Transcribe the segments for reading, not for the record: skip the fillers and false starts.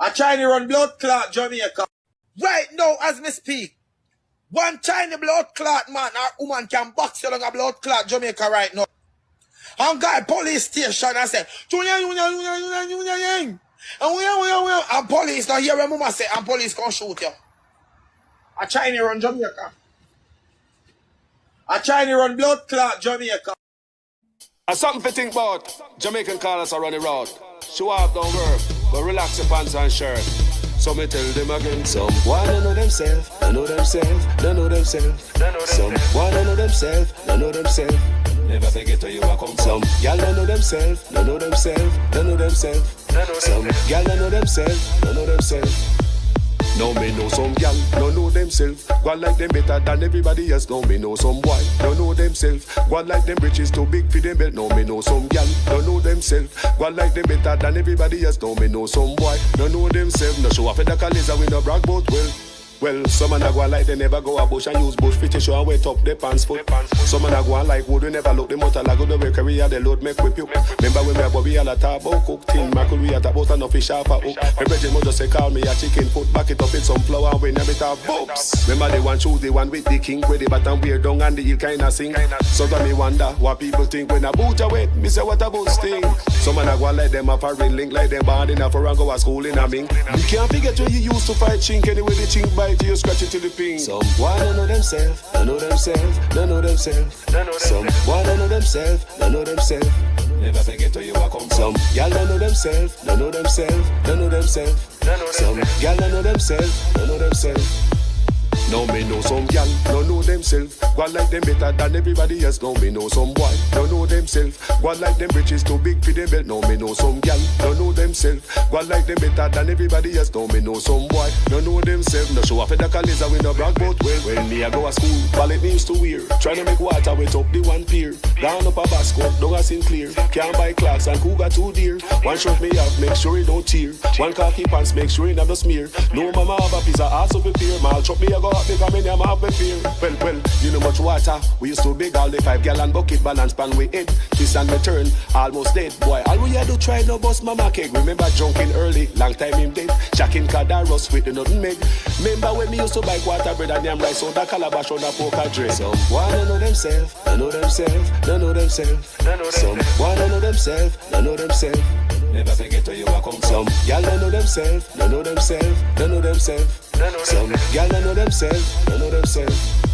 I trying to run blood clot Jamaica. Right now, as me speak, one tiny blood clot man or woman can box you along a blood clot Jamaica right now. And guy police station and say, and police now hear when mama say, and police can shoot you. I trying to run Jamaica. I trying to run blood clot Jamaica. And something to think about. Jamaican call us a running road. Show up, don't work, but relax your pants and shirt. So me tell them again, someone don't know themselves, don't know themselves, don't know themselves. Someone don't know themselves, don't know themselves. Never forget where you are come from. Some y'all don't know themselves, don't know themselves, don't know themselves. Some y'all don't know themselves, don't know themselves. Now me know some gal, don't know themselves. Go like them better than everybody else. Now me know some boy, don't know themselves. Go like them bridges too big for them belt. Now me know some gal, don't know themselves. Go like them better than everybody else. Now me know some boy, don't know themselves. No show up at the college and we no brag about well, some man a go like they never go a bush and use bush fit show and wet up their pants foot. Some man a go like wood we never look the motor like go the way carry the load make whip you. Remember when me a Bobby all a talk about cook tin mackerel we a talk about no fish off a hook. My brethren just say call me a chicken foot back it up in some flour and when a bit of boobs. Remember the one choose the one with the king where the bottom wear down and the heel kinda sing. So that me wonder what people think when a boot a wet. Me say what a boot sting. Some man a go like them a foreign link like them band in a foreign go a school in a ming. You can't forget where you used to fight chink anyway the chink bite you scratch it till the ping. Someone don't know themselves, don't know themselves, don't know themselves. Someone don't know themselves, don't know themselves. Never forget where you are come from. Some y'all don't know themselves, don't know themselves, don't know themselves. Some y'all don't know themselves, don't know themselves. Now me know some gal, don't know themselves. Go like them better than everybody else. Now me know some boy, don't know themselves. Go like them bridges too big for them belt. Now me know some gal, don't know themselves. Go like them better than everybody else. Now me know some boy, don't know themselves. No show up at the college and we no brag about well. When me a go to school, ballet me used to wear. Trying to make water wet up the one pier. Down up a basket, down a Sinclair. Can't buy clocks and cougar too dear. One shirt me have, make sure it don't tear. One khaki pants, make sure it never smear. No mama have a piece of ass up a pear. Mal chop me a go up because me name have a fear. Well, you know much water. We used to big all the 5 gallon bucket balance pan we head. Twist and return, almost dead. Boy, all we had to try no bust mama cake. Remember junking early, long time him dead. Jacking Cadaros with the nothing meg. Remember when me used to buy quarter bread and yam rice on the calabash on the poker dress. Someone don't know themselves, don't know themselves, don't know themselves. Someone don't know themselves, don't know themselves. Never forget where you are come from. Some y'all don't know themselves, don't know themselves, don't know themselves. Some y'all don't know themselves, don't know themselves.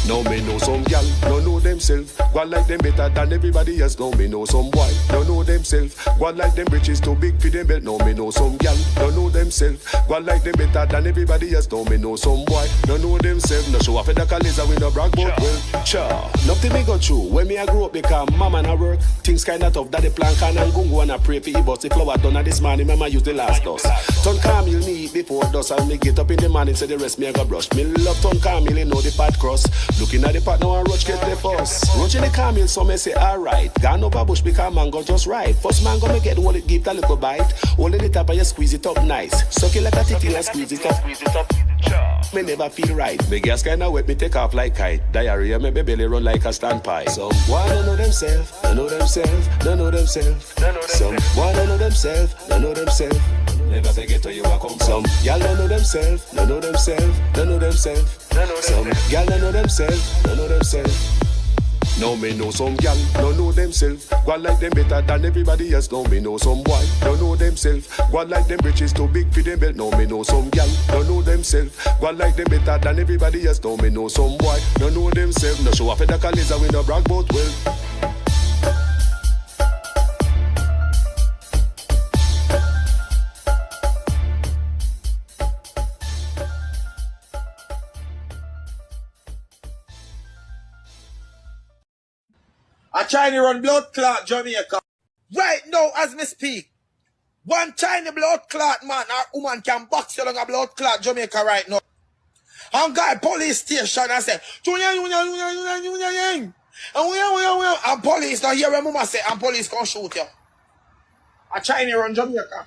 Now me know some gal, don't know themselves. Go like them better than everybody else. Now me know some boy, don't know themselves. Go like them bridges too big for them belt. Now me know some gal, don't know themselves. Go like them better than everybody else. Now me know some boy, don't know themselves. No show up at the college and we no brag about well. Sure, nothing me go through. When me I grew up because mama na work. Things kinda tough that the plan can and gungo and I pray for but the flower done at this morning. Mama use the last dust. Turn Camille me eat before dust and me get up in the morning say the rest me I go brush. Me love turn Camille know the fat cross. Looking at the pot now and Roach get the fuss. Roach in the Camille so me say alright. Gone up a bush because mango just right. First mango me get hold it give a little bite. Hold it up and you squeeze it up nice. Suck it like a titty and squeeze it up. Me never feel right. Me gas kinda wet me take off like kite. Diarrhea make me belly run like a standpipe. Someone don't know themselves, don't know themselves, don't know themselves. Someone don't know themselves, don't know themselves. Never forget where you are come from. Some y'all don't know themselves, don't know themselves, don't know themselves. Some y'all don't know themselves, don't know themselves. Now me know some gal, don't know themselves. Go like them better than everybody else. Now me know some boy, don't know themselves. Go like them bridges too big for them belt. Now me know some gal, don't know themselves. Go like them better than everybody else. Now me know some boy, don't know themselves. No show up at the college and we no brag about well. I trying to run blood clot Jamaica. Right now, as me speak, one tiny blood clot man or woman can box you along a blood clot Jamaica right now. And guy police station and say, and police now hear when mama say, and police can shoot you. I trying to run Jamaica.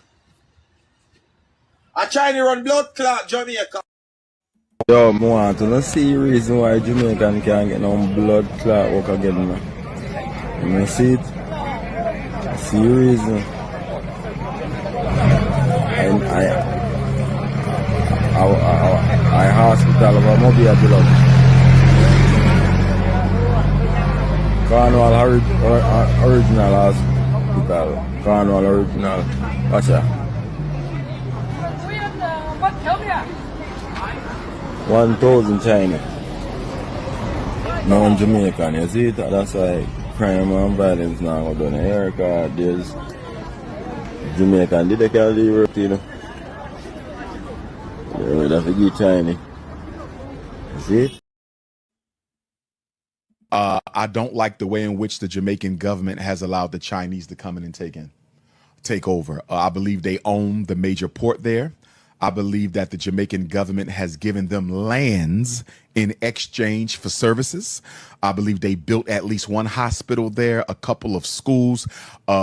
I trying to run blood clot Jamaica. Yo, I want to see the reason why Jamaican can't get no blood clot work again now. You see it? See the reason. And I hospital of a mobile blood. Cornwall original hospital. Cornwall original. Watch out. 1,000 China. No in Jamaican, you see it? That's why crime and violence now go down in America. There's Jamaican, did they call the Europe, you know? They would have to get China. You see it? I don't like the way in which the Jamaican government has allowed the Chinese to come in and take over. I believe they own the major port there. I believe that the Jamaican government has given them lands in exchange for services. I believe they built at least one hospital there, a couple of schools.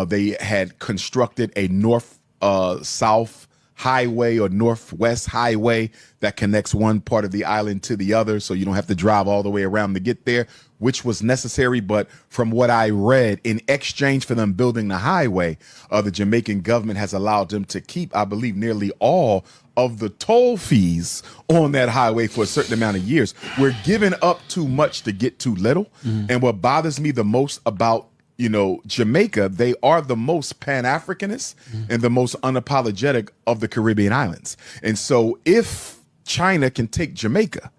They had constructed a north-south highway or northwest highway that connects one part of the island to the other, so you don't have to drive all the way around to get there, which was necessary. But from what I read, in exchange for them building the highway, the Jamaican government has allowed them to keep, I believe, nearly all of the toll fees on that highway for a certain amount of years. We're giving up too much to get too little. And what bothers me the most about Jamaica, they are the most Pan-Africanist and the most unapologetic of the Caribbean islands. And so if China can take Jamaica,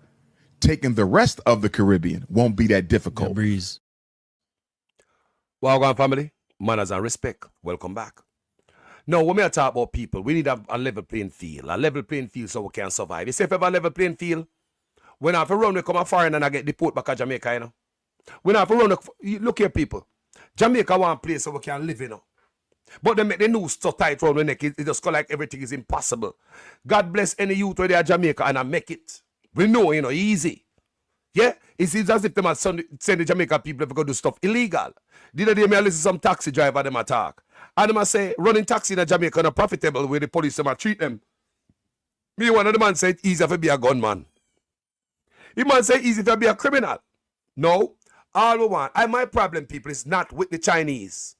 taking the rest of the Caribbean won't be that difficult. Breeze. Well, family, manners and respect. Welcome back. Now, when we talk about people, we need a level playing field. A level playing field so we can survive. You see, if we have a level playing field, when I have to run, we come a foreign and I get deported back to Jamaica, you know. When I have to run, look here, people. Jamaica one place so we can live, you know. But they make the news so tight around the neck, it just go like everything is impossible. God bless any youth where they are Jamaica and I make it. We know, easy. Yeah? It's as if them send the Jamaica people if they go do stuff illegal. The other day, I listen to some taxi driver them attack. And them say, running taxi in Jamaica not profitable where the police them treat them. Me, one of the man said, easy to be a gunman. The man say, easy to be a criminal. No. All we want, my problem, people, is not with the Chinese.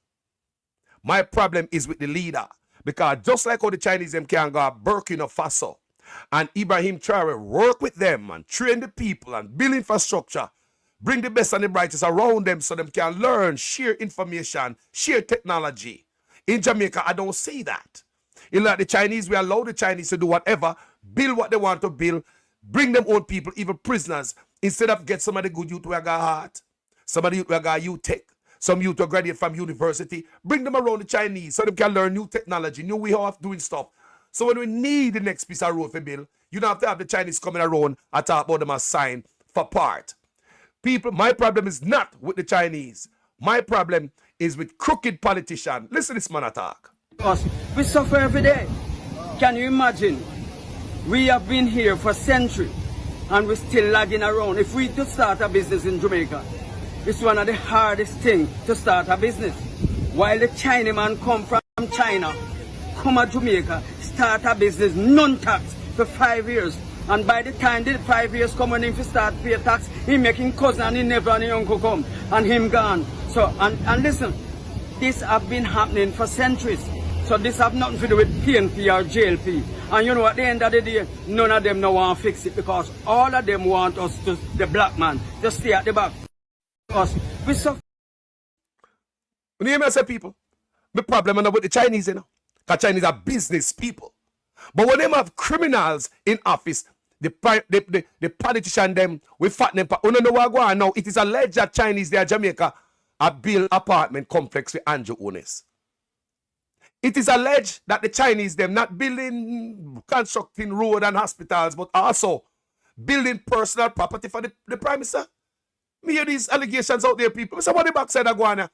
My problem is with the leader. Because just like how the Chinese them can go Burkina Faso and Ibrahim Traore work with them and train the people and build infrastructure, bring the best and the brightest around them so them can learn, share information, share technology. In Jamaica, I don't see that. In like the Chinese, we allow the Chinese to do whatever, build what they want to build, bring them own people, even prisoners, instead of get some of the good youth who got heart, some of the youth who got youth tech, some youth who graduate from university, bring them around the Chinese so they can learn new technology, new way of doing stuff. So when we need the next piece of road for bill, you don't have to have the Chinese coming around and talk about them as sign for part. People, my problem is not with the Chinese. My problem is with crooked politicians. Listen to this man attack. We suffer every day. Can you imagine? We have been here for centuries and we're still lagging around. If we to start a business in Jamaica, it's one of the hardest things to start a business. While the Chinaman come from China, come to Jamaica, start a business, non-tax for 5 years. And by the time the 5 years come when him to start pay tax, he making cousin and he never and his uncle come and him gone. So and listen, this have been happening for centuries. So this have nothing to do with PNP or JLP. And you know at the end of the day, none of them no want to fix it because all of them want us to, the black man, to stay at the back. Us, we suffer. When you hear me say people, my problem is not with the Chinese, because Chinese are business people. But when they have criminals in office, the politician them, we fat them. You know what go on now? It is alleged that Chinese there, Jamaica, a build apartment complex with Andrew owners. It is alleged that the Chinese them not building, constructing road and hospitals, but also building personal property for the Prime Minister. Me hear these allegations out there, people. Somebody backside of Guana.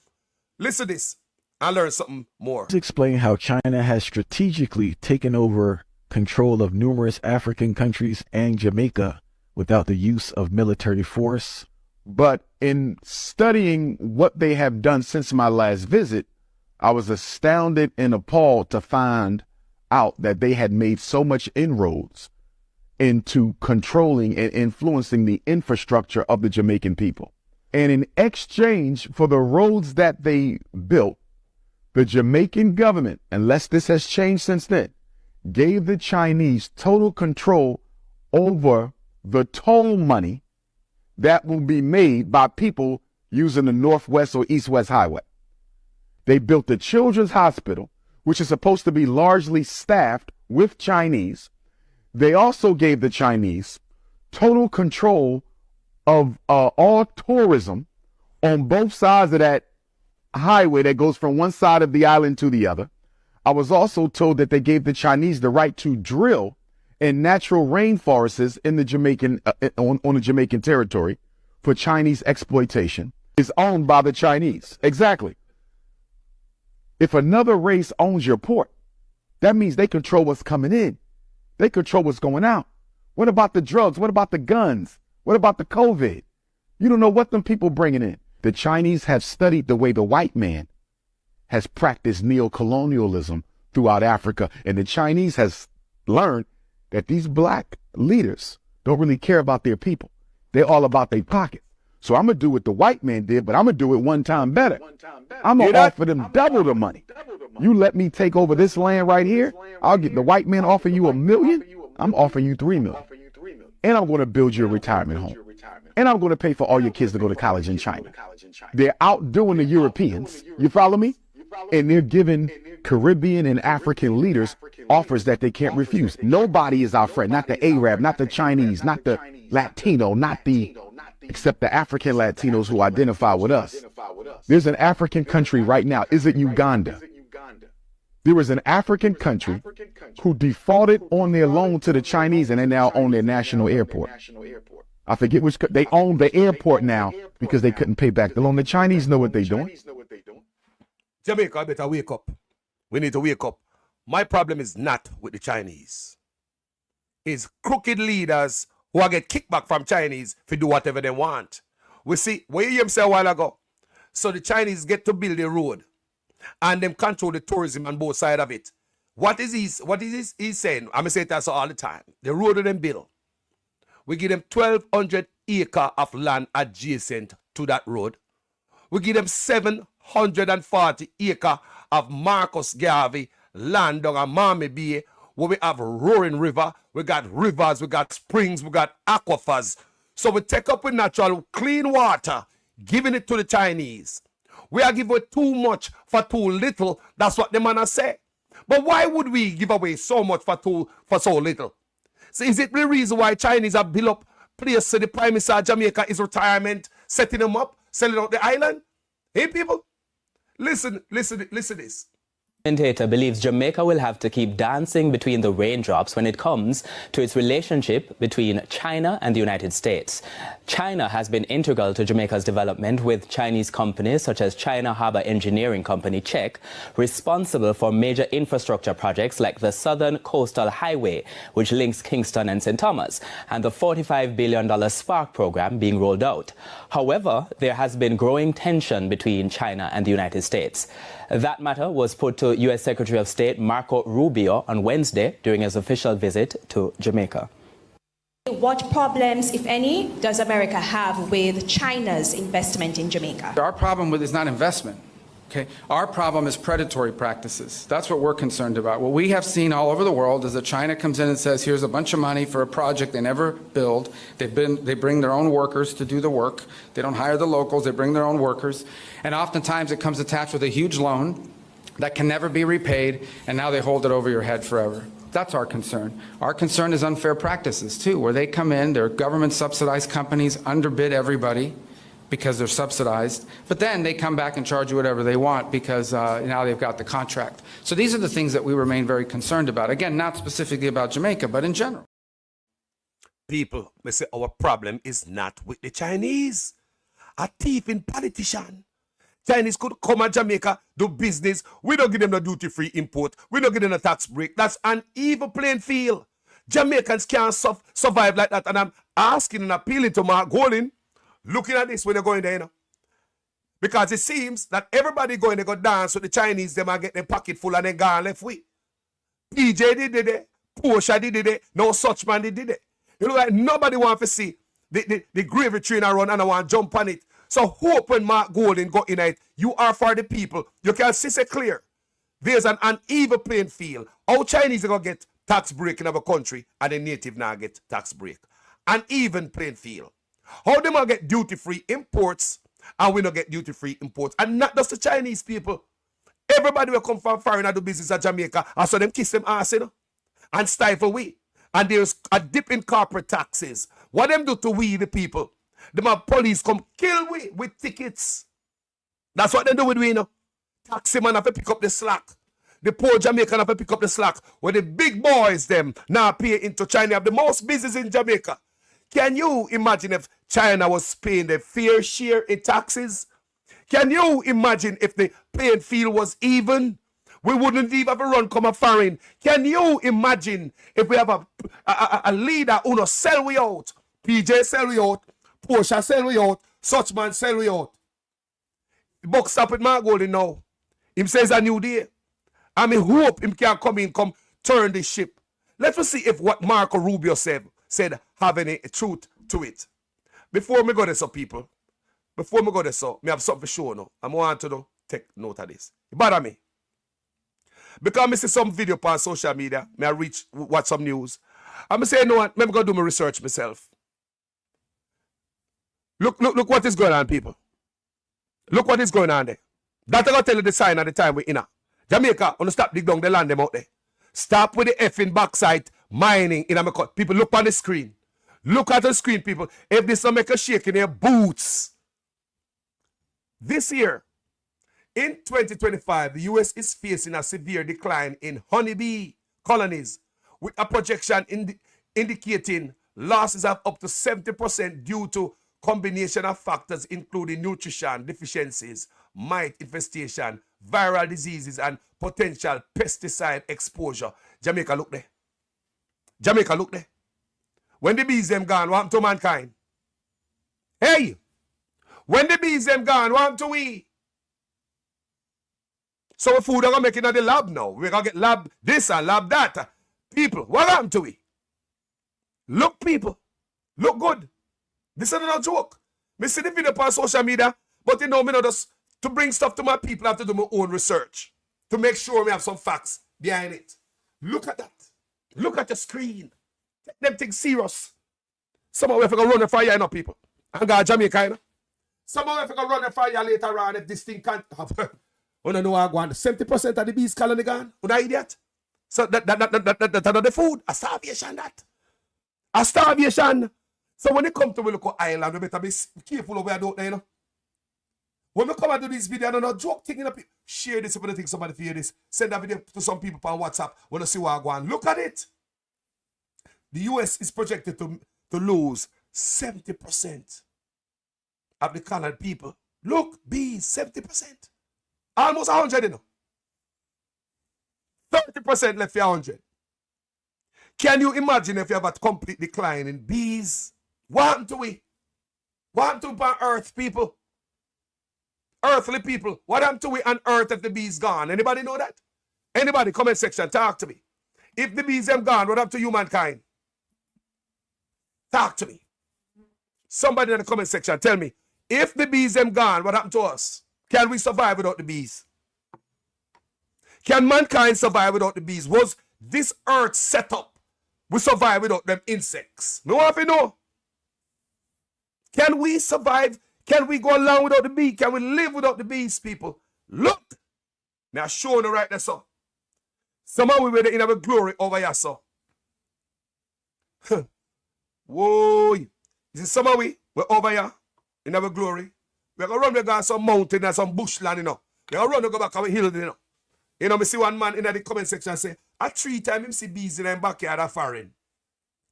Listen to this and learn something more. Let's explain how China has strategically taken over control of numerous African countries and Jamaica without the use of military force. But in studying what they have done since my last visit, I was astounded and appalled to find out that they had made so much inroads into controlling and influencing the infrastructure of the Jamaican people. And in exchange for the roads that they built, the Jamaican government, unless this has changed since then, gave the Chinese total control over the toll money that will be made by people using the Northwest or East-West Highway. They built the Children's Hospital, which is supposed to be largely staffed with Chinese. They also gave the Chinese total control of all tourism on both sides of that highway that goes from one side of the island to the other. I was also told that they gave the Chinese the right to drill in natural rainforests in the Jamaican on the Jamaican territory for Chinese exploitation. Is owned by the Chinese. Exactly. If another race owns your port, that means they control what's coming in. They control what's going out. What about the drugs? What about the guns? What about the COVID? You don't know what them people bringing in. The Chinese have studied the way the white man has practiced neocolonialism throughout Africa. And the Chinese has learned that these black leaders don't really care about their people. They're all about their pockets. So I'm going to do what the white man did, but I'm going to do it one time better. I'm going to offer them double the money. You let me take over this land right here. I'll get the white man offering you $1 million. I'm offering you $3 million. And I'm going to build you a retirement home. And I'm going to pay for all your kids to go to college in China. They're outdoing the Europeans. You follow me? And they're giving Caribbean and African leaders offers that they can't refuse. Nobody is our friend. Not the Arab, not the Chinese, not the Latino, except the African Latinos who identify with us. There's an African country right now. Is it Uganda? There is an African country who defaulted on their loan to the Chinese and they now own their national airport. I forget which, they own the airport now because they couldn't pay back the loan. The Chinese know what they're doing. Jamaica better wake up. We need to wake up. My problem is not with the Chinese. It's crooked leaders who are get kickback from Chinese to do whatever they want. We see, what you hear him say a while ago. So the Chinese get to build a road and them control the tourism on both sides of it. What is he saying? I'm going to say that all the time. The road them build. We give them 1,200 acres of land adjacent to that road. We give them 740 acres of Marcus Garvey land down a Miami Bay, where we have a roaring river, we got rivers, we got springs, we got aquifers. So we take up with natural clean water, giving it to the Chinese. We are giving too much for too little. That's what the man say. But why would we give away so much for so little? So is it the reason why Chinese have built up place to the Prime Minister of Jamaica is retirement, setting them up, selling out the island? Hey people, listen this. Commentator believes Jamaica will have to keep dancing between the raindrops when it comes to its relationship between China and the United States. China has been integral to Jamaica's development, with Chinese companies such as China Harbour Engineering Company (CHEC) responsible for major infrastructure projects like the Southern Coastal Highway, which links Kingston and St. Thomas, and the $45 billion Spark program being rolled out. However, there has been growing tension between China and the United States. That matter was put to U.S. Secretary of State Marco Rubio on Wednesday during his official visit to Jamaica. What problems, if any, does America have with China's investment in Jamaica? Our problem is not investment. Okay? Our problem is predatory practices. That's what we're concerned about. What we have seen all over the world is that China comes in and says, here's a bunch of money for a project they never build. They bring their own workers to do the work. They don't hire the locals. They bring their own workers. And oftentimes it comes attached with a huge loan that can never be repaid, and now they hold it over your head forever. That's our concern. Our concern is unfair practices, too, where they come in, they're government-subsidized companies, underbid everybody because they're subsidized, but then they come back and charge you whatever they want because now they've got the contract. So these are the things that we remain very concerned about. Again, not specifically about Jamaica, but in general. People, they say our problem is not with the Chinese. A thieving politician. Chinese could come to Jamaica, do business. We don't give them the duty-free import. We don't give them a tax break. That's an evil playing field. Jamaicans can't survive like that. And I'm asking and appealing to Mark Golding, looking at this when they're going there, you know. Because it seems that everybody going to go dance with the Chinese, they might get their pocket full and they gone left with. PJ did it, Porsche did it, no such man did it. You know, like nobody want to see the gravy train run and I want to jump on it. So hope when Mark Golding go in it, you are for the people. You can see it clear. There's an uneven playing field. How Chinese are going to get tax break in our country and the native now get tax break. And even plain field. How them all get duty-free imports and we not get duty-free imports? And not just the Chinese people. Everybody will come from foreign and do business at Jamaica and so them kiss them ass, you know, and stifle we. And there's a dip in corporate taxes. What them do to we, the people? Them have police come kill we with tickets. That's what they do with we, you know. Taxi man have to pick up the slack. The poor Jamaican have to pick up the slack. Where the big boys them now pay into China have the most business in Jamaica. Can you imagine if China was paying their fair share in taxes? Can you imagine if the playing field was even? We wouldn't even have a run come a foreign. Can you imagine if we have a leader who no sell we out? PJ sell we out. Porsche sell we out. Such man sell we out. The buck stop with Mark Golding now. Him says a new day. I mean, hope him can come in, come turn this ship. Let's see if what Marco Rubio said have any truth to it. Before me go there, so people. Before me go there, so me have something for sure now. I want to take note of this. It bother me. Because I see some video on social media, me I watch some news. I'm say, you know what, let me go do my research myself. Look what is going on, people. Look what is going on there. That I gotta tell you the sign at the time we're in. Jamaica, wanna stop dig down the land them out there. Stop with the effing backside mining in America. People, look on the screen. Look at the screen, people. If this don't make a shake in their boots. This year, in 2025, the U.S. is facing a severe decline in honeybee colonies, with a projection indicating losses of up to 70% due to combination of factors including nutrition deficiencies, mite infestation, viral diseases, and potential pesticide exposure. Jamaica, look there. Jamaica, look there. When the bees them gone, what happened to mankind? Hey! When the bees them gone, what happened to we? So food are going to make it in the lab now. We're going to get lab this and lab that. People, what happened to we? Look, people. Look good. This is not a joke. Me see the video on social media, but you know, me know just to bring stuff to my people, I have to do my own research to make sure we have some facts behind it. Look at that. Look at the screen. Take them things serious. Some of you are going to run the fire, you know, people. And go to Jamaica, you know. Some of you are going to run the fire later on if this thing can't happen. You don't know how I go on. 70% of the bees colony gone. You know, idiot. So that's not the food. A starvation, that. A starvation. So when they come to a local island, we better be careful of where I don't know, you know. When we come and do this video, I don't know, joke thing, you know, share this if you think somebody hear this. Send that video to some people on WhatsApp when you see what I go on. Look at it. The US is projected to lose 70% of the colored people. Look, bees, 70%. Almost 100, you know. 30% left for 100. Can you imagine if you have a complete decline in bees? What happened to we? What happened to Earth, people? Earthly people. What happened to we on Earth if the bees gone? Anybody know that? Anybody? Comment section, talk to me. If the bees them gone, what happened to humankind? Talk to me. Somebody in the comment section, tell me. If the bees them gone, what happened to us? Can we survive without the bees? Can mankind survive without the bees? Was this Earth set up? We survive without them insects. No one to know. Can we survive? Can we go along without the bee? Can we live without the bees, people? Look. Now show you right there, so. Somehow we were in our glory over here, so. Whoa. You see, somehow we're over here in our glory. We're going to run, we got some mountain and some bushland, you know. We're going to run and go back our hill, you know. You know, me see one man in the comment section say, a 3 times him see bees in the backyard of foreign.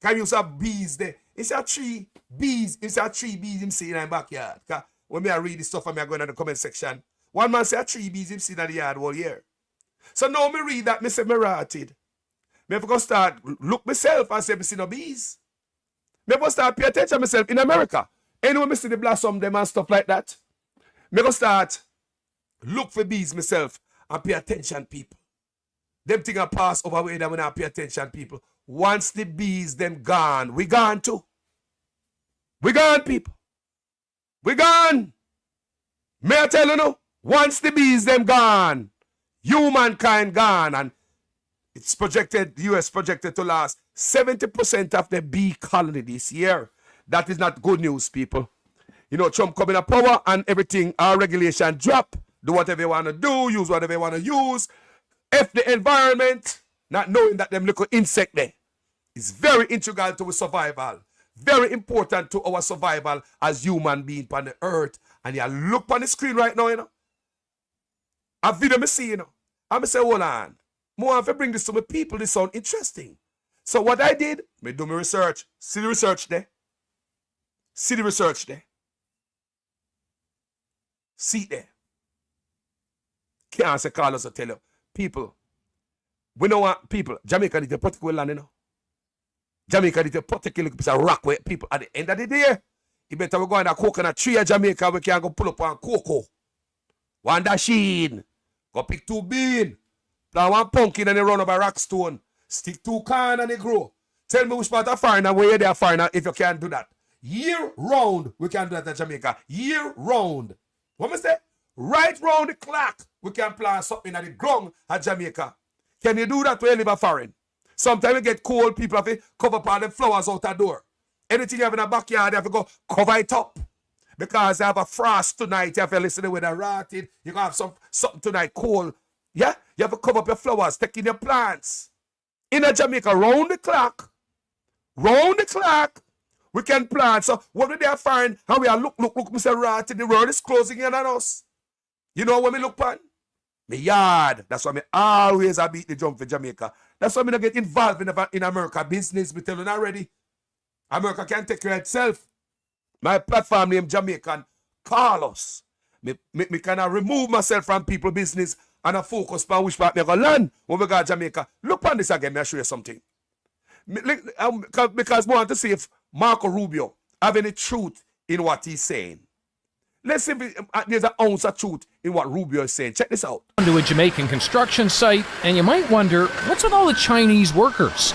Can you have bees there? It's a 3 bees. It's a 3 bees him see in the backyard. When I read this stuff and I go in the comment section, one man say a 3 bees him see in the yard all year. So now me read that, me say me rotted. Me have to start look myself and say me see no bees. Me have to start pay attention to myself in America. Anyway, me see the blossom them and stuff like that. Me go start look for bees myself and pay attention, people. Them thing a pass over way that when I pay attention, people. Once the bees them gone, we gone too. We gone, people. We gone. May I tell you no? Once the bees them gone, humankind gone, and It's projected, the US projected to last 70% of the bee colony this year. That is not good news, people. You know, Trump coming to power and everything, our regulation drop. Do whatever you want to do, use whatever you want to use. F the environment, not knowing that them little insect there is very integral to our survival. Very important to our survival as human beings on the earth. And you look on the screen right now, you know. A video me see, you know. I'm say, hold on. More if I bring this to my people, this sound interesting. So what I did, me do my research. See the research there. See the research there. See it there. Can't say Carlos will tell you. People, we know what people, Jamaica need a particular land, you know. Jamaica need a particular piece of rock where people, at the end of the day, you better go in a coconut tree in Jamaica, we can go pull up on cocoa. One dasheen. Go pick 2 beans. Plant 1 pumpkin and they run up a rock stone. Stick 2 corn and they grow. Tell me which part of foreigner, where you're there foreigner, if you can't do that. Year round, we can do that in Jamaica. Year round. What me say? Right round the clock, we can plant something at the ground at Jamaica. Can you do that when you live a foreign? Sometimes you get cold, people have to cover up all the flowers out the door. Anything you have in a backyard, you have to go cover it up. Because you have a frost tonight, you have to listen to the weather rotted. You're going to have something tonight cold. Yeah? You have to cover up your flowers, take in your plants. In a Jamaica, round the clock, we can plant. So what do they find? How we are look, Mr. Rotted, the world is closing in on us. You know what me look on? Me yard. That's why me always I beat the drum for Jamaica. That's why me not get involved in America business. Me tell you already. America can take care of itself. My platform named Jamaican Carlos. Me kind of remove myself from people business and I focus on which part me go land when we go to Jamaica. Look on this again, I'll show you something. Because I want to see if Marco Rubio have any truth in what he's saying. Let's see if there's an ounce of truth in what Rubio is saying. Check this out. To a Jamaican construction site, and you might wonder, what's with all the Chinese workers?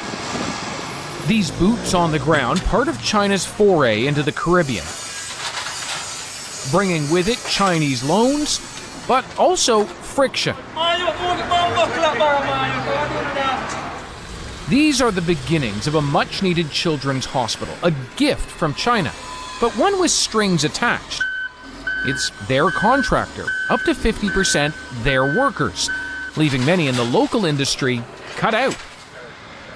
These boots on the ground, part of China's foray into the Caribbean. Bringing with it Chinese loans, but also friction. These are the beginnings of a much-needed children's hospital, a gift from China, but one with strings attached. It's their contractor, up to 50% their workers, leaving many in the local industry cut out.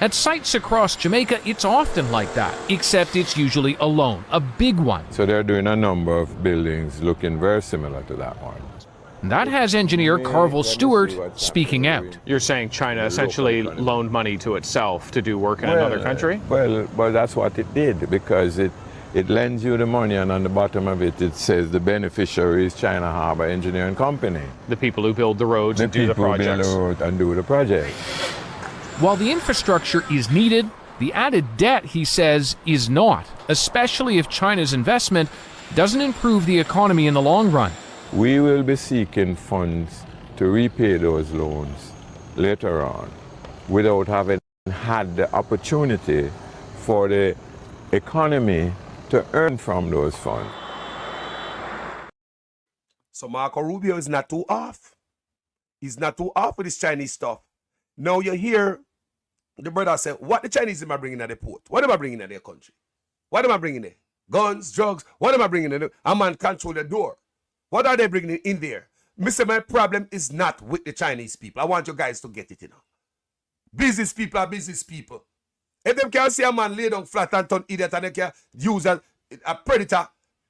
At sites across Jamaica, it's often like that, except it's usually a loan, a big one. So they're doing a number of buildings looking very similar to that one. That has engineer Carvel Stewart speaking out. You're saying China essentially loaned money to itself to do work in another country? Well, that's what it did, because it lends you the money, and on the bottom of it, it says the beneficiary is China Harbor Engineering Company. The people who build the roads and do the projects. The people who build the road and do the project. While the infrastructure is needed, the added debt, he says, is not, especially if China's investment doesn't improve the economy in the long run. We will be seeking funds to repay those loans later on without having had the opportunity for the economy to earn from those funds. So Marco Rubio is not too off. He's not too off with this Chinese stuff. Now you hear the brother say, what the Chinese am I bringing at the port? What am I bringing at their country? What am I bringing there? Guns, drugs, what am I bringing in? A man control the door. What are they bringing in there? Mister, my problem is not with the Chinese people. I want you guys to get it, you know. Business people are business people. If they can see a man lay down flat and turn idiot and they can use a predator,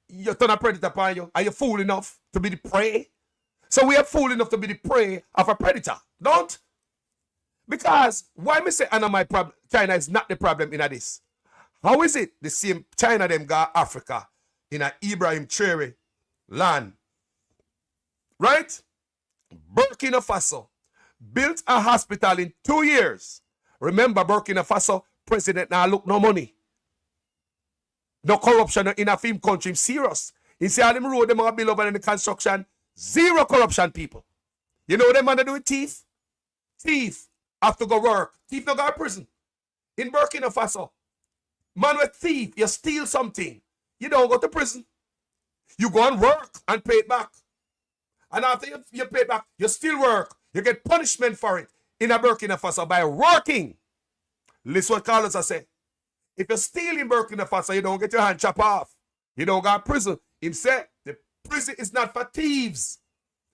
you turn a predator upon you. Are you fool enough to be the prey? So we are fool enough to be the prey of a predator. Don't? Because why me say my problem? China is not the problem in this. How is it the same China them got Africa in a Ibrahim Traore land? Right? Burkina Faso built a hospital in 2 years. Remember, Burkina Faso president now look no money. No corruption in a film country. Serious. You see all them road them are built over in the construction. Zero corruption, people. You know what them man do with thief? Thief have to go work. Thief no go to prison. In Burkina Faso, man with thief, you steal something. You don't go to prison. You go and work and pay it back. And after you pay it back, you still work. You get punishment for it. in a Burkina Faso by working. Listen what Carlos has said. If you steal in Burkina Faso, you don't get your hand chopped off. You don't go to prison. Him say the prison is not for thieves.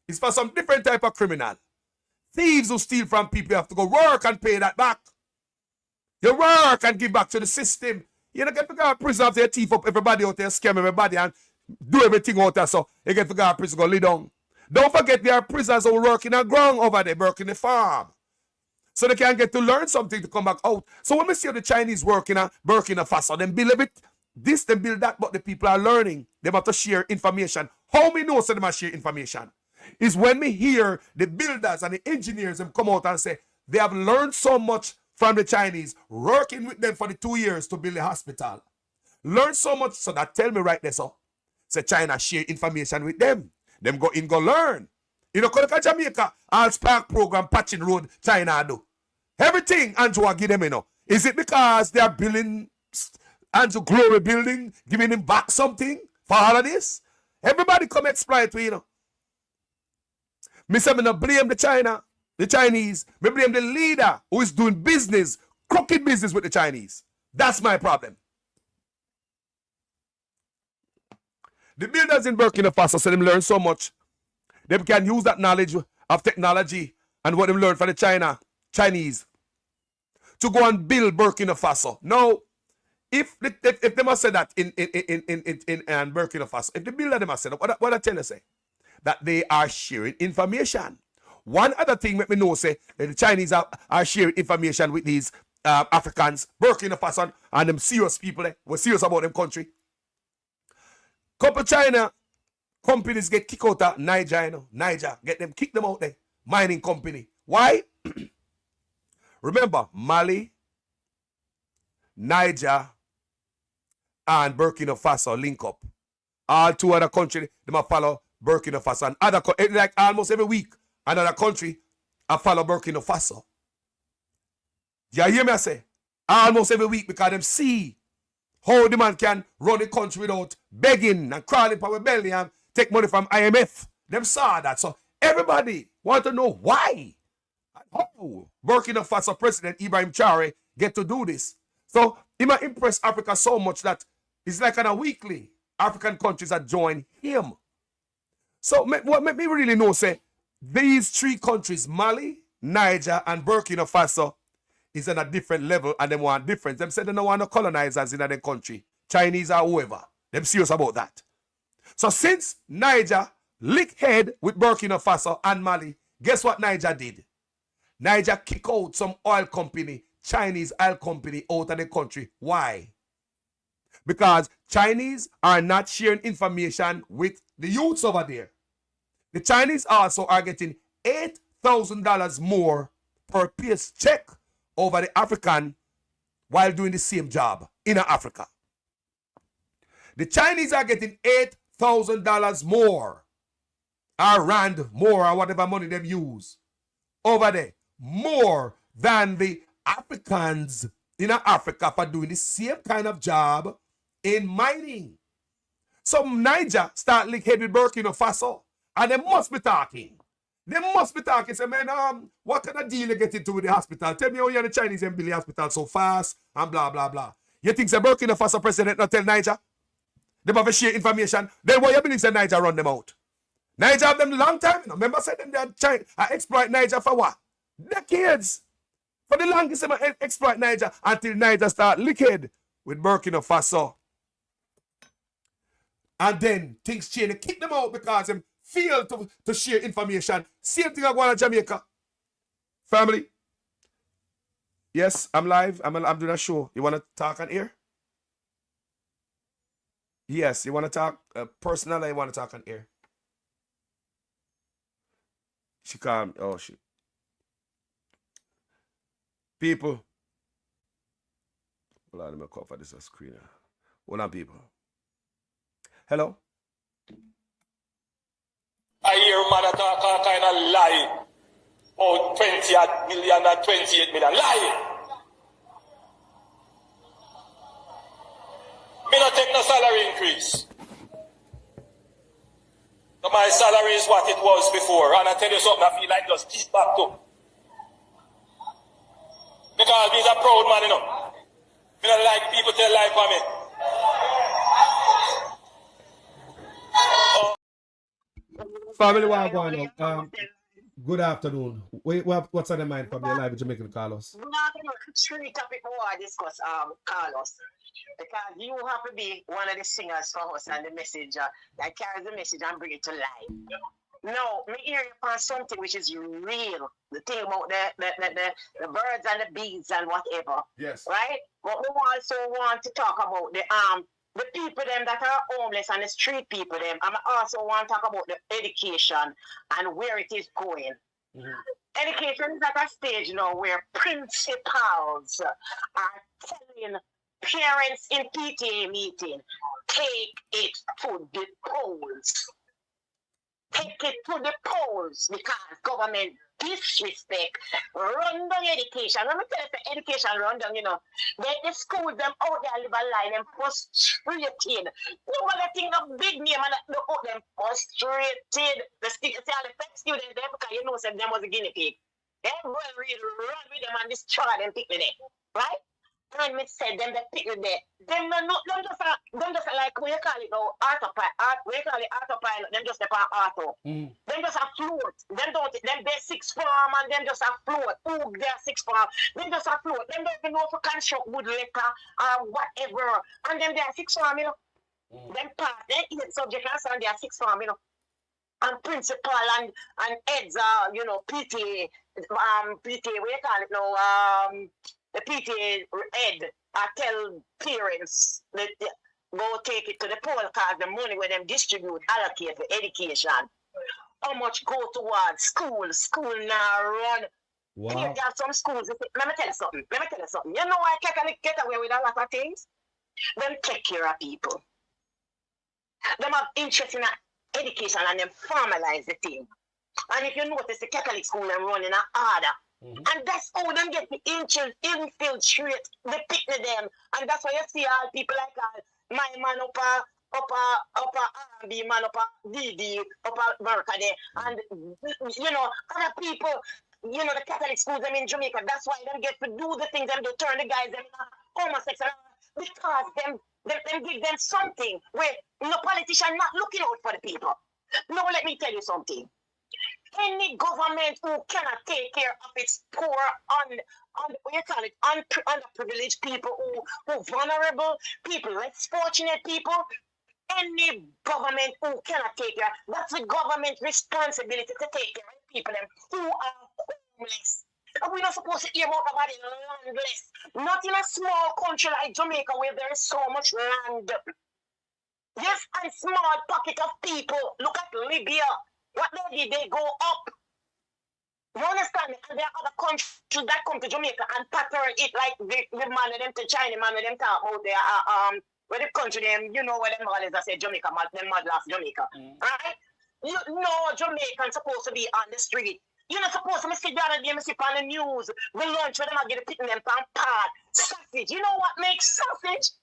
It's for some different type of criminal. Thieves who steal from people, you have to go work and pay that back. You work and give back to the system. You don't get to go to prison after you thief up everybody out there, scam everybody and do everything out there. So you get to go to prison, go lay down. Don't forget there are prisoners who work in the ground over there, working the farm. So they can get to learn something to come back out. So when we see the Chinese working in Burkina Faso, them build it, this, them build that, but the people are learning. They have to share information. How me know so they must share information? Is when me hear the builders and the engineers them come out and say they have learned so much from the Chinese, working with them for the 2 years to build a hospital. Learn so much, so that tell me right there, so. Say China share information with them. Them go in, go learn. You know, look at Jamaica, all spark program, patching road, China do. Everything Andrew give them, you know. Is it because they are building Andrew Glory building, giving him back something for all of this? Everybody come exploit, you know. Me say me no blame the Chinese. Me blame the leader who is doing business, crooked business with the Chinese. That's my problem. The builders in Burkina Faso say them learn so much. They can use that knowledge of technology and what they learn from the Chinese to go and build Burkina Faso. Now, if they must say that in Burkina Faso, if the builder they must say that, what I tell you say? That they are sharing information. One other thing make me know say that the Chinese are sharing information with these Africans, Burkina Faso, and them serious people. We're serious about them country. Couple China companies get kicked out of Niger, you know. Niger, kick them out there. Mining company. Why? Remember, Mali, Niger, and Burkina Faso link up. All two other countries, they must follow Burkina Faso. And other like almost every week, another country I follow Burkina Faso. You hear me I say? Almost every week because them see how the man can run the country without begging and crawling for a belly and take money from IMF. Them saw that. So everybody want to know why. How Burkina Faso President Ibrahim Traore get to do this. So he might impress Africa so much that it's like on a weekly African countries that join him. So what make me really know say these three countries, Mali, Niger, and Burkina Faso, is on a different level and they want difference. Them say they don't want no colonizers in their country, Chinese or whoever. Them serious about that. So since Niger lick head with Burkina Faso and Mali, guess what Niger did? Niger kick out some oil company, Chinese oil company out of the country. Why? Because Chinese are not sharing information with the youths over there. The Chinese also are getting $8,000 more per piece check over the African while doing the same job in Africa. The Chinese are getting $8,000 more, or rand more, or whatever money they use over there, more than the Africans in Africa for doing the same kind of job in mining. So Niger start link head with Burkina Faso, and they must be talking. They must be talking. Say, man, what kind of deal you get into with the hospital? Tell me how you're the Chinese and build the hospital so fast and blah, blah, blah. You think the Burkina Faso president not tell Niger? They have to share information. Then why you believe that Niger run them out? Niger have them long time. You know? Remember said them they exploit Niger for what? Decades. For the longest time exploit Niger until Niger start liquid with Burkina Faso. And then things change. They kick them out because them fail to share information. Same thing I go on in Jamaica. Family. Yes, I'm live. I'm doing a show. You want to talk on air? Yes, you want to talk personal or you want to talk on air? She can't. Oh, shit. People. Hold on, let me cover this screen. Hold on, people. Hello? I hear man talk all kind of lie. Oh, 20 million and 28 million. Lie. Me not take no salary increase. So my salary is what it was before. And I tell you something, I feel like just keep back to. because he's a proud man, you know. Me don't like people tell lie for me. Family, what going on? Good afternoon. What's on the mind from your live with Jamaican Carlos? Good afternoon. Three topic we want to discuss, Carlos. Because you have to be one of the singers for us and the messenger that carries the message and bring it to life. No, me hear you on something which is real. The thing about the birds and the bees and whatever. Yes. Right? But we also want to talk about the people them that are homeless and the street people them. And I also want to talk about the education and where it is going. Mm-hmm. Education is at a stage now where principals are telling parents in PTA meeting, take it to the polls. Take it to the polls because government disrespect, run down education. Let me tell you, the education run down, you know. The schools, them out there live a lie, them frustrated. Nobody think of big name and the out them frustrated. The students there because you know them was a guinea pig. They go and run with them and destroy them pick me there. Right? And me said them they pick me there. Them just like what you call it now, autopilot. What you call it autopilot, them just on auto. Them just a float. Them they six farm and them just a float. Who they're six farm. Them just a float. Them don't even know if you construct wood liquor or whatever. And them they are six farm, you know. Them pass, they eat subject and they are six farm, you know. And principal and heads are, you know, PTA, what you call it now, the PTA head, I tell parents that go take it to the poll because the money where them distribute, allocate for education. How much go towards school now run. Wow. You have some schools, let me tell you something. You know why Catholic get away with a lot of things? Them take care of people. Them have interest in education and them formalize the thing. And if you notice the Catholic school them running an order. And that's how them get the infiltrate the picnic them. And that's why you see all people like my man up R&B man up DD up America there. And you know, other people, you know, the Catholic schools them in Jamaica, that's why them get to do the things them to turn the guys them homosexual because them give them something where no politician not looking out for the people. No, let me tell you something. Any government who cannot take care of its poor, what you call it, underprivileged people, who vulnerable people, less fortunate people, any government who cannot take care, that's the government's responsibility to take care of people them who are homeless. And we're not supposed to hear about nobody landless. Not in a small country like Jamaica where there is so much land. Yes, and small pocket of people. Look at Libya. What they did, they go up. You understand? And there are other countries that come to Jamaica and pattern it like the man of them to China, man of them talk about their where the country them, you know where them all is, I say Jamaica, them mad last Jamaica. Right? You know Jamaicans supposed to be on the street. You're not supposed to sit down and see on the news. The lunch where them are getting picking them pan pot. Sausage. You know what makes sausage?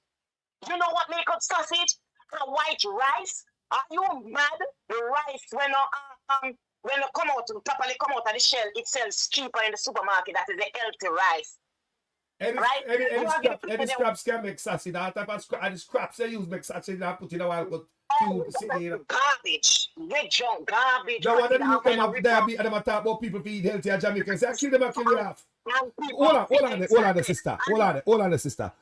You know what make up sausage? A white rice. Are you mad? The rice when it come out properly come out of the shell, it sells cheaper in the supermarket. That is the healthy rice. Any scraps can make sausage. That type of scraps they use make sausage and put in a while but garbage. They junk garbage. Now what do you come up there and I'm talk about people feed healthy and Jamaicans? Say kill them and kill you off. Hold on, sister. Hold on, sister.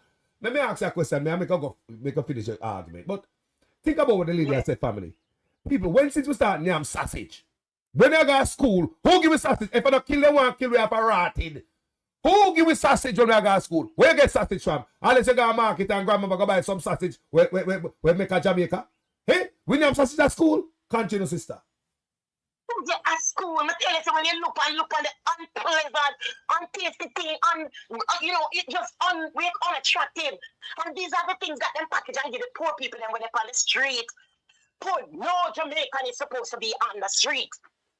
Let me ask you a question. May I make a finish your argument. But think about what the lady said, family. People, when since we start name sausage, when I go to school, who give me sausage? If I don't kill them, one kill we have a rotted. Who give me sausage when I go to school? Where you get sausage from? Unless you go to market and grandmama go buy some sausage where make a Jamaica. Hey, we name sausage at school? Continue, sister. At school, I tell you, so when you look on the unpleasant, untasty thing, you know, it just unattractive. And these are the things that them package and give the poor people them when they're on the street. No Jamaican is supposed to be on the street.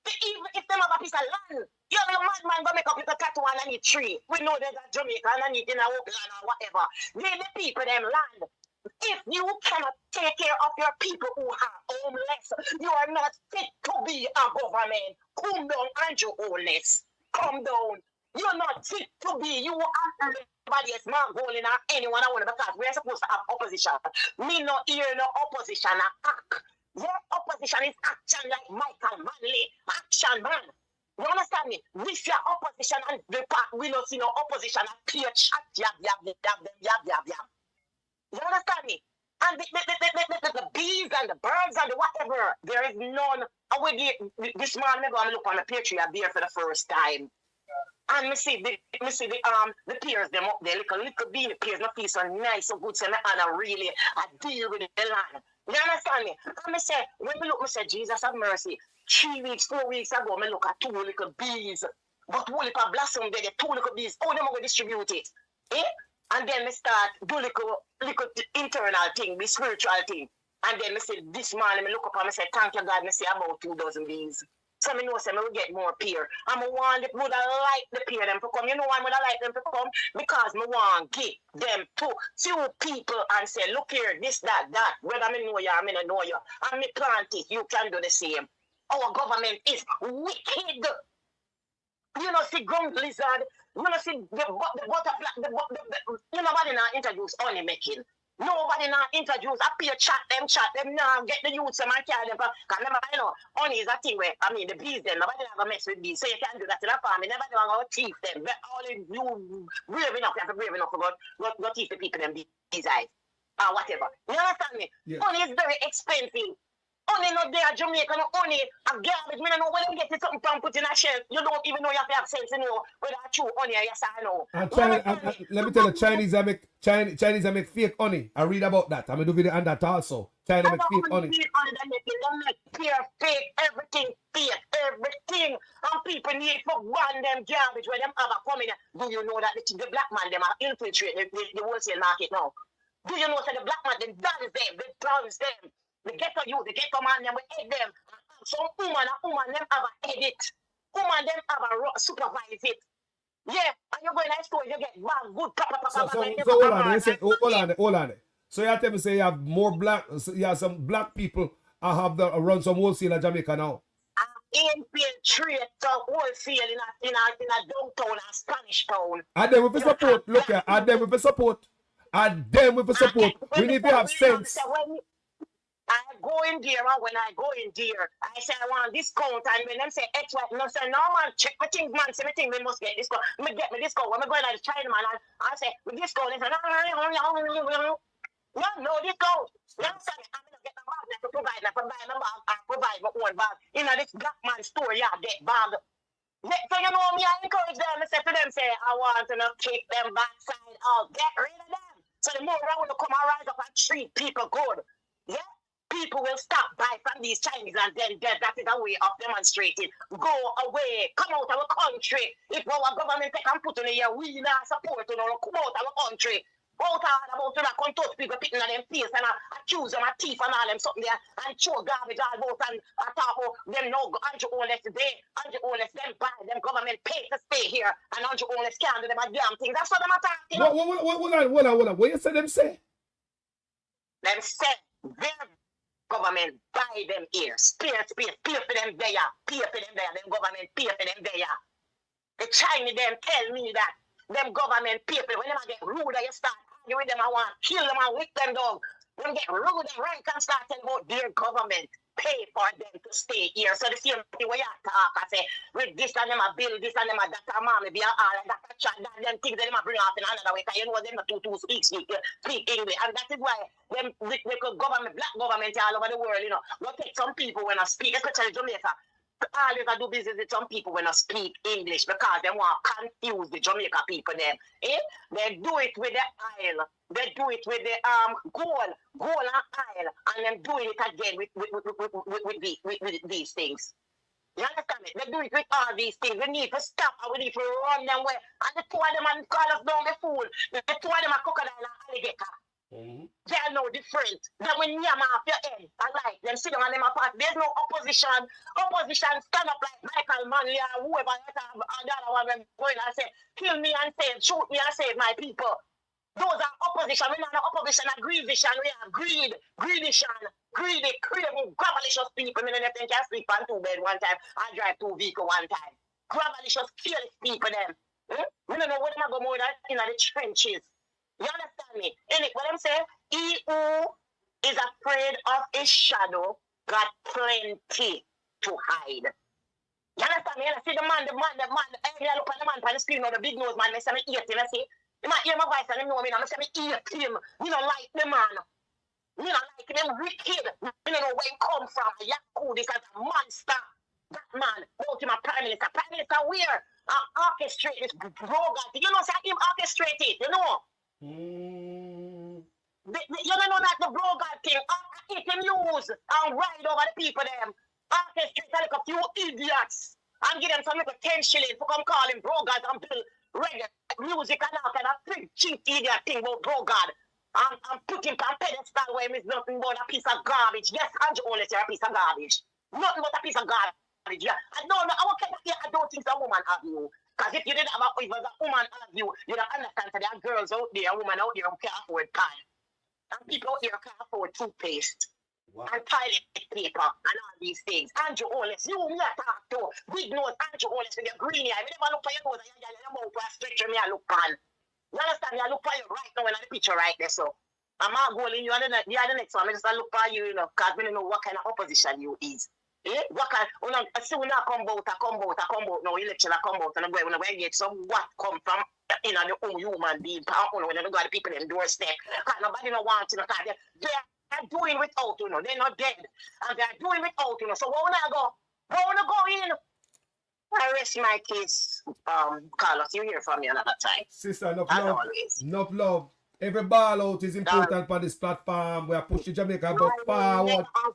Even if them have a piece of land, you know, a madman go make up with a tattoo and a tree. We know there's a Jamaica and a need in a Oakland or whatever. They the people them land. If you cannot take care of your people who are homeless, you are not fit to be a government. Come down, Andrew Holness. Come down. You're not fit to be. You and everybody is not going in anyone I want because we're supposed to have opposition. Me no hear no opposition act. Your opposition is action like Michael Manley. Action, man. You understand me? This your opposition and the part we don't see no opposition and clear chat, yab. You understand me? And the bees and the birds and the whatever, there is none. This morning, I'm going to look on the Patriot beer for the first time. And me see the peers them up there, little beanie peers, no feel so nice, so good, so me and I really deal with the land. You understand me? And me say, when me look, me say, Jesus have mercy. 3 weeks, 4 weeks ago, me look at 2 little bees. But one little blossom there, 2 little bees, how them going to distribute it? Eh? And then me start do little internal thing, the spiritual thing. And then me say, this morning, me look up and me say, thank you God, me say about 2 dozen bees. So I know say I will get more peer. And I want would I like the peer them to come. You know why would I like them to come? Because I want to give them to few people and say, look here, this, that. Whether I know you or I don't know you. And me plant it, you can do the same. Our government is wicked. You know, see ground lizard. You know, see the butterfly. Nobody now introduce honey making. Nobody now introduce. I pay chat them now, get the youths and carry them. Because never, you know, honey is a thing where, I mean, the bees them, nobody never mess with bees. So you can't do that in a farm. Nobody never teeth them. But only you brave enough, you have to brave enough to go teeth the people them bees eyes. Or whatever. You understand me? Yeah. Honey is very expensive. Only not there, Jamaica, no only a garbage. Me don't know when you get it something to put in a shelf. You don't even know you have to have sense to know whether it's true honey or yes or no. Let me tell you, Chinese I make fake honey. I read about that. I'm gonna do video on that also. China make fake honey. They make pure fake, everything fake, everything. And people need for one them garbage where them have a coming. Do you know that the black man them are infiltrate the wholesale market now? Do you know that the black man they dance them? The ghetto youth, the ghetto man, them will head them. Some woman them have a edit. Woman them have a supervise it. Yeah, and you go in that store, you get bad, good, So hold on. So you tell me say you have more black, you have some black people have run some wholesale in Jamaica now. Infiltrate the wholesale in a downtown, a Spanish town. And then with the support, look here, and then with the support. We need to have sense. I go in there, and when I go in there, I say I want discount, and when them say X, Y, no, say no man, check my things, man, say me thing, we must get discount. Me get me discount. When I go in to China, man, I say, we discount, they say, no discount. You understand me? I'm going to get the bag, to provide my bag, I provide my own bag. In this black man store, yeah, get bag. So you know me, I encourage them, I say to them, say, I want to kick them backside out, get rid of them. So the more I want to come and rise up and treat people good, yeah? People will stop by from these Chinese and then that is a way of demonstrating. Go away, come out of our country. If our government can put in here, we not support you know, come out of our country. Out about to come touch people picking on them face and accuse them of thief and all them something there and show garbage all about and talk about them no Andrew Oles today, Andrew Oles them buy them government pay to stay here and Andrew Oles can't do them a damn thing. That's what them attacking. Hold on. What you say them say? Them say their government buy them here. Pay for them there. Them government pay for them there. The Chinese them tell me that them government pay for them. When them get rude, you start arguing with them, I want to kill them and whip them down. Them get rude and rank and start telling about their government pay for them to stay here. So the same thing where you talk, I say, with this and them a bill, this and them a that, mommy be all and that chat, that them things that them a bring up in another way, because you know them not to speak English. And that is why them government, black government all over the world, you know, will take some people when I speak, especially Jamaica. Always I do business with some people when I speak English because they want to confuse the Jamaica people then. They do it with the oil. They do it with the gold and oil, and then doing it again with these things. You understand me? They do it with all these things. We need to stop and we need to run them away. And the two of them and call us down the fool. The two of them are crocodile and alligator. They are no different. Then when you off your head, I like them sit down and them apart. There's no opposition. Opposition stand up like Michael Manley or whoever that have the other one going and say, kill me and save, shoot me and save my people. Those are opposition. We not opposition, a greedition. We have greedition, greedy, gravalicious people. I mean, if they can sleep on 2 bed one time and drive 2 vehicles one time. Gravalicious, careless people them. We don't know what I'm going to in the trenches. You understand me? And what I'm saying, he who is afraid of his shadow got plenty to hide. You understand me? I see the man, I look at the man on the screen, the big nose man, I say me eat him, I see. You might hear my voice and you know me now, I say me eat him. You don't like the man. You don't like them wicked. You don't know where he come from. Yaku, this is a monster. That man, go to my prime minister. Prime minister where? Orchestrate this program. You know, say him orchestrate it, you know? You don't know that the blowguard thing, it him use and ride over the people them. Orchestrate like a few idiots and give them some little 10 shillings to come call him blowguard and play reggae music and all kind of big cheap idiot thing about blowguard. And put him on pedestal where he's nothing but a piece of garbage. Yes, Andrew Oles, you're a piece of garbage. Nothing but a piece of garbage. Yeah. I don't know. I don't think a woman have you. Because if you didn't have if it was a woman have you, you don't understand that there are girls out there, women out there who can't afford pie. And people out there can't afford toothpaste. Wow. And toilet paper and all these things. Andrew Oles, you me a talk to. Big nose Andrew Oles with your green eye. I never look for your nose and your mouth for a stretcher me I look on. You understand? I look for you right now in the picture right there, so. I'm not going you are the next one. I just look for you, you know, because we don't know what kind of opposition you is. What kind I see when I come out now, election I come out and when I get some what come from in the own human being, when I got the people in doorstep. Because nobody don't want to know, they're doing without, you know, they're not dead. And they're doing without, you know. So where I go? Where I go in? I rest my case, Carlos, you hear from me another time. Sister, enough love. Every ball out is important for this platform. We are pushing Jamaica but forward. I'm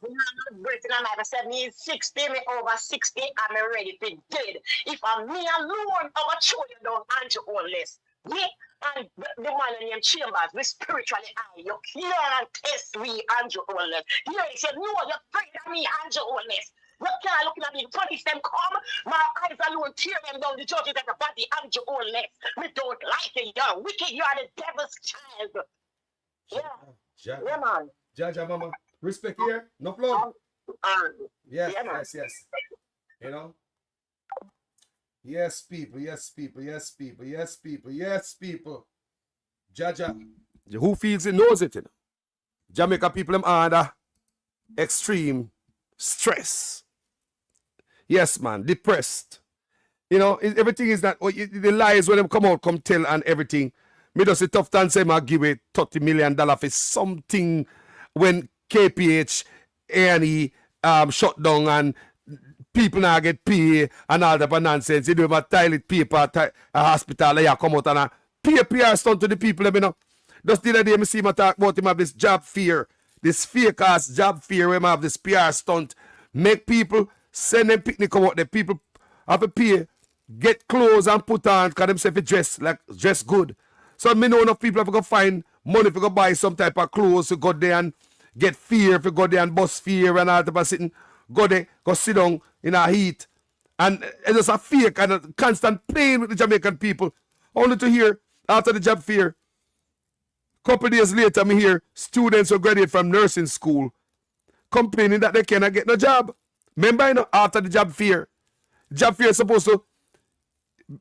60, me over 60, I'm ready to dead. If I'm me alone, I will show you down Andrew Oles. Yeah, and the man named Chambers, we spiritually high. You can't test me, Andrew Oles. You said, no, you're afraid of me, Andrew Oles. You can't look at me, punish them come. My eyes alone tear them down. The judges at the body, Andrew Oles. We don't like it, you're wicked, you are the devil's child. Yeah, yeah, man. Jaja, mama. Respect here, no love. Yes, yeah, yes. You know? Yes, people. Jaja. Who feels it knows it. You know? Jamaica people them under extreme stress. Yes, man, depressed. You know, everything is that the lies when them come out, come tell and everything. Me just a tough time say I give it $30 million for something when KPH A&E shut down and people now get paid and all that nonsense. You do have a toilet paper at a hospital, they come out and pay PR stunt to the people, you know. Just the other day, I see him talk about him have this job fear, this fake ass job fear, where I have this PR stunt, make people send them picnic come out there, people have to pay, get clothes and put on, because themselves dress good. So me know enough people have to go find money to go buy some type of clothes to go there and get fear, if you go there and bust fear and all type of sitting, go there, go sit down in a heat. And it's just a fake and a constant playing with the Jamaican people. Only to hear, after the job fair, couple days later, me hear students who graduate from nursing school complaining that they cannot get no job. Remember, you know, after the job fair is supposed to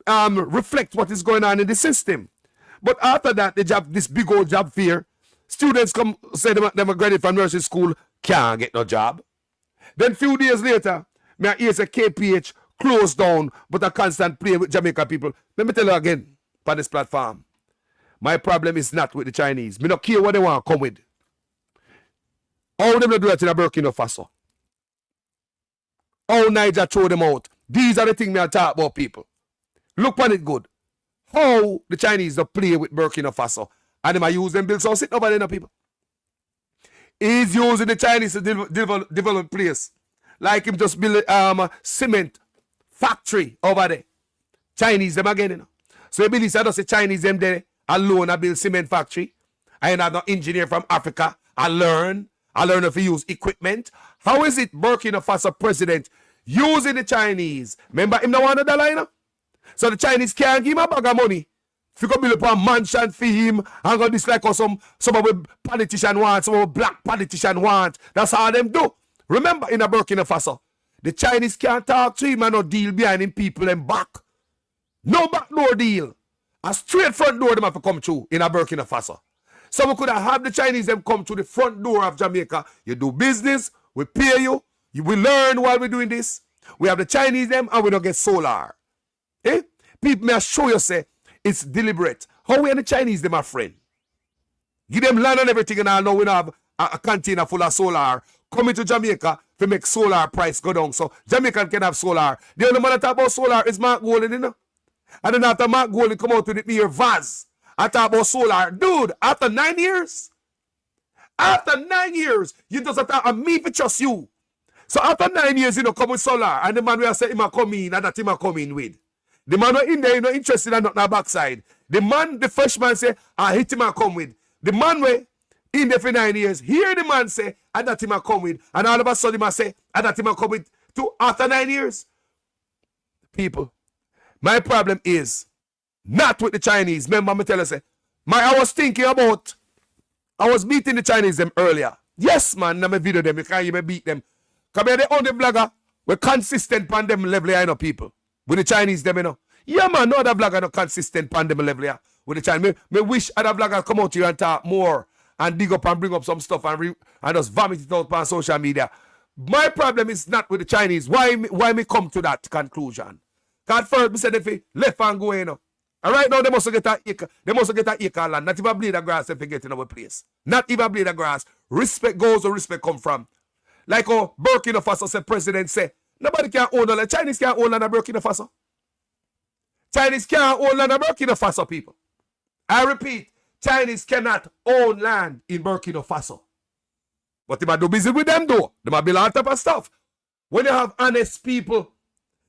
reflect what is going on in the system. But after that, this big old job fair, students come say them are graduate from nursing school, can't get no job. Then few days later, me hear say KPH closed down, but a constant play with Jamaica people. Let me tell you again, on this platform, my problem is not with the Chinese. Me not care what they want to come with. How them do that in a Burkina Faso? How Niger throw them out? These are the things me I talk about, people. Look on it good. How the Chinese do play with Burkina Faso and them I use them build so sit over there, people. He's using the Chinese to develop place. Like him just build a cement factory over there. Chinese them again, you know. So you believe I just say Chinese them there alone I build cement factory. I ain't have no engineer from Africa. I learn if you use equipment. How is it Burkina Faso president using the Chinese? Remember him no want $1, you know? So the Chinese can't give him a bag of money. If you go build up a mansion for him and go this like some of the politician want, some of the black politician want. That's how them do. Remember in a Burkina Faso, the Chinese can't talk to him and no deal behind him people and back. No backdoor deal. A straight front door them have to come through in a Burkina Faso. So we could have the Chinese them come to the front door of Jamaica. You do business, we pay you, we learn while we're doing this. We have the Chinese them and we don't get solar. Eh? People may show you say it's deliberate. How we and the Chinese them are friend? Give them land and everything and I know we don't have a container full of solar coming to Jamaica to make solar price go down. So Jamaican can have solar. The only man that talk about solar is Mark Golden, you know? And then after Mark Golden come out with it near Vaz. I talk about solar. Dude, after 9 years, you just have to me to trust you. So after 9 years, you know, come with solar. And the man will say him a come in and that him a come in with. The man who in there, you know, interested in nothing on the backside. The man, the freshman say, I hit him a come with. The man way in there for 9 years, hear the man say, and that him a come with. And all of a sudden, him say, and that him a come with too after 9 years. People, my problem is not with the Chinese. Remember, me tell you, say, I was thinking about, I was beating the Chinese them earlier. Yes, man, I'm a video them, you can't even beat them. Because they're the only blogger, we're consistent on them level, I know people. With the Chinese them, you know. Yeah, man, no other blogger no consistent on them level, yeah. With the Chinese. Me wish other bloggers come out here and talk more and dig up and bring up some stuff and just vomit it out on social media. My problem is not with the Chinese. Why me come to that conclusion? Because first, me said if they left and go, you know. And right now, they must get an acre. They must get an acre of land. Not even a blade of grass if they get in our place. Not even a blade of grass. Respect goes where respect come from. Like how Burkina Faso said, president say, nobody can own land. Chinese can't own land in Burkina Faso. Chinese can't own land in Burkina Faso, people. I repeat, Chinese cannot own land in Burkina Faso. But they might do business with them though. They might build all type of stuff. When you have honest people,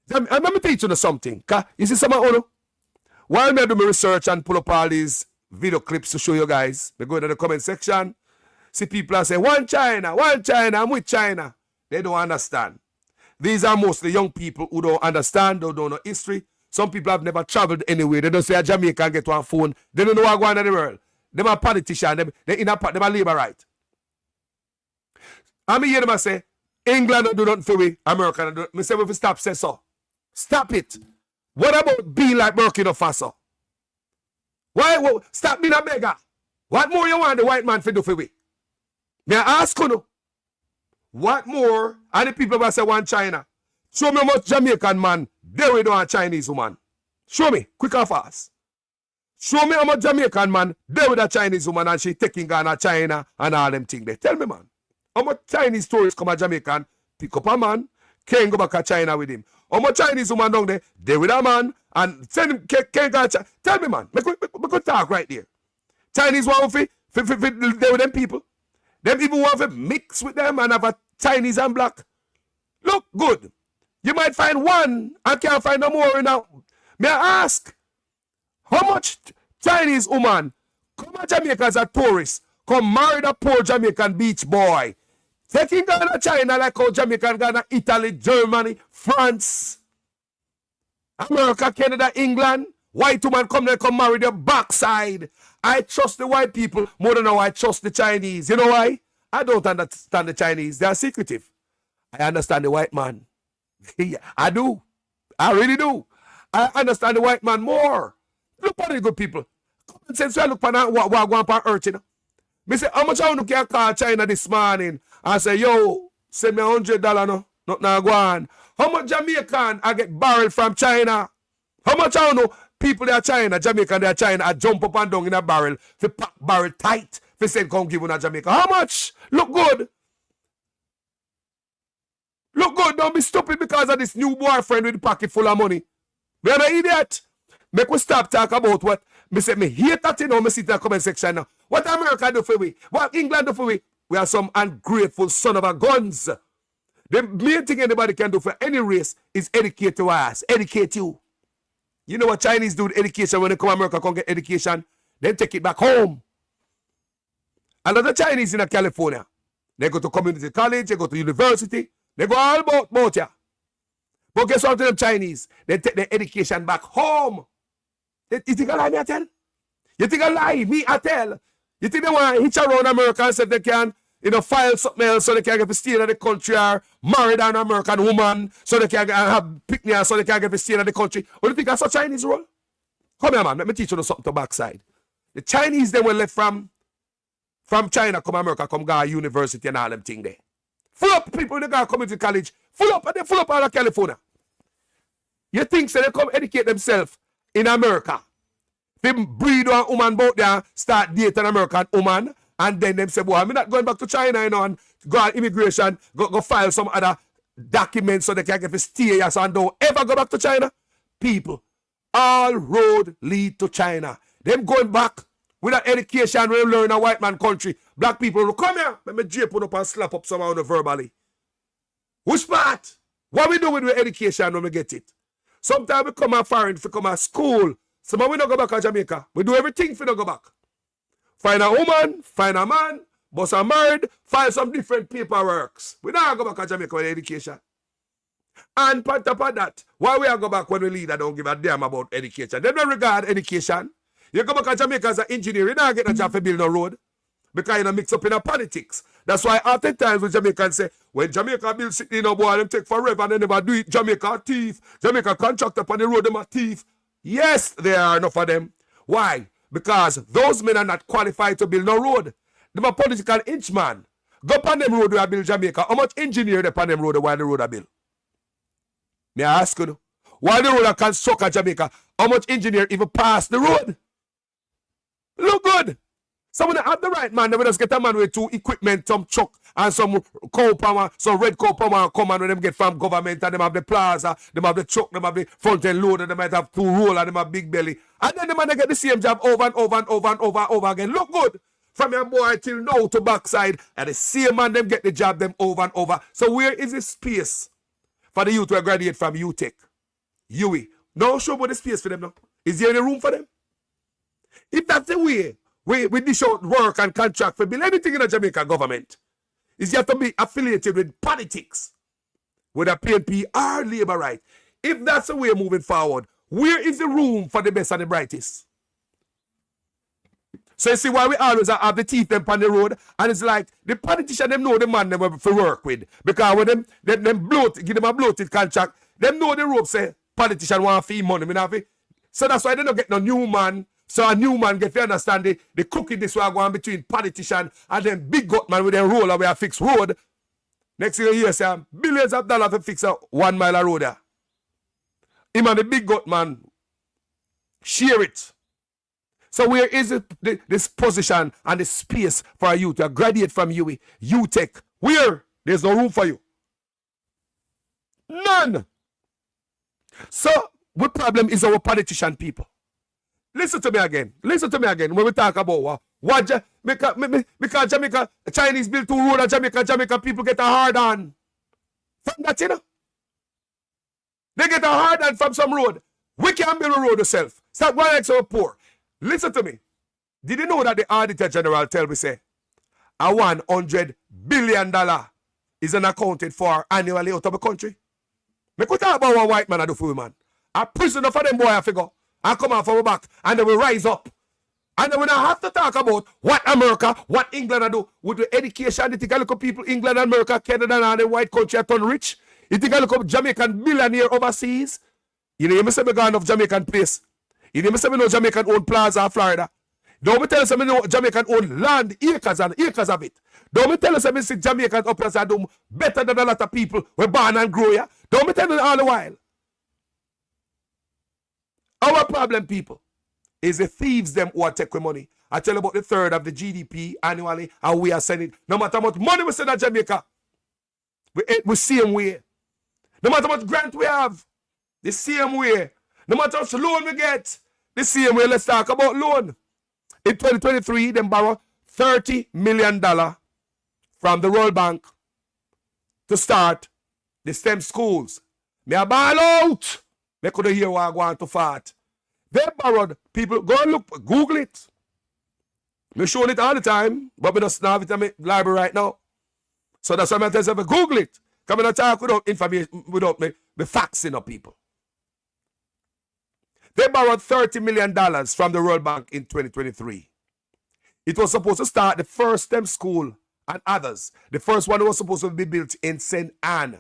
let me teach you something. You see some of you, while I do my research and pull up all these video clips to show you guys, they go into the comment section, see people and say, one China, I'm with China. They don't understand. These are mostly young people who don't understand, who don't know history. Some people have never traveled anywhere. They don't say a Jamaica and get one phone. They don't know what's going on in the world. Them are politicians. They are labor right. I mean, hear them say, England don't do nothing for we, America don't do nothing. I say, if we stop, say so. Stop it. What about being like Burkina Faso? Why? Stop being a beggar. What more you want the white man to do for we? May I ask you, what more? And the people will say, one China. Show me how much Jamaican man there we don't have Chinese woman. Show me, quick and fast. Show me how much Jamaican man there with a Chinese woman and she taking Ghana, China and all them things there. Tell me, man. How much Chinese tourists come a Jamaican, pick up a man, can't go back to China with him. How much Chinese woman down there with a man and send him, can't go to China. Tell me, man. We could talk right there. Chinese want to there with them people. Them even want to mix with them and have a Chinese and black. Look good. You might find one and can't find no more now. May I ask, how much Chinese woman come to Jamaica as a tourist, come marry a poor Jamaican beach boy, taking Ghana, China like how Jamaican Ghana, Italy, Germany, France, America, Canada, England, white woman come there, come marry their backside. I trust the white people more than how I trust the Chinese. You know why? I don't understand the Chinese. They are secretive. I understand the white man. I do. I really do. I understand the white man more. Look at the good people. Common sense, I look at what going on earth, you know. Me say, how much I want to call China this morning? I say, yo, send me $100, no? Not now go on. How much Jamaican I get barrel from China? How much I know people that are China, Jamaican that are China, I jump up and down in a barrel, to pack barrel tight, for send come give one Jamaica. How much? Look good. Look good, don't be stupid because of this new boyfriend with a pocket full of money. We are an idiot. Make we stop talk about what me say. Me hate that, you know. Me sit in the comment section now. What America do for we? What England do for we? We are some ungrateful son of a guns. The main thing anybody can do for any race is educate to us. Educate you. You know what Chinese do with education when they come to America, come get education? Then take it back home. A lot of Chinese in California, they go to community college, they go to university. They go all about ya. But guess what to them Chinese? They take their education back home. You think I lie, me I tell? You think I lie, me I tell? You think they want to hitch around America and say they can file something else so they can get to stay in the country or marry an American woman so they can have picnic so they can get to stay in the country. What do you think that's a Chinese role? Come here, man. Let me teach you something to backside. The Chinese, they were left from China, come America, come go university and all them thing there. Full up people in the go community college. Full up, and they full up out of California. You think so they come educate themselves in America. They breed one woman out there, start dating an American woman, and then them say, boy, I'm not going back to China, and go on immigration, go file some other documents so they can get to stay here, so and don't ever go back to China. People, all road lead to China. Them going back without education, when they learn a white man country. Black people will come here, let me drape up and slap up somehow verbally. Which part? What we do with education when we get it? Sometimes we come out foreign, we come out school. Sometimes we don't go back to Jamaica. We do everything if we don't go back. Find a woman, find a man, bust a married, file some different paperworks. We don't go back to Jamaica with education. And on top of that, why we go back when we lead and don't give a damn about education? They don't regard education. You go back to Jamaica as an engineer, you don't get a job for building a road. Because you don't mix up in the politics. That's why oftentimes when Jamaicans say, when Jamaica build city, boy, them take forever and they never do it. Jamaica thief. Jamaica contractor upon the road, them a thief. Yes, there are enough of them. Why? Because those men are not qualified to build no road. Them a political inchman. Go upon them road where I build Jamaica. How much engineer they upon them road while the road I build? May I ask you? While the road I construct at Jamaica, how much engineer even pass the road? Look good. Someone have the right man, they will just get a man with two equipment, some truck and some coal power, some red coal power come and when them get from government and them have the plaza, them have the truck, them have the front end loader, they might have two roller, them have big belly. And then the man they get the same job over and over and over and over again. Look good. From your boy till now to backside, and the same man them get the job them over and over. So where is the space for the youth who graduate from UTech? UWI. No show about the space for them now. Is there any room for them? If that's the way, we dish out work and contract for build anything in the Jamaican government, is you have to be affiliated with politics, whether PNP or Labour right. If that's the way moving forward, where is the room for the best and the brightest? So you see why we always have the teeth them on the road, and it's like the politician them know the man them have to work with. Because when them bloat, give them a bloated contract, them know the rope say politician want fee money. So that's why they don't get no new man. So a new man get to understand the cookie this way going between politician and then big gut man with their roller where I fix road. Next thing you hear say billions of dollars to fix a 1 mile of road there. Him and the big gut man share it. So where is it this position and the space for you to graduate from UWI, UTech? Where? There's no room for you. None. So what problem is our politician people? Listen to me again. Listen to me again when we talk about because Jamaica, Chinese built two road and Jamaica people get a hard on. From that, you know. They get a hard on from some road. We can't build a road ourselves. Stop going like so poor. Listen to me. Did you know that the Auditor General tell me say a $100 billion is accounted for annually out of the country? Me could talk about what white man I do for women. A prisoner for them boy I figure. And come out from our back and they will rise up. And then we don't have to talk about what America, what England I do with the education. You think I look at people, England, America, Canada, and the white country are turn rich? You think I look at Jamaican billionaire overseas? You know, you say me gone off Jamaican place. You know, me say me know Jamaican own plaza, Florida. Don't me tell us me know Jamaican own land, acres and acres of it. Don't me tell us me see Jamaican up here do better than a lot of people we born and grow here. Don't me tell you all the while. Our problem, people, is the thieves them who are taking money. I tell you about the third of the GDP annually, and we are sending. No matter how much money we send to Jamaica, we same way. No matter how much grant we have, the same way. No matter how much loan we get, the same way. Let's talk about loan. In 2023, them borrow $30 million from the World Bank to start the STEM schools. Me a ball out. They couldn't hear what I want to fart. They borrowed people. Go and look, Google it. I'm showing it all the time, but we don't have it in my library right now. So that's why I'm telling you, Google it. Come and talk without information, without me faxing up people. They borrowed $30 million from the World Bank in 2023. It was supposed to start the first STEM school and others. The first one was supposed to be built in St. Anne.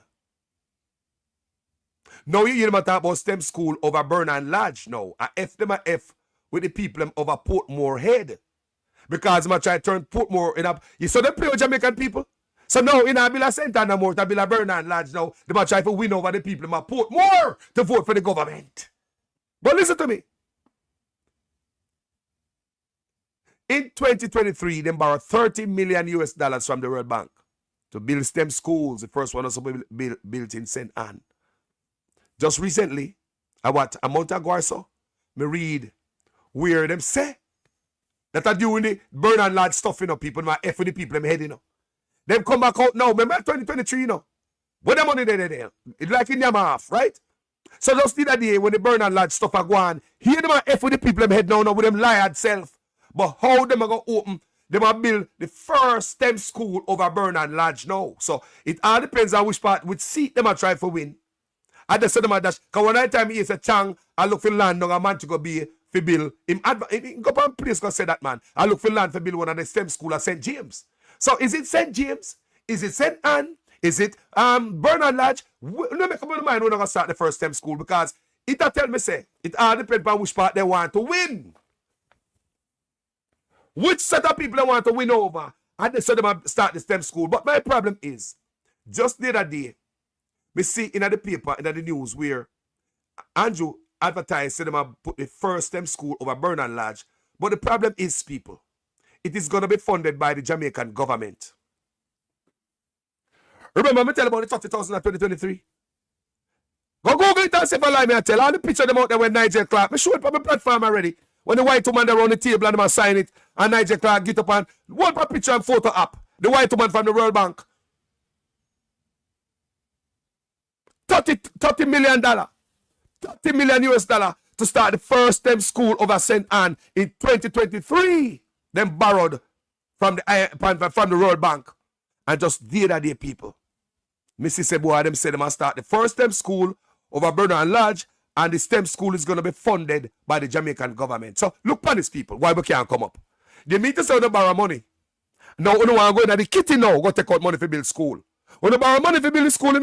Now you hear them talk about STEM school over Bernard Lodge now. I F them a F with the people them over Portmore Head. Because I'm trying to turn Portmore in up. You saw them play with Jamaican people? So now in a bill of St. Anne no more, a bill of Bernard Lodge now, they might try to win over the people in Portmore to vote for the government. But listen to me. In 2023, they borrowed $30 million US from the World Bank to build STEM schools. The first one was built in St. Anne. Just recently, a month ago or so, me read where them say that are doing the Bernard Lodge stuff, people, my F with the people, them head, Them come back out now, remember 2023, What the money there? It's like in their mouth, right? So just the other day, when the Bernard Lodge stuff are going, hear them F with the people, them head now with them lied self. But how them are going to open, they will build the first STEM school over Bernard Lodge now. So it all depends on which seat them are trying to win. I just said them a dash. Because when I time he is a chang, I look for land on a man to go be for build. Him go up on place go say that man. I look for land for build one of the STEM school at St. James. So is it St. James? Is it St. Anne? Is it Bernard Lodge? No make up my mind when I start the first STEM school because it tell me say it all depends on which part they want to win. Which set of people they want to win over? And they said them start the STEM school. But my problem is, just the other day, we see in the paper, in the news, where Andrew advertised, said them put the first STEM school over Bernard Lodge. But the problem is, people, it is going to be funded by the Jamaican government. Remember, me tell about the 30,000 in 2023. Go Google it and see if I lie me and tell. All the picture them out there when Nigel Clark. Me show it on my platform already. When the white woman around the table and them sign it, and Nigel Clark get up and one picture and photo up. The white woman from the World Bank. $30 million. $30 million US to start the first STEM school over St. Anne in 2023. Them borrowed from the World Bank. And just the other day, people. Mrs. Seboa, them said they must start the first STEM school over Bernard Lodge, and the STEM school is going to be funded by the Jamaican government. So look for these people. Why we can't come up? They mean to say they borrow money. Now, you know, want to go into the kitty now, go take out money for build school. When they borrow money for build the school,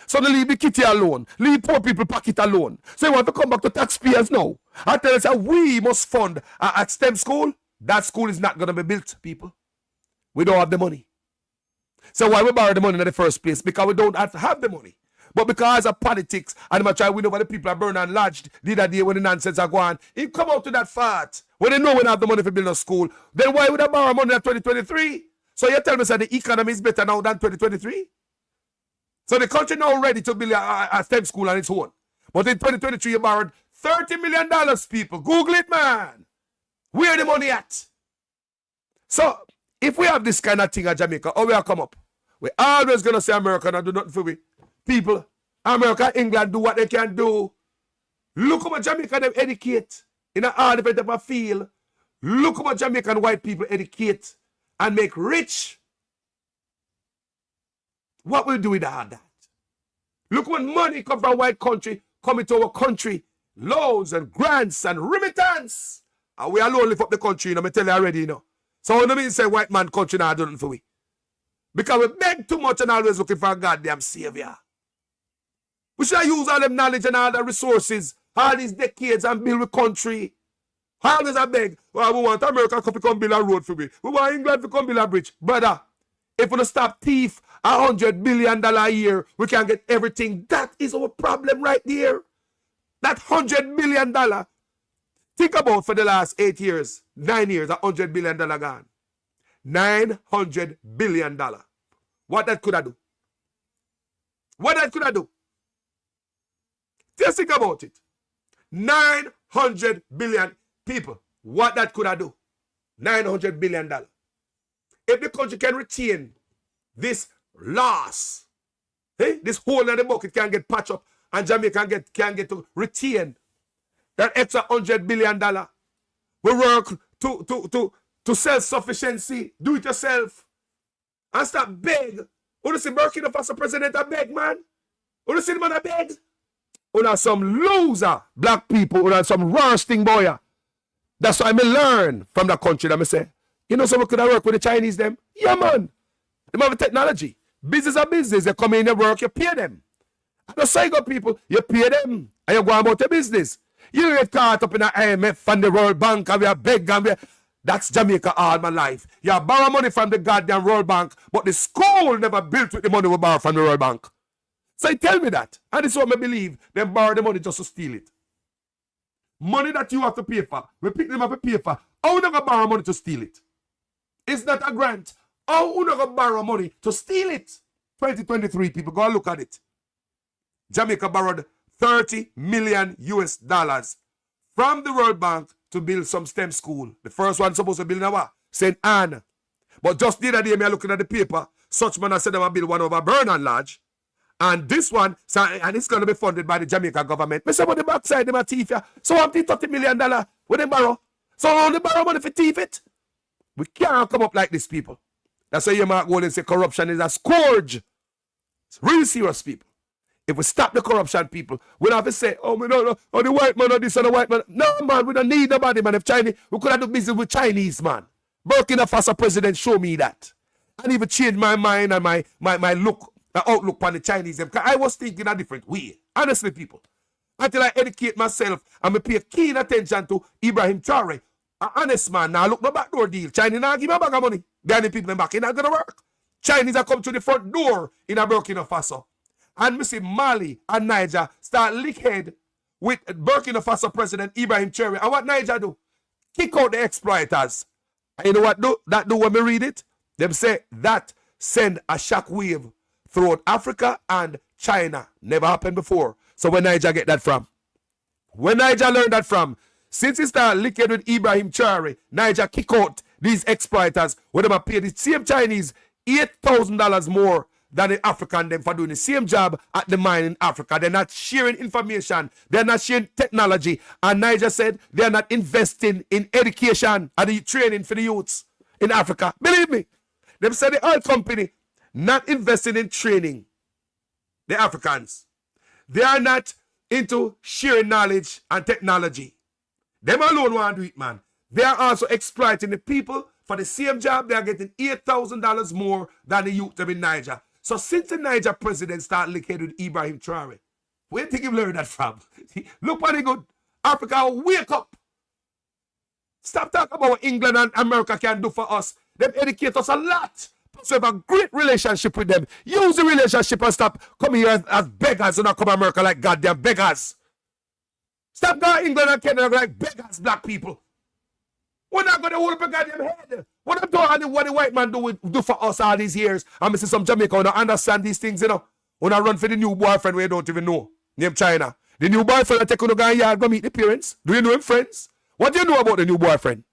So they leave the kitty alone. Leave poor people pocket alone. So you want to come back to taxpayers now. I tell us that we must fund at STEM school. That school is not going to be built, people. We don't have the money. So why we borrow the money in the first place? Because we don't have the money. But because of politics, and they try to win over the people at Bernard Lodge the other day when the nonsense are going, it come out to that fact. When they know we don't have the money for building a school, then why would they borrow money in 2023? So you tell me that the economy is better now than 2023? So the country now ready to build a STEM school on its own. But in 2023, you borrowed $30 million, people. Google it, man. Where the money at? So, if we have this kind of thing at Jamaica, how we are come up? We're always going to say America and do nothing for we. People, America, England do what they can do. Look how much Jamaica them educate in all different type of field. Look how much Jamaican white people educate and make rich. What we do with all that? Look when money come from white country, coming to our country. Loans and grants and remittance. And we alone lift up the country, I tell you already, So when I mean say white man country now do nothing for we. Because we beg too much and always looking for a goddamn savior. We should use all them knowledge and all the resources, all these decades and build a country. Always I beg, well, we want America to come build a road for me. We want England to come build a bridge. Brother, if we don't stop thief $100 billion a year, we can get everything. That is our problem right there. That $100 billion. Think about for the last 8 years, 9 years, $100 billion gone. $900 billion. What that could I do? What that could I do? Just think about it. 900 billion people. What that could I do? $900 billion. If the country can retain this loss, this hole in the bucket can get patched up and Jamaica can get to retain that extra $100 billion. We work to self-sufficiency. Do it yourself. And stop beg. You see Burkina Faso president a beg, man? You see the man a beg? You are some loser black people. You are some roasting boy. That's why I learn from that country that I say, so we could have worked with the Chinese them? Yeah, man. They have technology. Business are business. They come in, they work, you pay them. And the cycle people, you pay them, and you go about your business. You don't get caught up in the IMF and the World Bank, and we are beg and we are... That's Jamaica all my life. You borrow money from the goddamn World Bank, but the school never built with the money we borrow from the World Bank. So you tell me that. And this is what I believe. They borrow the money just to steal it. Money that you have to pay for. We pick them up to pay for. How we not going to borrow money to steal it? It's not a grant. How we not going to borrow money to steal it? 2023, people, go and look at it. Jamaica borrowed 30 million US dollars from the World Bank to build some STEM school. The first one supposed to build in St. Anne. But just the other day, me looking at the paper, such man said they will build one over Burnham Lodge. And this one, so, and it's going to be funded by the Jamaica government. I said, what the backside, them a thief ya. So I'm $30 million where they borrow. So only borrow money for thief it. We can't come up like this, people. That's why you might go and say corruption is a scourge. It's really serious, people. If we stop the corruption, people, we don't have to say, oh, we don't know, oh, the white man or this or the white man. No, man, we don't need nobody, man. If Chinese, we could have done business with Chinese, man. Burkina Faso president show me that. And even change my mind and my look, outlook on the Chinese. Because I was thinking a different way. Honestly, people. Until I educate myself and I pay keen attention to Ibrahim Traore. An honest man. Now look no backdoor deal. Chinese now give me a bag of money. Behind the people back. It's not going to work. Chinese are come to the front door in a Burkina Faso. And we see Mali and Niger start lick head with Burkina Faso President Ibrahim Traore. And what Niger do? Kick out the exploiters. And you know what that do when we read it? Them say that send a shock wave throughout Africa and China. Never happened before. So where Niger get that from? Where Niger learned that from? Since he started lick head with Ibrahim Traore, Niger kick out these exploiters where them pay the same Chinese $8,000 more than the African them for doing the same job at the mine in Africa. They're not sharing information. They're not sharing technology. And Niger said they're not investing in education and the training for the youths in Africa. Believe me. They said the oil company not investing in training the Africans. They are not into sharing knowledge and technology. Them alone want to do it, man. They are also exploiting the people for the same job. They are getting $8,000 more than the youth them in Niger. So since the Niger president started linking with Ibrahim Traore, where do you think he learned that from? Look what he good. Africa, wake up. Stop talking about what England and America can do for us. They educate us a lot. So have a great relationship with them. Use the relationship and stop coming here as beggars and not come to America like goddamn beggars. Stop going to England and Canada like beggars, black people. We're not going to hold up a goddamn head. What the white man do for us all these years? And I see some Jamaica who don't understand these things, you know. When I run for the new boyfriend where you don't even know. Named China. The new boyfriend that take on the guy yard go meet the parents. Do you know him, friends? What do you know about the new boyfriend?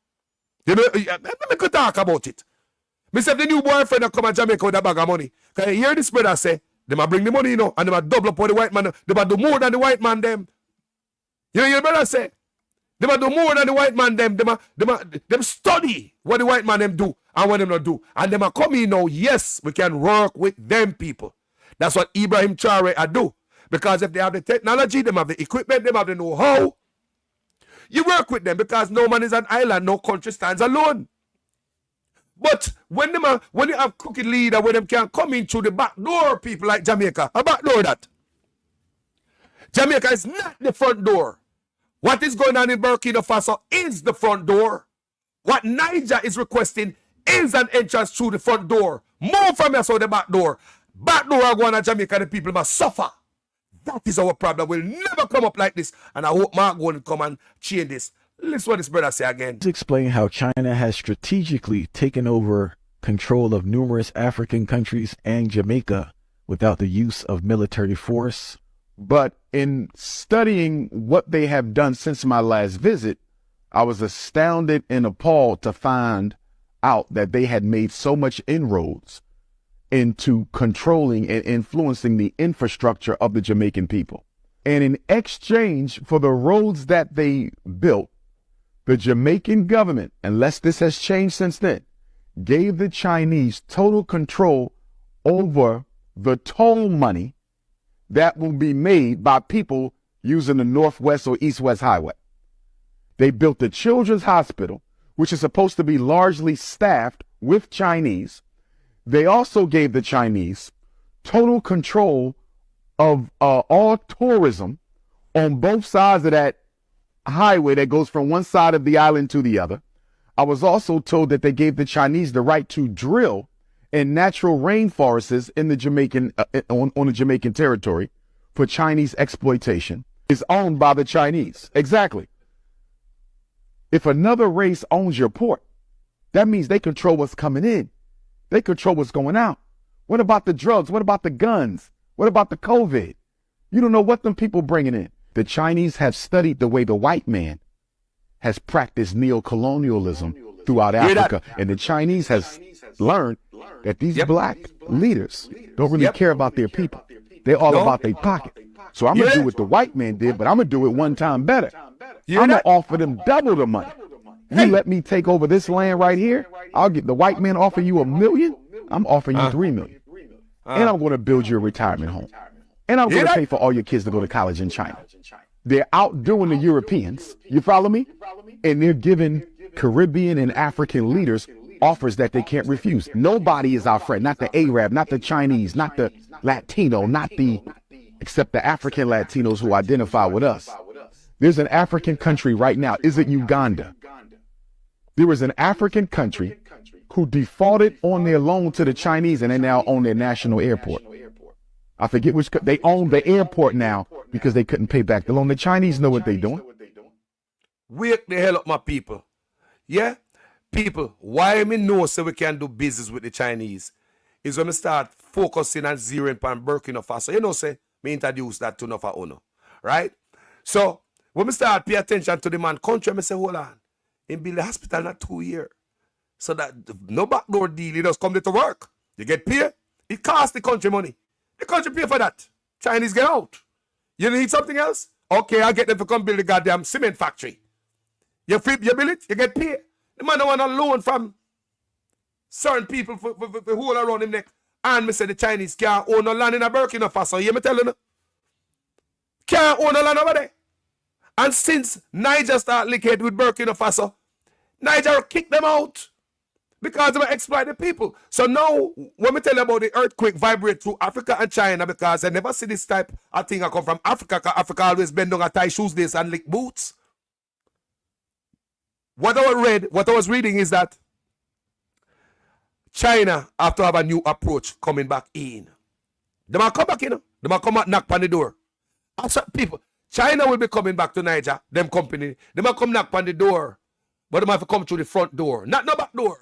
You know, let me go talk about it. Me say the new boyfriend that come to Jamaica with a bag of money. Can you hear this brother say? They might bring the money, you know, and they might double up on the white man. They might do more than the white man them. You know your brother say? They might do more than the white man them. Them study what the white man them do and what them not do. And they might come in now, yes, we can work with them people. That's what Ibrahim Traore do. Because if they have the technology, they have the equipment, they have the know-how, you work with them because no man is an island, no country stands alone. But when you have crooked leader, when them can come in through the back door, people like Jamaica, a back door that. Jamaica is not the front door. What is going on in Burkina Faso is the front door. What Niger is requesting is an entrance through the front door. Move from us out the back door. Back door are going to Jamaica, the people must suffer. That is our problem. We'll never come up like this. And I hope Mark going to come and change this. Listen what this brother say again. Explain how China has strategically taken over control of numerous African countries and Jamaica without the use of military force. But in studying what they have done since my last visit, I was astounded and appalled to find out that they had made so much inroads into controlling and influencing the infrastructure of the Jamaican people. And in exchange for the roads that they built, the Jamaican government, unless this has changed since then, gave the Chinese total control over the toll money that will be made by people using the Northwest or East-West Highway. They built the Children's Hospital, which is supposed to be largely staffed with Chinese. They also gave the Chinese total control of all tourism on both sides of that highway that goes from one side of the island to the other. I was also told that they gave the Chinese the right to drill in natural rainforests in the Jamaican on the Jamaican territory for Chinese exploitation. Is owned by the Chinese. Exactly. If another race owns your port, that means they control what's coming in. They control what's going out. What about the drugs? What about the guns? What about the COVID? You don't know what them people bringing in. The Chinese have studied the way the white man has practiced neo-colonialism throughout Africa. And the Chinese has learned that these black leaders don't really care about their people. They're all about their pocket. So I'm going to do what the white man did, but I'm going to do it one time better. I'm going to offer them double the money. You let me take over this land right here, I'll get the white man offer you $1 million. I'm offering you $3 million. And I'm going to build you a retirement home. And I'm going to pay for all your kids to go to college in China. They're outdoing the Europeans. You follow me? And they're giving Caribbean and African leaders offers that they can't refuse. Nobody is our friend. Not the Arab, not the Chinese, not the Latino, except the African Latinos who identify with us. There's an African country right now. Is it Uganda? There was an African country who defaulted on their loan to the Chinese, and they now own their national airport. I forget which. They own the airport now because they couldn't pay back the loan. The Chinese know what they're doing. Wake the hell up, my people. Yeah? People, why me know so we can do business with the Chinese is when we start focusing and zeroing on Burkina Faso. You know, say, me introduce that to Nofa Uno. Right? So, when we start pay attention to the man country, I say, hold on. In build the hospital not 2 years. So that no backdoor deal, it just come there to work. You get paid, it costs the country money. The country pay for that. Chinese get out. You need something else? Okay, I'll get them to come build the goddamn cement factory. You build it, you get paid. The man don't want a loan from certain people for hold around him neck. And me say the Chinese can't own no land in a Burkina Faso. You hear me telling you? Can't own no land over there. And since Niger start linked with Burkina Faso, Niger kick them out because they exploit the people. So now, when we tell you about the earthquake vibrate through Africa and China, because I never see this type of thing I come from Africa, because Africa always bend down and tie shoes this and lick boots. What I was reading is that China have to have a new approach coming back in. They might come back in. They might come and knock on the door. I said, people, China will be coming back to Niger, them company. They might come knock on the door, but they might have to come through the front door, not no back door.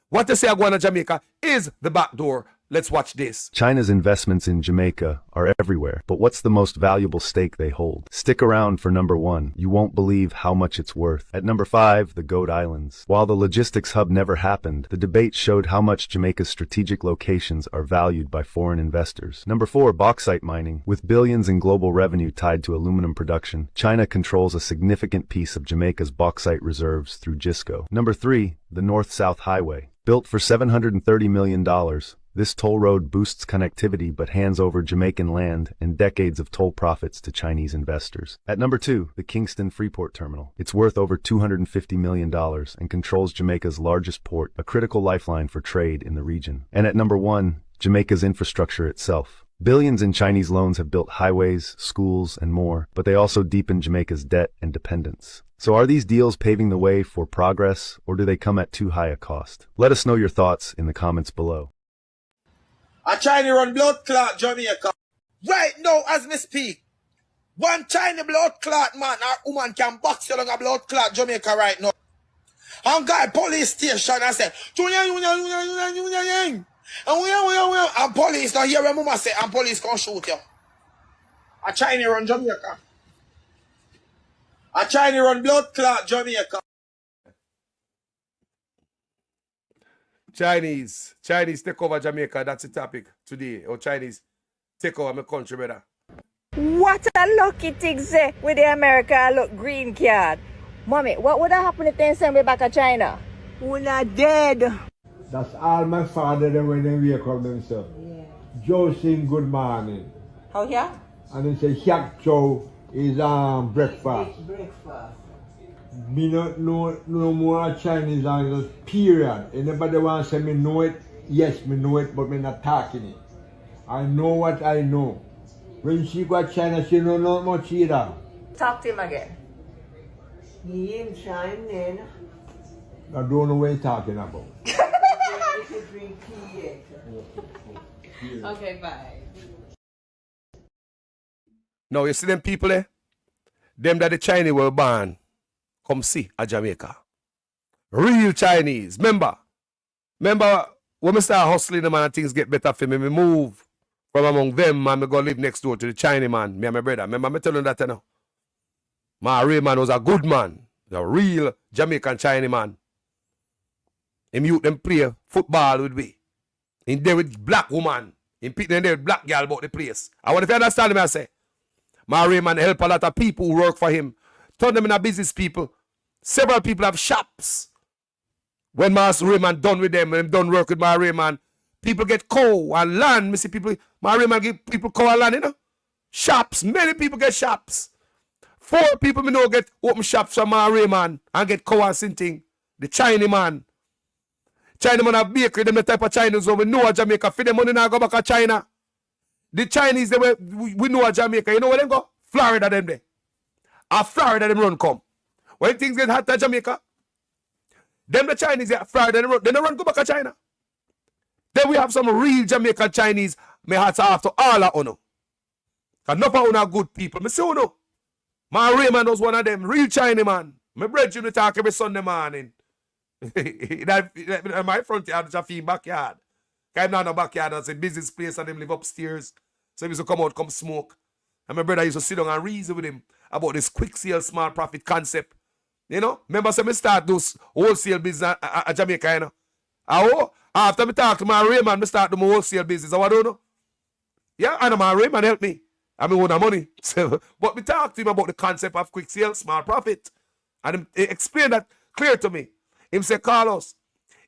What they say are going to Jamaica is the back door. Let's watch this. China's investments in Jamaica are everywhere, but what's the most valuable stake they hold? Stick around for number 1. You won't believe how much it's worth. At number 5, the Goat Islands. While the logistics hub never happened, the debate showed how much Jamaica's strategic locations are valued by foreign investors. Number 4, bauxite mining. With billions in global revenue tied to aluminum production, China controls a significant piece of Jamaica's bauxite reserves through JISCO. Number 3, the North-South Highway. Built for $730 million, this toll road boosts connectivity but hands over Jamaican land and decades of toll profits to Chinese investors. At number 2, the Kingston Freeport Terminal. It's worth over $250 million and controls Jamaica's largest port, a critical lifeline for trade in the region. And at number 1, Jamaica's infrastructure itself. Billions in Chinese loans have built highways, schools, and more, but they also deepen Jamaica's debt and dependence. So are these deals paving the way for progress, or do they come at too high a cost? Let us know your thoughts in the comments below. A China run blood clot Jamaica. Right now as me speak, one China blood clot man or woman can box you along a blood clot Jamaica right now. And guy police station and say, and police now hear when mama say, and police can shoot you. A China run Jamaica. A China run blood clot Jamaica. Chinese take over Jamaica. That's the topic today. Or Chinese take over my country, brother. What a lucky thing say with the America look green card. Mommy, what would have happened if they send me back to China? We're not dead. That's all my father them when they wake up themselves. Yeah. Joe sing good morning. How yeah? And then say Hiak Chow is breakfast. Breakfast. Me not know no more Chinese language, period. Anybody want to say me know it, yes, me know it, but me not talking it. I know what I know. When she got China, she know not much either. Talk to him again. He ain't shining. I don't know what you're talking about. Okay, bye. Now you see them people there? Them that the Chinese were born, come see at Jamaica. Real Chinese. Remember when we start hustling them and things get better for me, me move from among them and me go live next door to the Chinese man, me and my brother. Remember me telling that you know? My Ray man was a good man. A real Jamaican Chinese man. Him youth them play football with me. In there with black woman. In there with black girl about the place. I want if you understand me, I say. My Raymond help a lot of people who work for him. Turn them into business people. Several people have shops. When Master Raymond done with them, and done work with my Raymond, people get cow and land. Me see people, my Raymond give people cow and land, you know. Shops. Many people get shops. 4 people me know get open shops from my Raymond and get cow and sinting. The Chinese man. China man have bakery, them the type of Chinese who we know at Jamaica. For them money now go back to China. The Chinese, we know at Jamaica. You know where they go? Florida them there. At Florida them run come. When things get hot at Jamaica, them the Chinese at Florida them run. They don't run go back to China. Then we have some real Jamaican Chinese. Me hats off to all of uno. Because enough of uno are good people. Me say uno. My Raymond was one of them. Real Chinese man. My brethren we talk every Sunday morning. In my front yard, it's a fiend backyard. I'm not in the backyard, it's a business place and them live upstairs. So he used to come out, come smoke. And my brother used to sit down and reason with him about this quick sale, small profit concept. You know? Remember, so me start those wholesale business at Jamaica, you know? After me talk to my Raymond, me start do my wholesale business. I don't know. Yeah, and my Raymond help me. I mean, own the money. But me talk to him about the concept of quick sale, small profit. And he explained that clear to me. Him say, Carlos,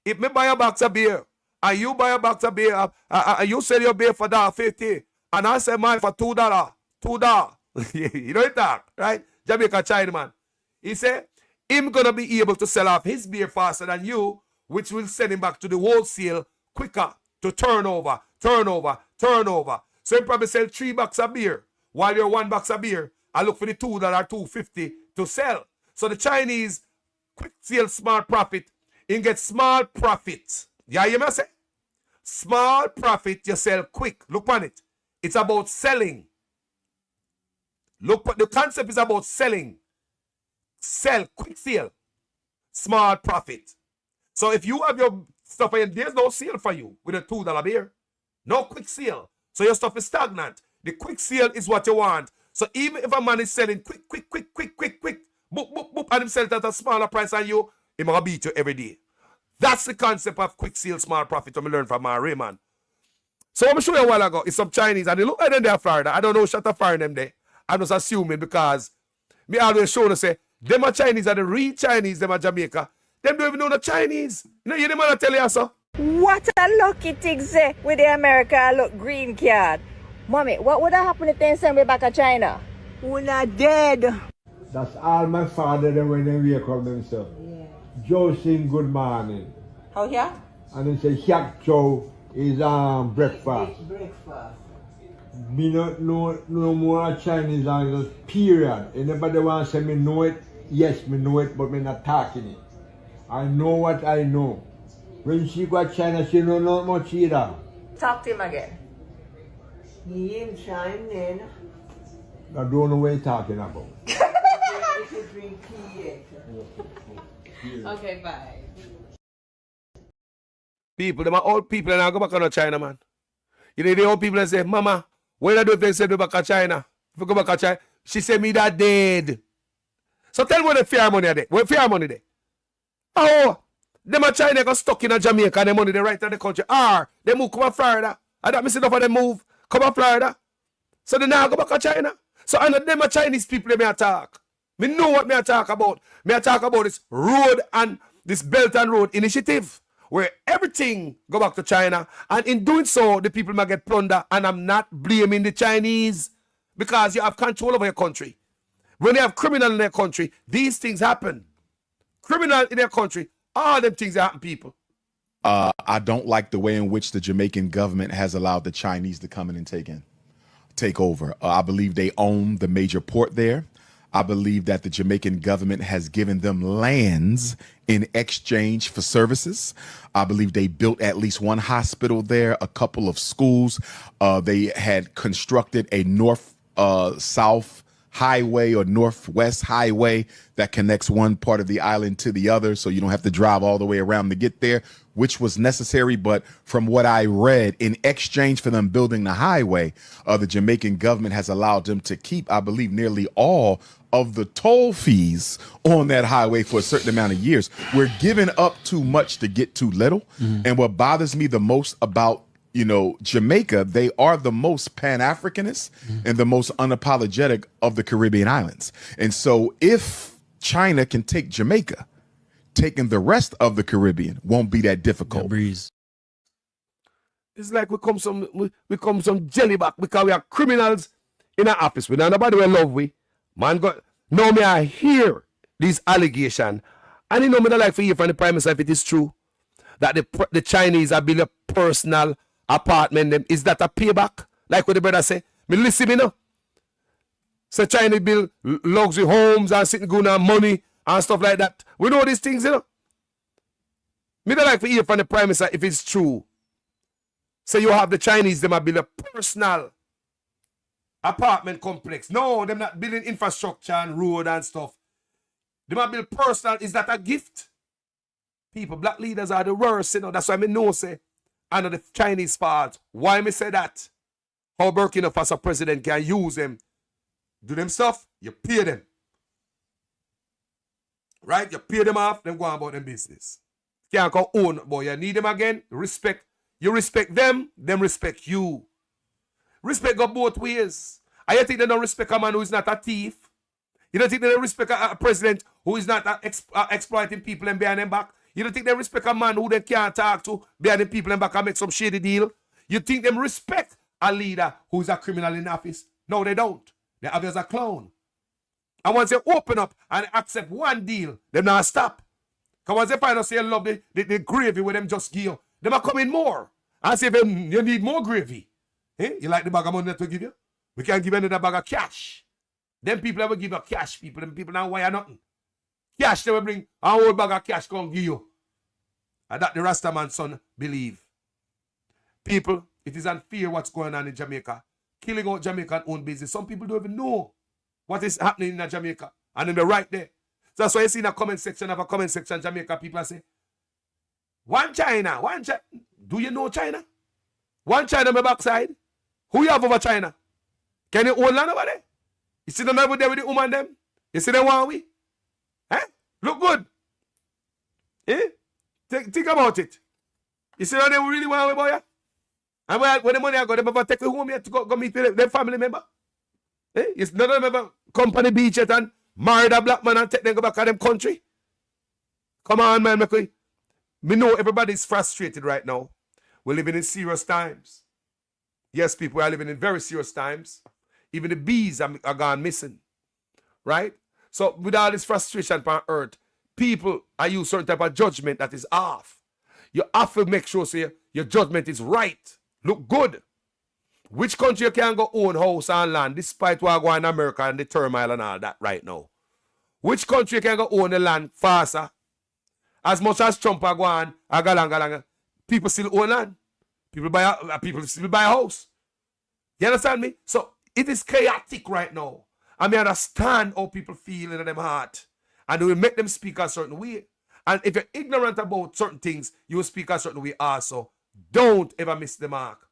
if me buy a box of beer, and you buy a box of beer, and you sell your beer for $1.50, and I sell mine for $2. $2. You know it talk, right? Jamaica China man. He say, him gonna be able to sell off his beer faster than you, which will send him back to the wholesale quicker to turnover. So he probably sell 3 boxes of beer, while you're 1 box of beer, I look for the $2, $2.50 to sell. So the Chinese quick sale, small profit. You get small profit. Yeah, you must say? Small profit, you sell quick. Look on it. It's about selling. Look, the concept is about selling. Sell, quick sale. Small profit. So if you have your stuff, there's no sale for you with a $2 beer. No quick sale. So your stuff is stagnant. The quick sale is what you want. So even if a man is selling quick, boop, boop, boop, and him sell it at a smaller price than you, he gonna beat you every day. That's the concept of quick sale, small profit that I learned from my Raymond. So I'm show you a while ago, it's some Chinese, and they look like them there in Florida. I don't know shut up foreign them there. I'm just assuming because me always show to say, them are Chinese are the real Chinese, them are Jamaica. Them don't even know the Chinese. You know, you didn't want to tell you so. What a lucky thing say with the America look green card. Mommy, what would have happened if they send me back to China? We're not dead. That's all my father them when they wake up themselves. Yeah. Joe sing good morning. How yeah? And they say Hiak Joe is breakfast. Breakfast. Me not know no more Chinese language, period. Anybody want to say me know it? Yes, me know it, but me not talking it. I know what I know. When she got China, she know not much either. Talk to him again. He ain't shining. I don't know what you're talking about. Okay, bye. People, them are old people and I go back to China, man. You know, the old people that say, Mama, when I do if they send me back to China? If I go back to China, she say me that dead. So tell me where the fair money are there. Where fair money there? Oh, them are China got stuck in a Jamaica and the money they right to the country. They move come to Florida. I don't miss enough of them move. Come to Florida. So they now go back to China. So I know them are Chinese people they may talk. Me know what me I talk about. Me I talk about this road and this Belt and Road initiative where everything go back to China. And in doing so, the people might get plundered. And I'm not blaming the Chinese because you have control over your country. When they have criminal in their country, these things happen. Criminal in their country, all them things happen, people. I don't like the way in which the Jamaican government has allowed the Chinese to come in and take over. I believe they own the major port there. I believe that the Jamaican government has given them lands in exchange for services. I believe they built at least one hospital there, a couple of schools. They had constructed a north-south highway or northwest highway that connects one part of the island to the other, so you don't have to drive all the way around to get there, which was necessary. But from what I read, in exchange for them building the highway, the Jamaican government has allowed them to keep, I believe, nearly all of the toll fees on that highway for a certain amount of years. We're giving up too much to get too little. And what bothers me the most about Jamaica, they are the most Pan-Africanist and the most unapologetic of the Caribbean islands. And so if China can take Jamaica, taking the rest of the Caribbean won't be that difficult. It's like we come some jellyback because we are criminals in our office. We don't nobody we love we. Man got now me I hear these allegations. And you know me don't like for you from the Prime Minister if it is true that the Chinese are building a personal apartment. Them. Is that a payback? Like what the brother say? Me listen me now. So China build luxury homes and sitting good on money and stuff like that. We know these things, Me don't like for hear from the Prime Minister if it's true. So you have the Chinese, them are build a personal apartment complex. No, them not building infrastructure and road and stuff. They might build personal. Is that a gift? People, black leaders are the worst, That's why I know say, I know the Chinese fault. Why me say that? How Burkina Faso president can use them, do them stuff, you pay them. Right? You pay them off, them go on about them business. Can't go own, boy. You need them again. Respect. You respect them respect you. Respect go both ways. And you think they don't respect a man who is not a thief? You don't think they don't respect a president who is not exploiting people and behind them back? You don't think they respect a man who they can't talk to behind them people and back and make some shady deal? You think them respect a leader who is a criminal in office? No, they don't. They have you as a clown. And once they open up and accept one deal, them not stop. Because once they find out say you love the gravy with them just give you, them are coming more. And say if you need more gravy. You like the bag of money that we give you? We can't give you another bag of cash. Them people ever give you cash, people. Them people don't wire nothing. Cash, they will bring a whole bag of cash come give you. And that the Rastaman son believe. People, it is unfair what's going on in Jamaica. Killing out Jamaican own business. Some people don't even know what is happening in Jamaica. And then they're right there. So that's why you see in a comment section of a comment section Jamaica, people say, one China. Do you know China? One China on my backside. Who you have over China? Can you own land over there? You see them over there with the woman them? You see them one we? Look good. Think about it. You see them really want we, boy? And when the money I got, them ever take the home here to go meet with their family member? It's none of them ever company beach yet and marry a black man and take them go back to them country? Come on, man. Me know everybody's frustrated right now. We're living in serious times. Yes, people are living in very serious times. Even the bees are gone missing. Right? So with all this frustration on earth, people are using certain type of judgment that is off. You have to make sure say, your judgment is right. Look good. Which country you can go own house and land despite what going in America and the turmoil and all that right now? Which country you can go own the land faster? As much as Trump are going, people still own land. People still buy a house. You understand me? So it is chaotic right now. I mean, understand how people feel in their heart. And it will make them speak a certain way. And if you're ignorant about certain things, you will speak a certain way also. Don't ever miss the mark.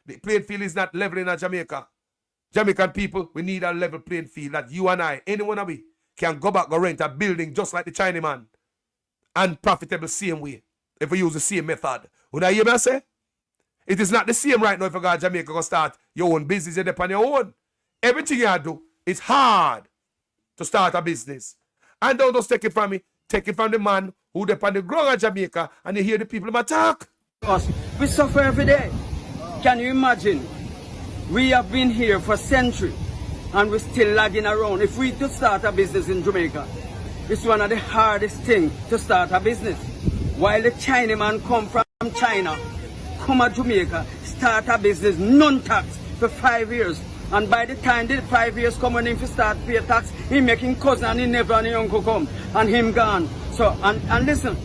The playing field is not level in Jamaica. Jamaican people, we need a level playing field that you and I, anyone of we, can go back and rent a building just like the Chinese man. And profitable same way. If we use the same method. Would I hear me say? It is not the same right now if you go to Jamaica and start your own business, you depend on your own. Everything you do, it's hard to start a business. And don't just take it from me. Take it from the man who depend on the ground of Jamaica and you hear the people talk. We suffer every day. Can you imagine? We have been here for centuries and we're still lagging around. If we to start a business in Jamaica, it's one of the hardest things to start a business. While the Chinaman come from China, come to Jamaica, start a business, non-tax for 5 years. And by the time the 5 years come when him start pay tax, he making cousin and he never and he uncle come and him gone. So and listen,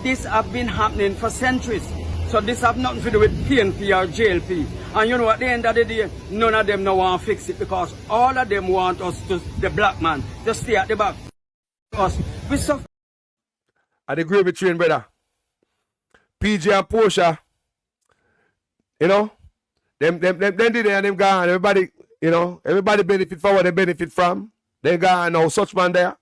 this have been happening for centuries. So this have nothing to do with PNP or JLP. And you know at the end of the day, none of them no want to fix it because all of them want us to the black man to stay at the back. Us we suffer. I agree with you, brother. PJ and Portia, you know, them did it and them gone. Everybody, you know, everybody benefit from what they benefit from. They gone now. Such man there.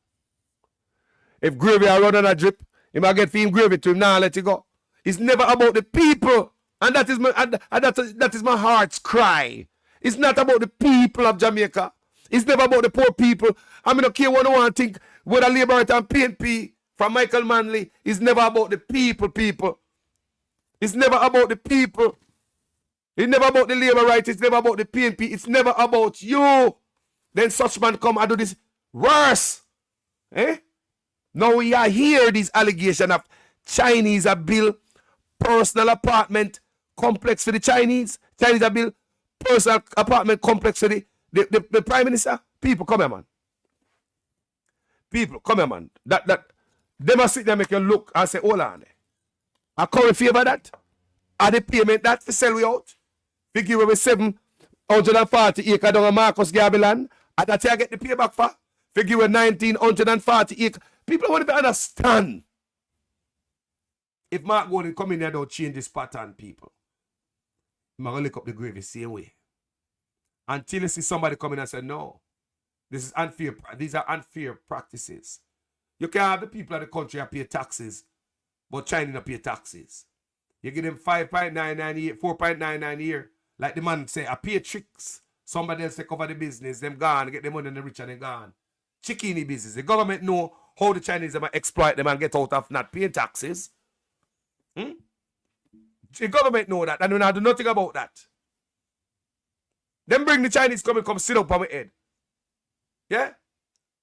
If gravy are running a drip, he might get him gravy to him now. Let it go. It's never about the people, and that is my that is my heart's cry. It's not about the people of Jamaica. It's never about the poor people. I mean, okay, one think whether Labour and PNP from Michael Manley is never about the people. It's never about the people. It's never about the Labour right. It's never about the PNP. It's never about you. Then such man come and do this worse. Eh? Now we are here these allegations of Chinese have built personal apartment complex for the Chinese. Chinese have built personal apartment complex for the Prime Minister. People, come here, man. People, come here, man. They must sit there and make you look and say, hold on. I come in favor of that. Are the payment that to sell we out? We give away 740 acres down on Marcus Garvey land. And that's I get the payback for. We give away 1940 acres. People want to understand. If Mark Gordon come in here don't change this pattern, people, I'm going to lick up the grave the same way. Until you see somebody come in and say, no, this is unfair. These are unfair practices. You can have the people of the country that pay taxes, but China don't pay taxes. You give them 5.99 a year, 4.99 a year. Like the man say, I pay tricks. Somebody else take over the business, them gone, get the money and the rich and they gone. Chickeny business. The government know how the Chinese exploit them and get out of not paying taxes. The government know that and we not do nothing about that. Them bring the Chinese come sit up on my head. Yeah?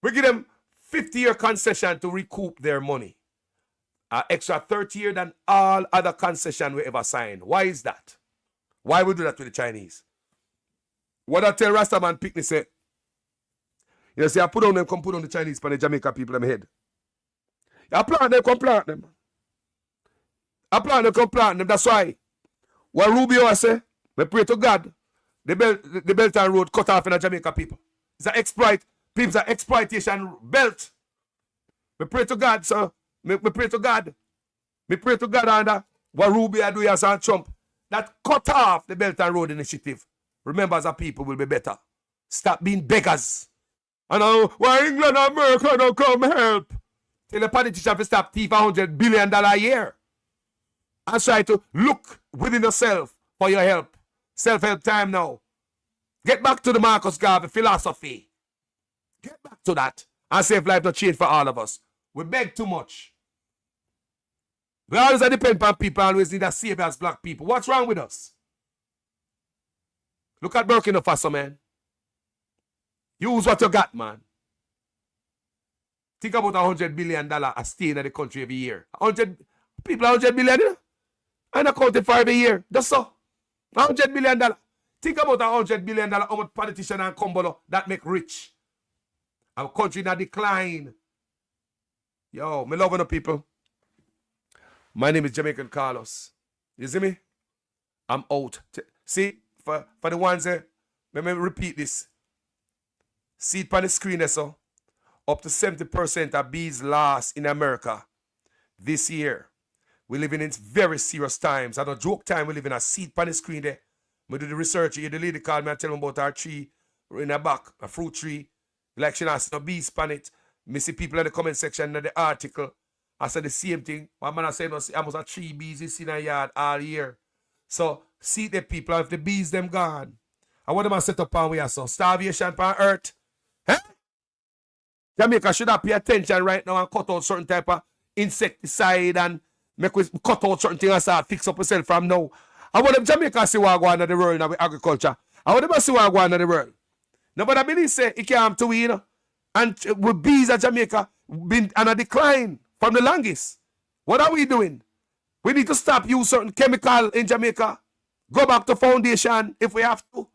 We give them 50-year concession to recoup their money. Extra 30 years than all other concession we ever signed. Why is that? Why we do that with the Chinese? What I tell Rastaman Picnic say, you say I put on the Chinese for the Jamaica people in my head. I plant them, come plant them. I plant them, come plant them. That's why. What Rubio I say, we pray to God, the belt and road cut off in the Jamaica people. It's an exploit. People's an exploitation belt. We pray to God, sir. We pray to God. We pray to God under what Rubio do as on Trump. That cut off the Belt and Road Initiative. Remember, as a people will be better. Stop being beggars. And why England and America don't come help? Tell the politician to stop thief $100 billion a year. And try to look within yourself for your help. Self-help time now. Get back to the Marcus Garvey philosophy. Get back to that. And save life not change for all of us. We beg too much. We always depend on people, always need a savior as black people. What's wrong with us? Look at Burkina Faso, man. Use what you got, man. Think about $100 billion a stay in the country every year. 100 people, $100 billion, you know? And accounted for every year. That's so. $100 billion. Think about $100 billion, how much politician and Kumbolo that make rich. Our country in a decline. Yo, me loving the people. My name is Jamaican Carlos. You see me? I'm out. See, for the ones there, let me repeat this. See it on the screen there, so. Up to 70% of bees lost in America this year. We live in very serious times. I don't joke time. We live in a seat on the screen there. We do the research. The lady called me and tell me about our tree in the back, a fruit tree. Like she has no bees on it. Me see people in the comment section in the article. I said the same thing. One man I said, I must have 3 bees in a yard all year. So, see the people, if the bees them gone. And what am I set up on we are so? Starvation on earth. Huh? Jamaica should have pay attention right now and cut out certain type of insecticide and make we cut out certain things and start fix up yourself from now. And what if Jamaica see what go on in the world in agriculture? And what if I see what go on in the world? Nobody believe say it can't to we, you know. And with bees at Jamaica been on a decline from the longest. What are we doing? We need to stop use certain chemical in Jamaica. Go back to foundation if we have to.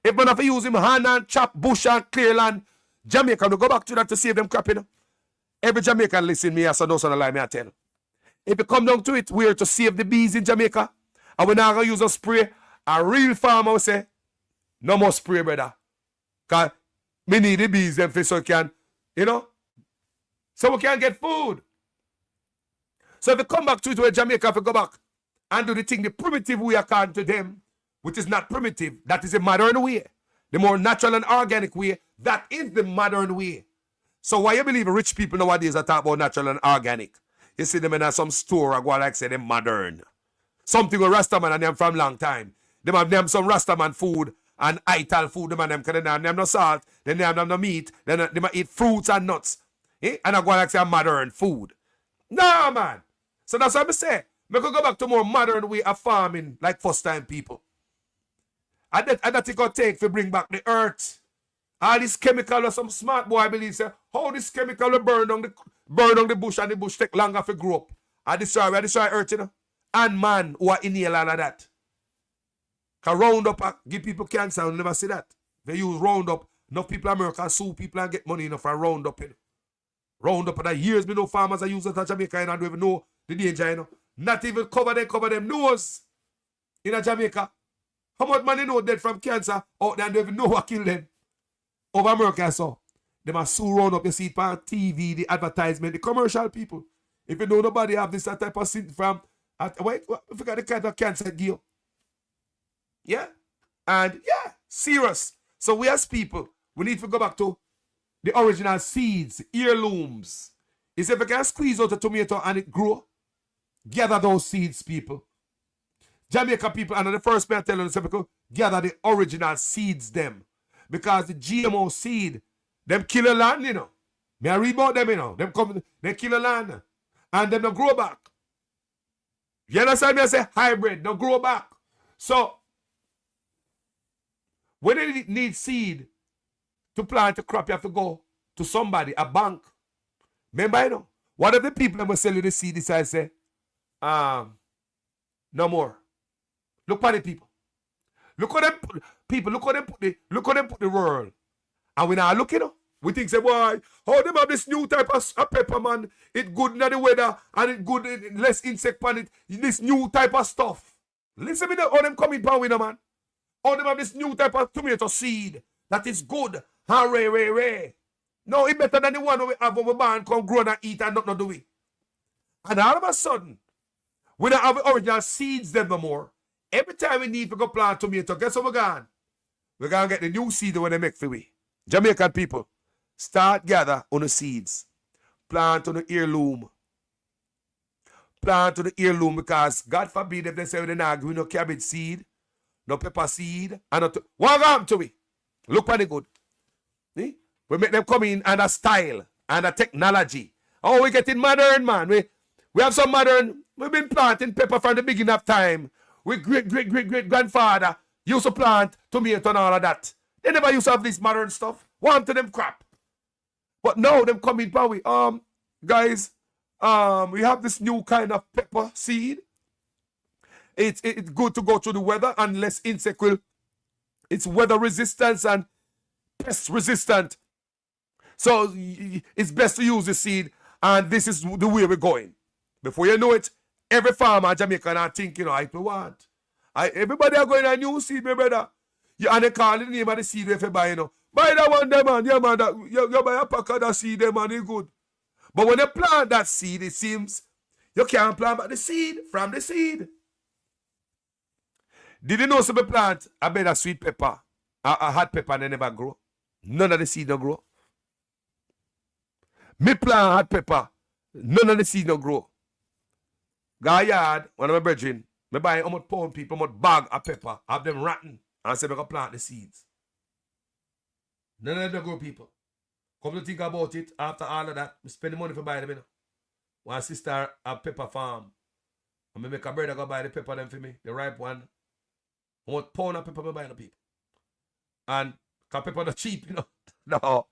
If we have to use him hand and chop bush and clear land, Jamaica, we go back to that to save them crap, you know. Every Jamaican listen me as a no son of lie, me I tell. If it come down to it, we are to save the bees in Jamaica. And we're not going to use a spray. A real farmer will say, no more spray, brother. Because we need the bees them so we can, you know, so we can get food. So if we come back to it where Jamaica, if we go back and do the thing the primitive way according to them, which is not primitive, that is a modern way. The more natural and organic way, that is the modern way. So why you believe rich people nowadays are talk about natural and organic? You see them in some store or go like say them modern. Something with Rastaman and them from long time. Them have them some Rastaman food and ital food, them and them because they have them no salt, then they have them no meat, then they might eat fruits and nuts. Eh? And I go like say modern food. No man. So that's what I say. We could go back to more modern way of farming like first time people. And that it could take to bring back the earth. All this chemical or some smart boy I believe say, how this chemical will burn on the bush and the bush take longer to grow up. And destroy earth, you know. And man who are inhale all of that. Because Roundup give people cancer and never see that. They use Roundup. Enough people in America sue people and get money enough for Roundup. You know. Roundup and years me know farmers are using it in Jamaica and don't even know the danger, you know. Not even cover them nose in Jamaica. How much money know dead from cancer out there and don't even know what killed them? Over America, so. They must sue Roundup, you see it on TV, the advertisement, the commercial people. If you know nobody have this type of sin from, wait, I forgot the kind of cancer it give. Yeah? And yeah, serious. So we as people, we need to go back to the original seeds, heirlooms. Is if you can squeeze out a tomato and it grow, gather those seeds, people. Jamaica people, and the first man telling us, gather the original seeds, them. Because the GMO seed, them kill a land, you know. May I read about them, you know. Them come, they kill a land. And them don't grow back. You understand me? I say hybrid, don't grow back. So, when they need seed to plant a crop, you have to go to somebody, a bank. Remember, you know, what if the people that will sell you the seed decide to say, no more. Look at the people. Look at them people, look at them put the world. And we now look, you know, we think say, boy, how them have this new type of pepper, man. It good in the weather and it good, less insect on it. This new type of stuff. Listen to me, how them coming power with, man. How them have this new type of tomato seed that is good. Hooray. No, it's better than the one we have when we born, come grow and eat and not do it. And all of a sudden, we don't have the original seeds them no more. Every time we need to go plant tomato, guess what we're going? We're going to get the new seed when they make for we. Jamaican people, start gather on the seeds. Plant on the heirloom. Plant on the heirloom because God forbid if they say they're not giving no cabbage seed, no pepper seed, and not what happened to we? Look pretty good. See? We make them come in and a style and a technology. Oh, we getting modern, man. We have some modern. We've been planting pepper from the beginning of time. We great grandfather used to plant tomato and all of that. They never used to have this modern stuff. Want to them crap. But now them coming power. Guys, we have this new kind of pepper seed. It's good to go through the weather and less insect will. It's weather resistance and pest resistant. So it's best to use the seed, and this is the way we're going. Before you know it, every farmer in Jamaica now think, you know, I want. Everybody are going a new seed, my brother. And they call the name of the seed if you buy, you know. Buy that one, there, man. Yeah, man. You buy a pack of that seed, there, man. It's good. But when you plant that seed, it seems you can't plant back the seed from the seed. Did you know some plant a bed of sweet pepper, a hot pepper, and they never grow? None of the seed don't grow. Me plant hot pepper, none of the seed don't grow. Go yard, one of my brethren, me buy how much pound people, how much bag of pepper, have them rotten, and say me go plant the seeds. None of them grow, people. Come to think about it, after all of that, me spend the money for buy them, you know. One sister have pepper farm, and me make a brother go buy the pepper them for me, the ripe one. How much pound of pepper me buy the people. And, because pepper not cheap, you know. No.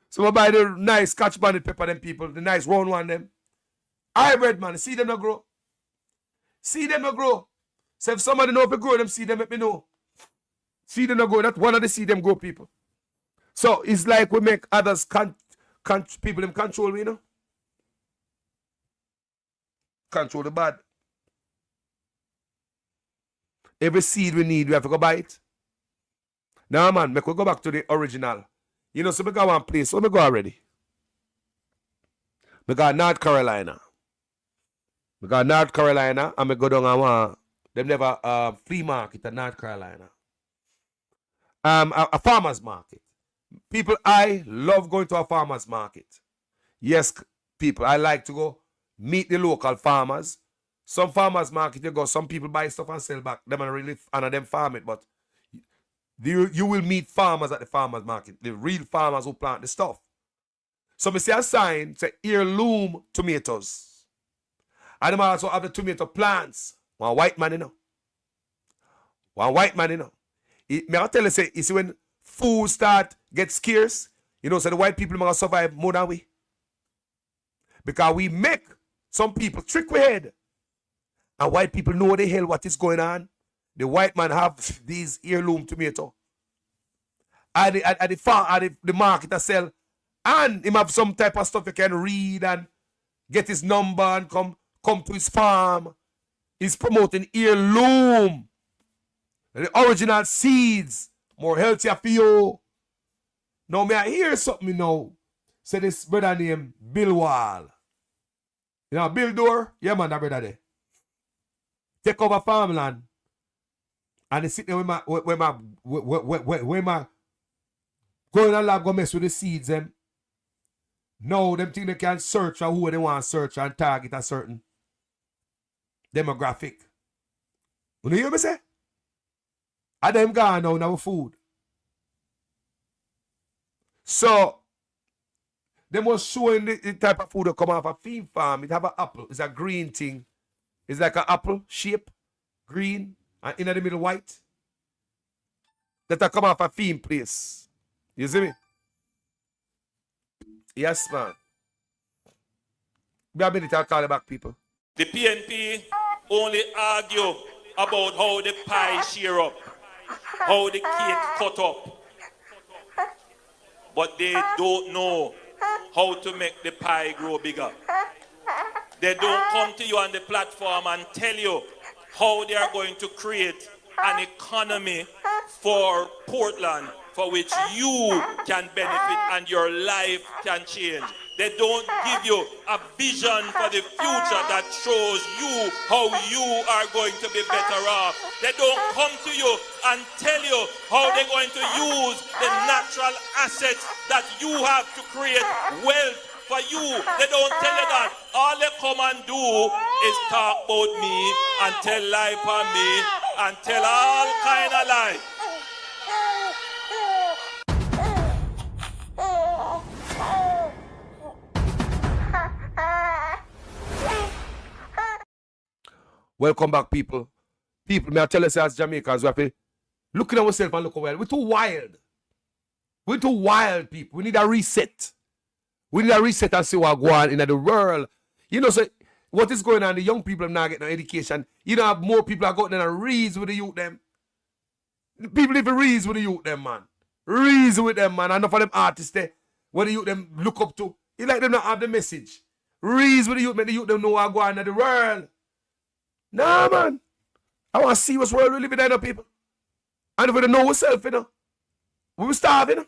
So I buy the nice Scotch bonnet pepper them people, the nice round one them. Hybrid, man, see them not grow. See them no grow. So if somebody know if they grow them, see them, let me know. See them no grow. That's one of the see them grow people. So it's like we make others people them control we, you know. Control the bad. Every seed we need, we have to go buy it. Now, man, make we go back to the original. You know, so we go one place. Where we go already? We got North Carolina. We got North Carolina, and we go down and one. Them never flea market in North Carolina. A farmer's market. People, I love going to a farmer's market. Yes, people, I like to go meet the local farmers. Some farmers market you go, some people buy stuff and sell back. Them and really and them farm it, but you will meet farmers at the farmers market, the real farmers who plant the stuff. So me see a sign say heirloom tomatoes. And them also have the tomato plants. One white man, you know. One white man, you know. May I tell you, say, you see when food start get scarce, you know, so the white people are survive more than we. Because we make some people trick we head. And white people know the hell what is going on. The white man have these heirloom tomato. At the market I sell. And him have some type of stuff you can read and get his number and come to his farm. He's promoting heirloom. The original seeds. More healthier for you. Now may I hear something now. Say this brother named Bill Wall. You know Bill Door? Yeah man, that brother there. Take over farmland. And they sit there with my go in the lab, go mess with the seeds them. No, them think they can search for who they want to search and target a certain demographic. You hear me say? And them gone now in our food. So, they was showing the type of food that come off a field farm. It have an apple. It's a green thing. It's like an apple shape, green, and in the middle white. That come off a theme place. You see me? Yes, man. Be a minute, I'll call you back, people. The PNP only argue about how the pie shear up, how the cake cut up. But they don't know how to make the pie grow bigger. They don't come to you on the platform and tell you how they are going to create an economy for Portland for which you can benefit and your life can change. They don't give you a vision for the future that shows you how you are going to be better off. They don't come to you and tell you how they're going to use the natural assets that you have to create wealth for you. They don't tell you that. All they come and do is talk about me and tell lie for me and tell all kind of lies. Welcome back, people. People, may I tell us as Jamaicans, we have to look at ourselves and look well. We're too wild. We're too wild, people. We need a reset. We need a reset and see what's going on in the world. You know, so what is going on? The young people are not getting no education. You know, more people are going and reason with the youth them. People even reason with the youth them, man. Reason with them, man. And enough of them artists there, what the youth them look up to. You like them not have the message. Reason with the youth, make the youth them know what's going on in the world. Nah, man. I want to see what's world we live in, you know, people. And if we don't know ourselves, you know, we will starve, you know.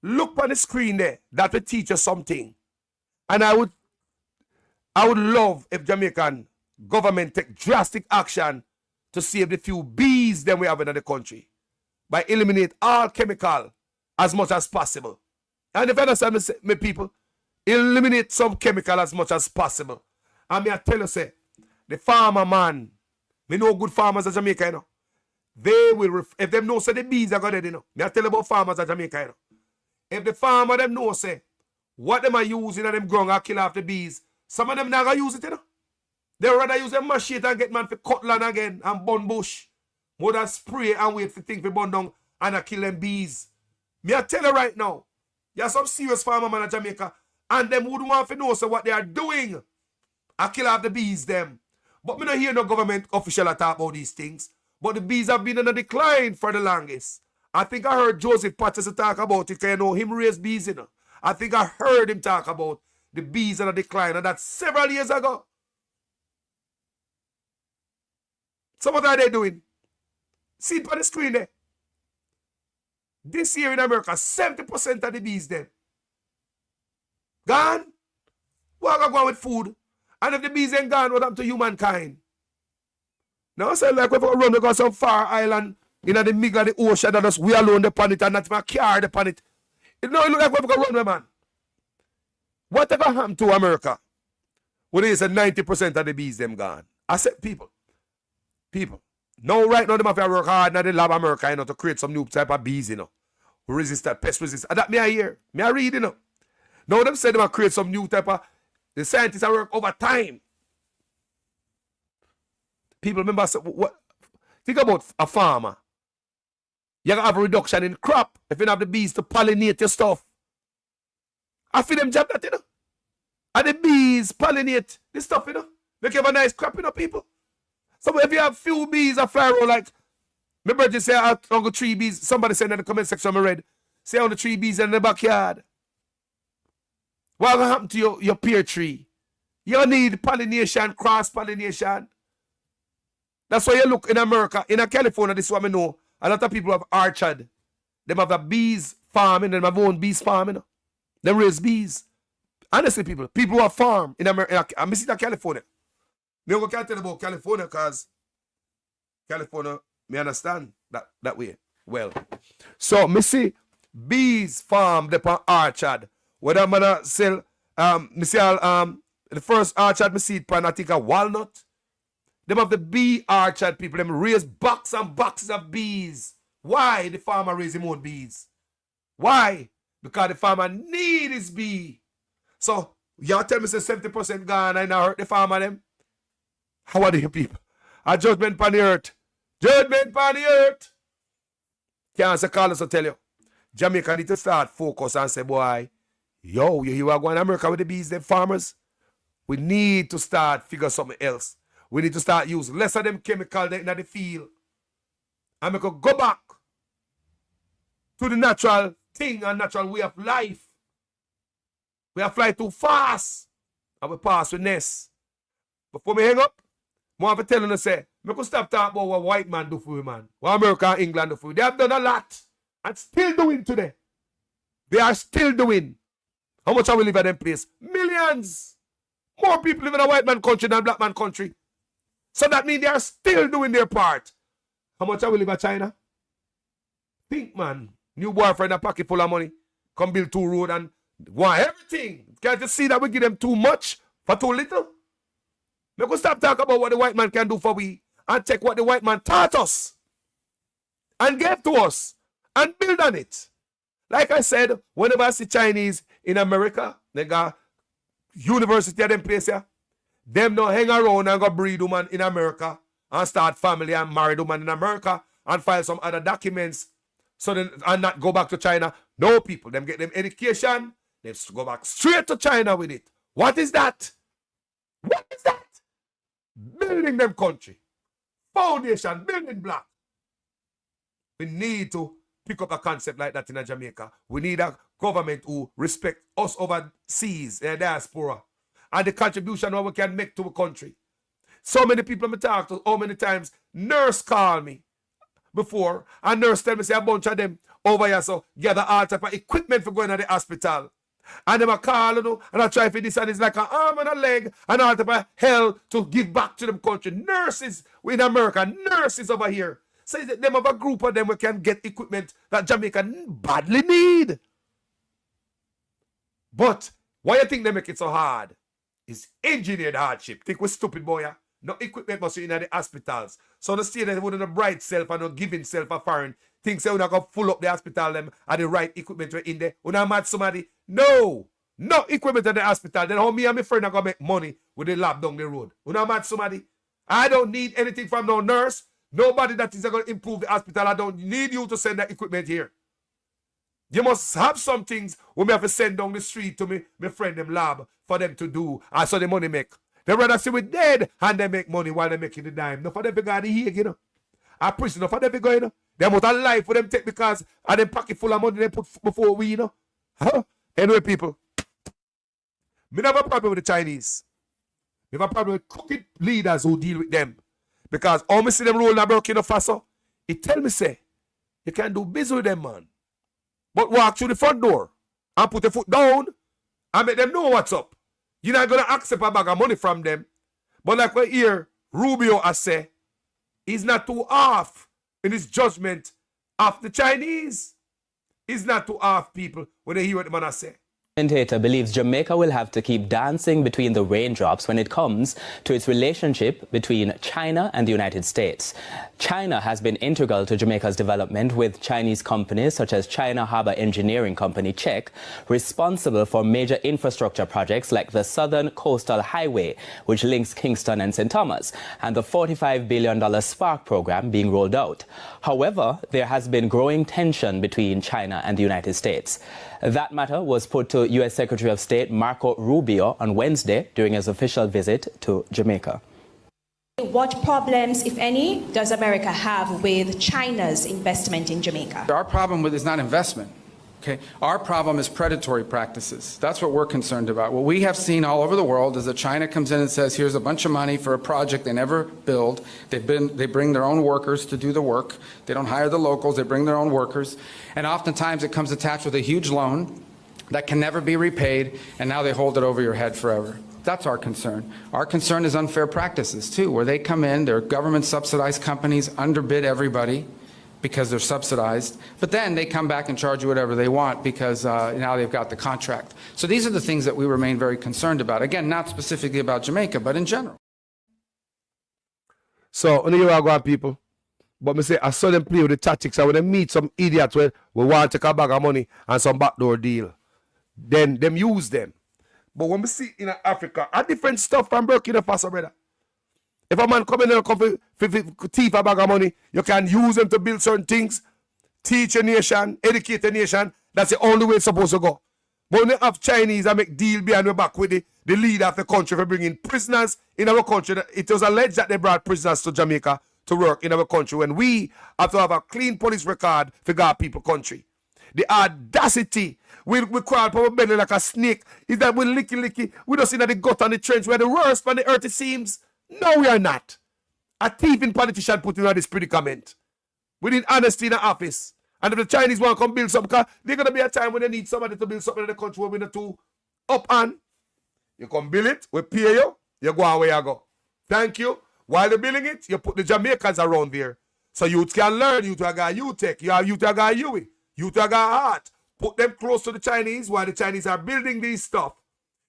Look on the screen there. That will teach us something. And I would love if Jamaican government take drastic action to save the few bees that we have in the country by eliminate all chemical as much as possible. And if you understand me, people, eliminate some chemical as much as possible. And me I tell you, say, the farmer man, we know good farmers in Jamaica, you know. They will, if them know, say the bees are good, you know. Me I tell you about farmers in Jamaica, you know. If the farmer them know, say, what them are using and them ground and kill off the bees, some of them not going to use it, you know. They rather use a machete and get man for cut land again and burn bush. More than spray and wait for things to burn down and kill them bees. Me I tell you right now, you have some serious farmer man in Jamaica and them would want to know so what they are doing. I kill off the bees them. But me don't hear no government official talk about these things. But the bees have been in a decline for the longest. I think I heard Joseph Patterson talk about it, because you know him raise bees, you know. I think I heard him talk about the bees in a decline, and that's several years ago. So what are they doing? See it on the screen there. This year in America, 70% of the bees then gone. What are going with food? And if the bees ain't gone, what happened to humankind? Now I say like if we run to some far island in the middle of the ocean and just we alone the planet and not even care the planet. It look like we can run, man. Whatever happened to America when it is 90% of the bees them gone? I said people. Now right now they have to work hard in the lab America, you know, to create some new type of bees, you know. Who resist that, pest resist. And that me I hear. Me I read, you know. Now them say they will create some new type of, the scientists are work over time. People remember, what? Think about a farmer. You can have a reduction in crop if you don't have the bees to pollinate your stuff. I feel them job that, you know. And the bees pollinate this stuff, you know. Make you have a nice crop, you know, people. So if you have few bees that fly around, like, remember just say on the 3 bees, somebody said in the comment section I read, say on the 3 bees in the backyard. What will happen to your pear tree? You need pollination, cross-pollination. That's why you look in America, in California, this is what I know. A lot of people have orchard. They have a bees farming, they have own bees farming. They raise bees. Honestly, people who have farm in America, I'm missing California. No, we can't tell about California because California, me understand that way. Well, so me see bees farm upon orchard. Whether I'm gonna sell me see the first orchard me see it pan I think a walnut. Them have the bee orchard people, them raise boxes and boxes of bees. Why the farmer raise him own bees? Why? Because the farmer need his bee. So y'all tell me say 70% gone and I hurt the farmer them. How are you people? A judgment upon the earth. Judgment upon the earth. Can't say call us to tell you. Jamaica need to start focus and say, boy, yo, you are going to America with the bees, the farmers. We need to start figure something else. We need to start use less of them chemicals in the field. And we could go back to the natural thing and natural way of life. We have fly too fast. And we pass with nest. Before me hang up, I want to tell you, say, I could stop talking about what white man do for you, man. What America and England do for you. They have done a lot. And still doing today. They are still doing. How much are we live in them place? Millions. More people live in a white man country than a black man country. So that means they are still doing their part. How much are we live in China? Think, man. New boyfriend a pocket full of money. Come build 2 roads and want everything. Can't you see that we give them too much for too little? We could stop talking about what the white man can do for we and take what the white man taught us and gave to us and build on it. Like I said, whenever I see Chinese in America, they got university at them place here. Them don't hang around and go breed woman in America and start family and marry woman in America and file some other documents so then and not go back to China. No, people, them get them education, they go back straight to China with it. What is that? What is that? Building them country. Foundation, building block. We need to pick up a concept like that in Jamaica. We need a government who respect us overseas, diaspora, and the contribution that we can make to the country. So many people I talk to, how many times nurse call me before, and nurse tell me say a bunch of them over here so gather all type of equipment for going to the hospital. And them a call, you know, and I try for this and it's like an arm and a leg and all type of hell to give back to them country. Nurses in America, nurses over here. So them have a group of them we can get equipment that Jamaica badly need. But why you think they make it so hard? It's engineered hardship. Think we're stupid, boy. Yeah? No equipment must be in the hospitals. So the student wouldn't have bright self and not giving self a foreign. Think say we're not going to full up the hospital them and the right equipment were in there. We're not mad somebody. No. No equipment at the hospital. Then how me and my friend are going to make money with the lab down the road. We're not mad somebody. I don't need anything from no nurse. Nobody that is going to improve the hospital. I don't need you to send that equipment here. You must have some things we may have to send down the street to me, my friend them lab for them to do. And so the money make. They rather see we dead and they make money while they making the dime. No for them go to the Hague, you know. A prison, no for them go, you know. They amount of life for them take because of them pocket full of money they put before we, you know. Huh? Anyway, people, me never have a problem with the Chinese. Me have a problem with crooked leaders who deal with them. Because all me see them rolling a Burkina Faso, it tell me say, you can do business with them, man. But walk through the front door and put a foot down and make them know what's up. You're not going to accept a bag of money from them. But like we hear Rubio has say, he's not too off in his judgment of the Chinese. He's not too off, people, when they hear what the man has say. Commentator believes Jamaica will have to keep dancing between the raindrops when it comes to its relationship between China and the United States. China has been integral to Jamaica's development, with Chinese companies such as China Harbour Engineering Company (CHEC) responsible for major infrastructure projects like the Southern Coastal Highway, which links Kingston and St. Thomas, and the $45 billion Spark program being rolled out. However, there has been growing tension between China and the United States. That matter was put to U.S. Secretary of State Marco Rubio on Wednesday during his official visit to Jamaica. What problems, if any, does America have with China's investment in Jamaica? Our problem with is not investment. Okay, our problem is predatory practices. That's what we're concerned about. What we have seen all over the world is that China comes in and says, here's a bunch of money for a project they never build. They bring their own workers to do the work. They don't hire the locals, they bring their own workers. And oftentimes it comes attached with a huge loan that can never be repaid, and now they hold it over your head forever. That's our concern. Our concern is unfair practices too, where they come in, they're government subsidized companies, underbid everybody because they're subsidized, but then they come back and charge you whatever they want because now they've got the contract. So these are the things that we remain very concerned about. Again, not specifically about Jamaica, but in general. So, when you are going, people, but me say, I saw them play with the tactics, and when they meet some idiots where we want to take a bag of money and some backdoor deal, then them use them. But when we see in Africa, a different stuff from Burkina Faso, brother. If a man come in and come for thief a bag of money, you can use them to build certain things, teach a nation, educate a nation. That's the only way it's supposed to go. But when you have Chinese and make deal behind your back with the leader of the country for bringing prisoners in our country, it was alleged that they brought prisoners to Jamaica to work in our country when we have to have a clean police record for God people country. The audacity, we crawl for our belly like a snake, is that we licky, we don't see that the gut and the trench, we're the worst on the earth it seems. No, we are not. A thieving politician put in this predicament. We need honesty in the office. And if the Chinese want to come build something, there's going to be a time when they need somebody to build something in the country where we're not too up on. You come build it, we pay you, you go where you go. Thank you. While you're building it, you put the Jamaicans around there. So youth can learn, youth are got UTech, you have youth are got UE, youth are got heart. Put them close to the Chinese while the Chinese are building these stuff.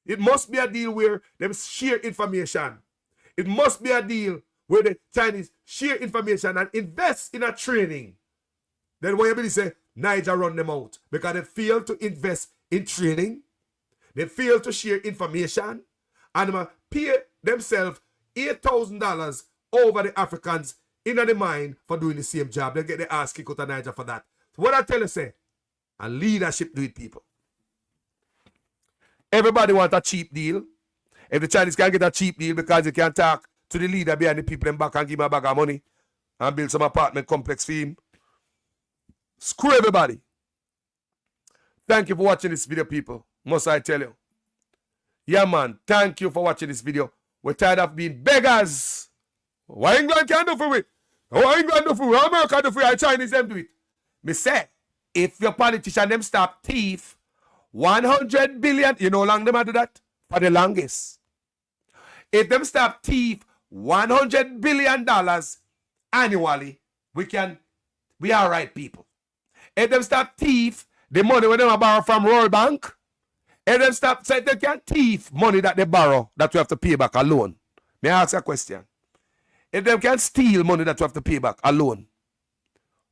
It must be a deal where them share information. It must be a deal where the Chinese share information and invest in a training. Then what you really say, Niger run them out because they fail to invest in training. They fail to share information. And they pay themselves $8,000 over the Africans in the mine for doing the same job. They get the ass kicked out of Niger for that. So what I tell you, say, and leadership do it, people. Everybody want a cheap deal. If the Chinese can get a cheap deal because they can talk to the leader behind the people in back and give him a bag of money and build some apartment complex for him. Screw everybody. Thank you for watching this video, people. Must I tell you. Yeah, man. Thank you for watching this video. We're tired of being beggars. What England can do for it? What England do for it? What America do for it? And Chinese them do it. Me say, if your politician them stop thief 100 billion, you know how long them do that? For the longest. If them stop thief $100 billion annually, we are right people. If them stop thief the money when them borrow from Royal Bank, if them stop say they can thief money that they borrow that we have to pay back alone. May I ask a question? If them can steal money that we have to pay back alone,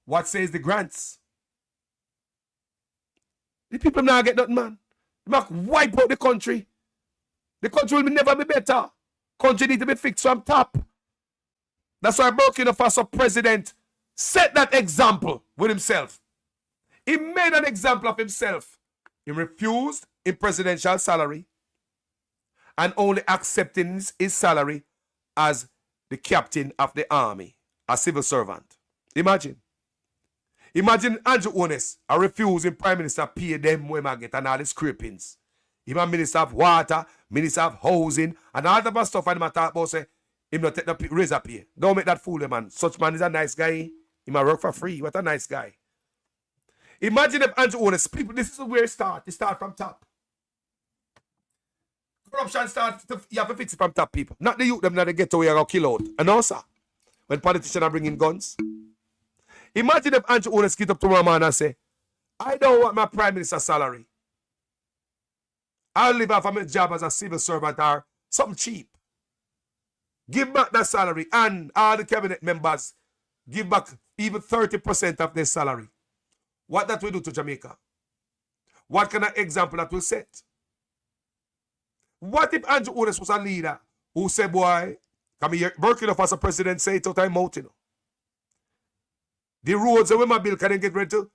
what says the grants? The people now get nothing, man. They might wipe out the country. The country will never be better. Country need to be fixed from top. That's why Burkina Faso president set that example with himself. He made an example of himself. He refused in presidential salary. and only accepting his salary as the captain of the army, a civil servant. Imagine. Imagine Andrew Honest a refusing prime minister pay them when I get and all the scrapings. Even minister of water, minister of housing, and all the stuff and I talk about say, him not take the razor pay. Don't make that fool, man. Such man is a nice guy. He might work for free. What a nice guy. Imagine if Andrew Honest, people, this is where it starts. It starts from top. Corruption starts, you have to fix it from top, people. Not the youth, them that they get away and kill out. And also, when politicians are bringing guns. Imagine if Andrew Honest get up tomorrow morning and say, I don't want my prime minister's salary. I'll live off of my job as a civil servant or something cheap. Give back that salary, and all the cabinet members give back even 30% of their salary. What that will do to Jamaica? What kind of example that will set? What if Andrew Honest was a leader who said, boy, come here, Burkina Faso president say it out of mouth, you know. The roads that we might build, can they get ready to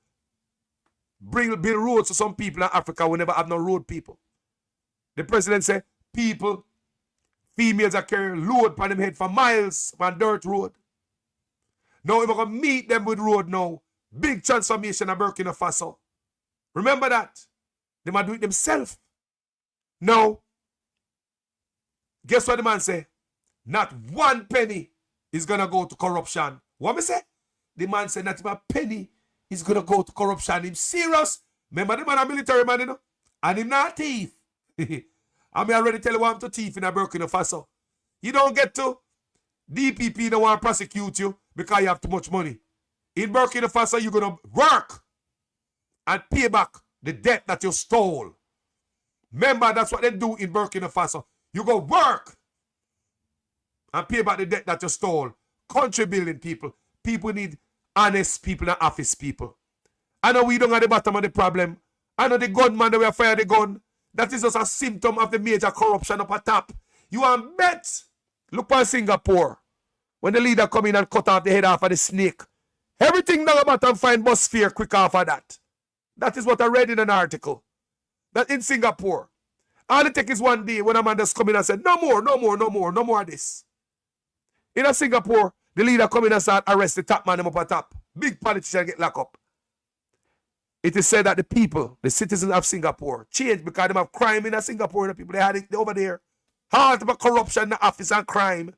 build roads to some people in Africa who never have no road people? The president said, people, females are carrying load on them head for miles on dirt road. Now we're going to meet them with road now. Big transformation of Burkina Faso. Remember that. They might do it themselves. Now, guess what the man say? Not one penny is going to go to corruption. What me say? The man said not even a penny is going to go to corruption. Him serious. Remember the man a military man, you know? And him not a thief. I mean, I already tell you what I'm to thief in a Burkina Faso. You don't get to. DPP don't want to prosecute you because you have too much money. In Burkina Faso, you're going to work and pay back the debt that you stole. Remember, that's what they do in Burkina Faso. You go work and pay back the debt that you stole. Country building people. People need honest people and office people. I know we don't at the bottom of the problem. I know the gunman that we have fired the gun. That is just a symptom of the major corruption up at top. You are bet. Look at Singapore. When the leader come in and cut off the head off of the snake. Everything down the bottom find bus fare quick off of that. That is what I read in an article. That in Singapore. All it take is one day when a man just come in and said, no more of this. In a Singapore, the leader come in and start arrest the top man up at top. Big politician get locked up. It is said that the people, the citizens of Singapore, changed because they have crime in Singapore. The people, they had it over there. Heart about corruption in the office and crime.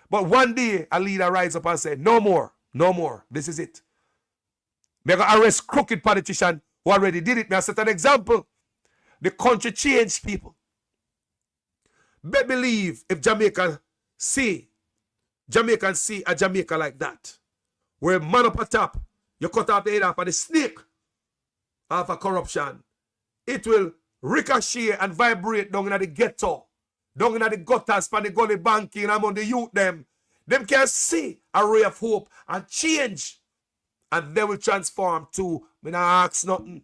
But one day, a leader rise up and say, no more. This is it. They're going to arrest crooked politician who already did it. May I set an example? The country changed, people. But believe if Jamaican see a Jamaica like that, where man up at top, you cut off the head off of the snake of a corruption, it will ricochet and vibrate down in the ghetto, down in the gutters, for the gully banking among the youth them. Them can see a ray of hope and change. And they will transform too. Me not ask nothing.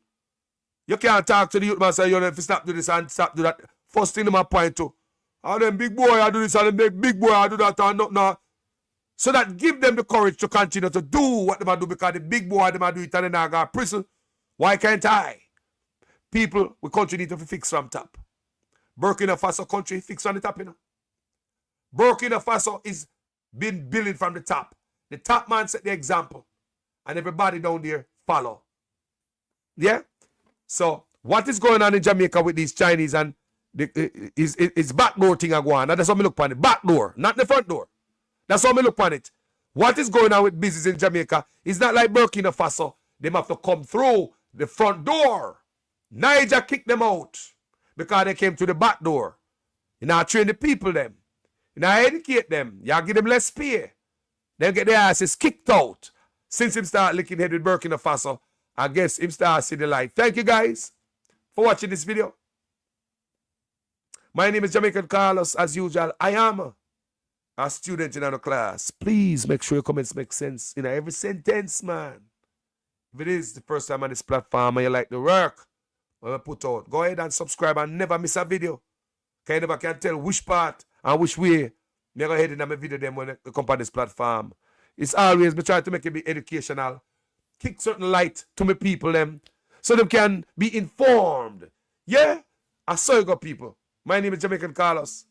You can't talk to the youth man say, you know, if you stop do this and stop do that. First thing them point to. And then big boy I do this and then big boy I do that and nothing. So that give them the courage to continue to do what they do, because the big boy they do it and then I got prison. Why can't I? People, we country need to fix from top. Burkina Faso country fix on the top, you know. Burkina Faso is been building from the top. The top man set the example. And everybody down there follow. Yeah? So, what is going on in Jamaica with these Chinese and it's back door thing I go on. That's how I look upon it. Back door, not the front door. That's how I look upon it. What is going on with business in Jamaica is not like Burkina Faso. They have to come through the front door. Niger kicked them out because they came to the back door. You now train the people them. You now educate them. You give them less pay. Then get their asses kicked out. Since him start licking head with Burkina Faso, I guess him start see the light. Thank you guys for watching this video. My name is Jamaican Carlos. As usual, I am a student in our class. Please make sure your comments make sense in every sentence, man. If it is the first time on this platform and you like the work when I put out, go ahead and subscribe and never miss a video. Because you never can tell which part and which way me go ahead and my video them when I come on this platform. It's always me try to make it be educational. Kick certain light to my people them so they can be informed. Yeah? I saw you got people. My name is Jamaican Carlos.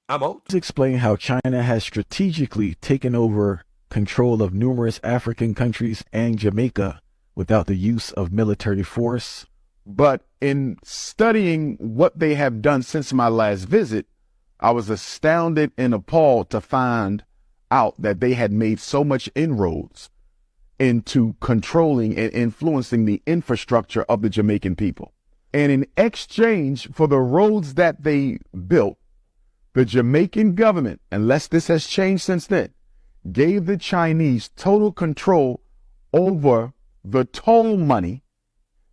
I'm out. Let's explain how China has strategically taken over control of numerous African countries and Jamaica without the use of military force. But in studying what they have done since my last visit, I was astounded and appalled to find out that they had made so much inroads into controlling and influencing the infrastructure of the Jamaican people. And in exchange for the roads that they built, the Jamaican government, unless this has changed since then, gave the Chinese total control over the toll money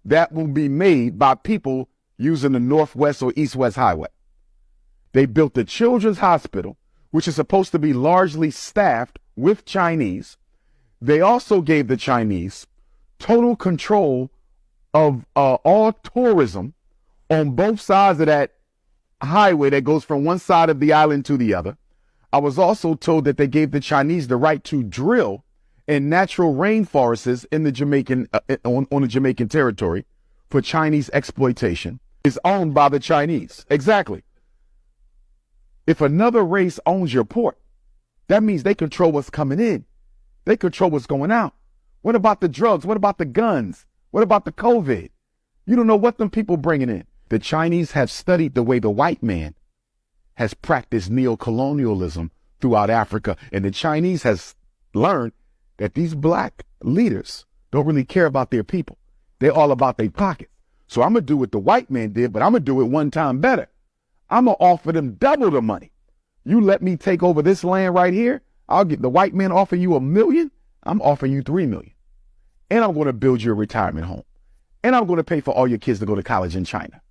that will be made by people using the Northwest or East-West Highway. They built the Children's Hospital, which is supposed to be largely staffed with Chinese. They also gave the Chinese total control of all tourism on both sides of that highway that goes from one side of the island to the other. I was also told that they gave the Chinese the right to drill in natural rainforests in the Jamaican on the Jamaican territory for Chinese exploitation. Is owned by the Chinese. Exactly. If another race owns your port, that means they control what's coming in. They control what's going out. What about the drugs? What about the guns? What about the COVID? You don't know what them people bringing in. The Chinese have studied the way the white man has practiced neocolonialism throughout Africa. And the Chinese has learned that these black leaders don't really care about their people. They're all about their pockets. So I'm going to do what the white man did, but I'm going to do it one time better. I'm going to offer them double the money. You let me take over this land right here. I'll get the white man offering you $1 million. I'm offering you $3 million. And I'm going to build you a retirement home. And I'm going to pay for all your kids to go to college in China.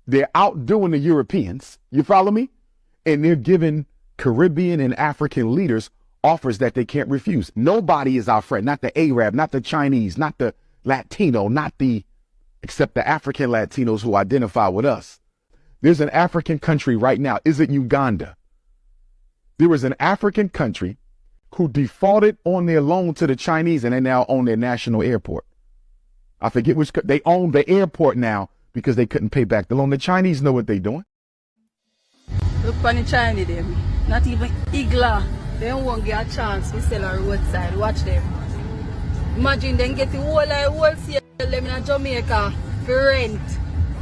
They're outdoing the Europeans. You follow me? And they're giving Caribbean and African leaders offers that they can't refuse. Nobody is our friend. Not the Arab, not the Chinese, not the Latino, except the African Latinos who identify with us. There's an African country right now. Is it Uganda? There is an African country who defaulted on their loan to the Chinese and they now own their national airport. I forget which, they own the airport now because they couldn't pay back the loan. The Chinese know what they're doing. Look on the Chinese, them. Not even Igla. They won't get a chance to sell on the roadside. Watch them. Imagine them get the wholesale them in Jamaica for rent.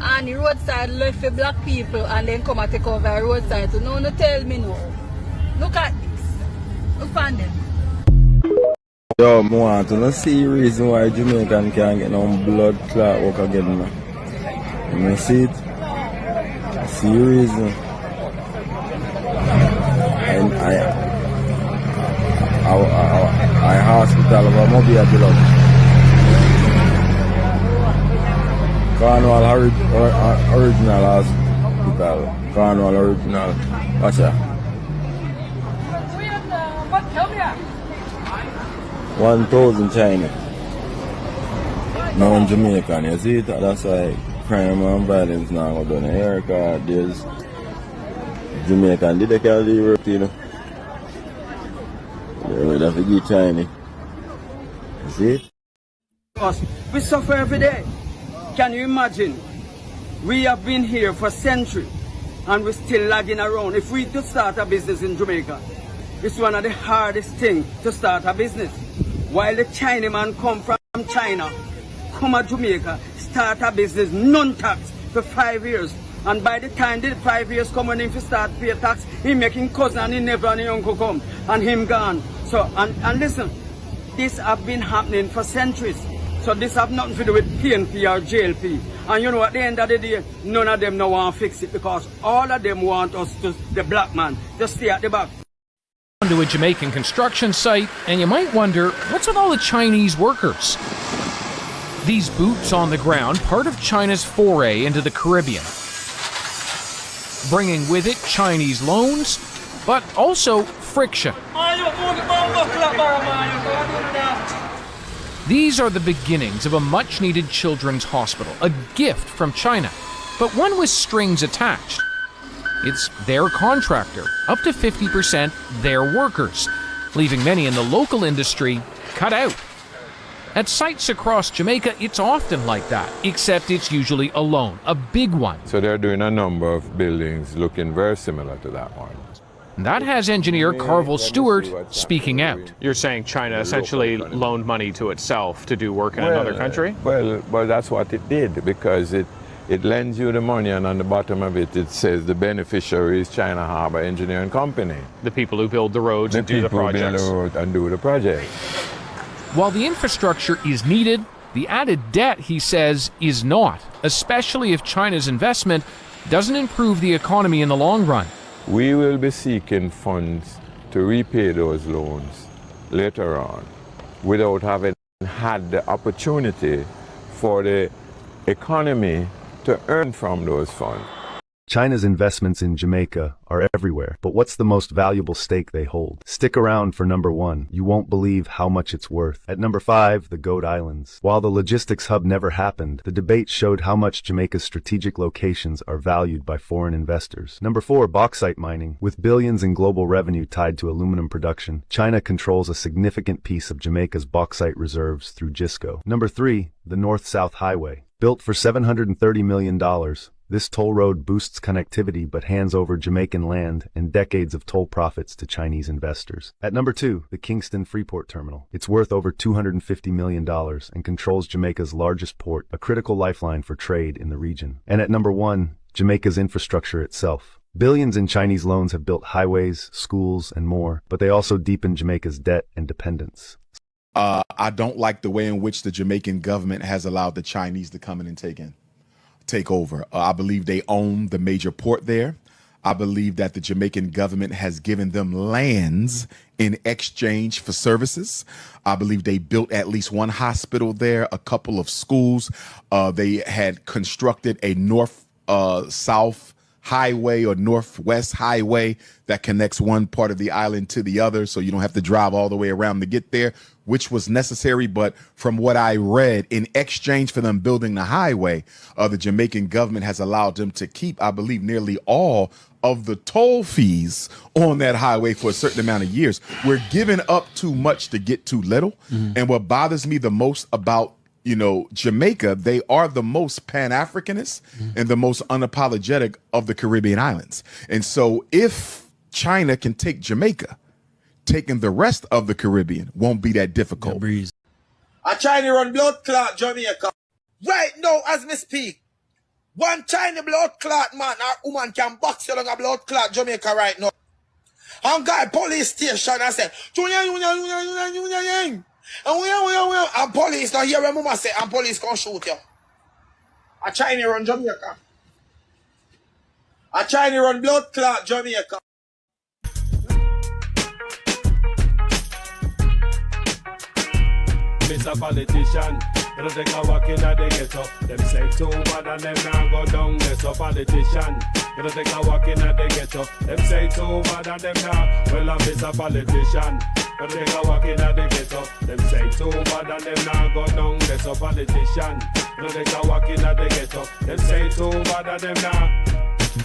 And the roadside left for black people and then come and take over the roadside. So no tell me no. Look at this. Look on them. Yo, I want to see the reason why Jamaican can't get no blood clot work again. You see it? I see the reason. And I hospital of a mobile blood. Cornwall original hospital. Cornwall original. Watch out. 1,000 China. No in Jamaican, you see it? That's why crime and violence now go down in America. There's Jamaican did they call the Europe, you know? They're ready to give China. You see it? We suffer every day. Can you imagine? We have been here for centuries and we're still lagging around. If we do start a business in Jamaica, it's one of the hardest things to start a business. While the Chinaman come from China, come to Jamaica, start a business, non-tax for 5 years. And by the time the 5 years come when him to start pay tax, he making cousin and he never and his uncle come and him gone. So, and listen, this have been happening for centuries. So this have nothing to do with PNP or JLP. And you know, at the end of the day, none of them no want to fix it because all of them want us to, the black man, to stay at the back. To a Jamaican construction site, and you might wonder, what's with all the Chinese workers? These boots on the ground, part of China's foray into the Caribbean. Bringing with it Chinese loans, but also friction. These are the beginnings of a much-needed children's hospital, a gift from China, but one with strings attached. It's their contractor, up to 50% their workers, leaving many in the local industry cut out. At sites across Jamaica, it's often like that, except it's usually alone, a big one. So they're doing a number of buildings looking very similar to that one. That has engineer Carvel Stewart speaking out. You're saying China essentially loaned money to itself to do work in another country? Well, that's what it did, because it lends you the money, and on the bottom of it, it says the beneficiary is China Harbour Engineering Company. The people who build the roads and do the projects. The people who build the road and do the project. While the infrastructure is needed, the added debt, he says, is not, especially if China's investment doesn't improve the economy in the long run. We will be seeking funds to repay those loans later on without having had the opportunity for the economy to earn from those funds. China's investments in Jamaica are everywhere, but what's the most valuable stake they hold? Stick around for number 1. You won't believe how much it's worth. At number 5, the Goat Islands. While the logistics hub never happened, the debate showed how much Jamaica's strategic locations are valued by foreign investors. Number 4, bauxite mining. With billions in global revenue tied to aluminum production, China controls a significant piece of Jamaica's bauxite reserves through JISCO. Number 3, the North-South Highway. Built for $730 million, this toll road boosts connectivity but hands over Jamaican land and decades of toll profits to Chinese investors. At number 2, the Kingston Freeport Terminal. It's worth over $250 million and controls Jamaica's largest port, a critical lifeline for trade in the region. And at number 1, Jamaica's infrastructure itself. Billions in Chinese loans have built highways, schools, and more, but they also deepen Jamaica's debt and dependence. I don't like the way in which the Jamaican government has allowed the Chinese to come in and take over. I believe they own the major port there. I believe that the Jamaican government has given them lands in exchange for services. I believe they built at least one hospital there, a couple of schools. They had constructed a north-south highway or northwest highway that connects one part of the island to the other, so you don't have to drive all the way around to get there, which was necessary. But from what I read, in exchange for them building the highway, the Jamaican government has allowed them to keep, I believe, nearly all of the toll fees on that highway for a certain amount of years. We're giving up too much to get too little. And what bothers me the most about Jamaica, they are the most Pan-Africanist and the most unapologetic of the Caribbean islands. And so if China can take Jamaica, taking the rest of the Caribbean won't be that difficult. A China run blood clot Jamaica. Right now, as me speak, one China blood clot man or woman can box you along a blood clot Jamaica right now. And guy police station and say, and police don't hear when mama say, and police can shoot you. A China run Jamaica. A China run blood clot Jamaica. Mr. Politician, you take a walk in the ghetto. Them say too bad and them now go down. Mr. Politician, you take a walk in the ghetto. Them say too bad and them now. Well, I'm Mr. Politician. You take a walk in the ghetto. Them say too bad and them now go down. Mr. Politician, you take a walk in the ghetto. Them say too bad and them now.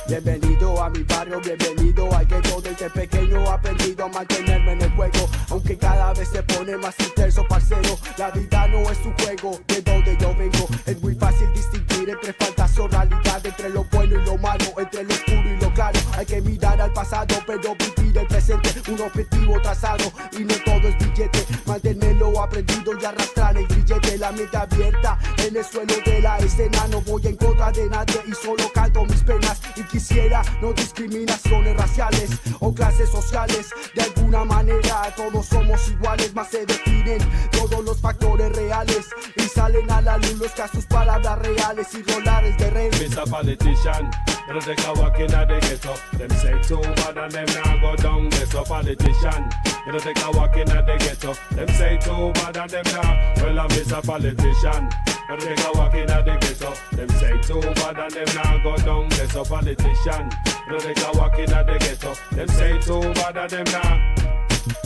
Bienvenido a mi barrio, bienvenido al ghetto. Desde pequeño he aprendido a mantenerme en el juego, aunque cada vez se pone más intenso, parcero. La vida no es un juego, de donde yo vengo es muy fácil distinguir entre fantasía o realidad, entre lo bueno y lo malo, entre lo oscuro y lo claro. Hay que mirar al pasado, pero vivir el presente, un objetivo trazado, y no todo es billete. Mantenerlo aprendido y arrastrar el grillete, la mente abierta en el suelo de la escena. No voy en contra de nadie y solo canto mis penas. Y quisiera no discriminaciones raciales o clases sociales. De alguna manera todos somos iguales, más se definen todos los factores reales y salen a la luz los casos, palabras reales y dólares de rey. Mr. Politician, you take a walk in the ghetto. Them say too bad and them now go down. Mr. Politician, you take a walk in the ghetto. Them say too bad and them now. Well, I'm Mr. Politician. You take a walk in the ghetto. Them say too bad and them now go down. Mr. Politician, you take a walk in the ghetto. Them say too bad and them now.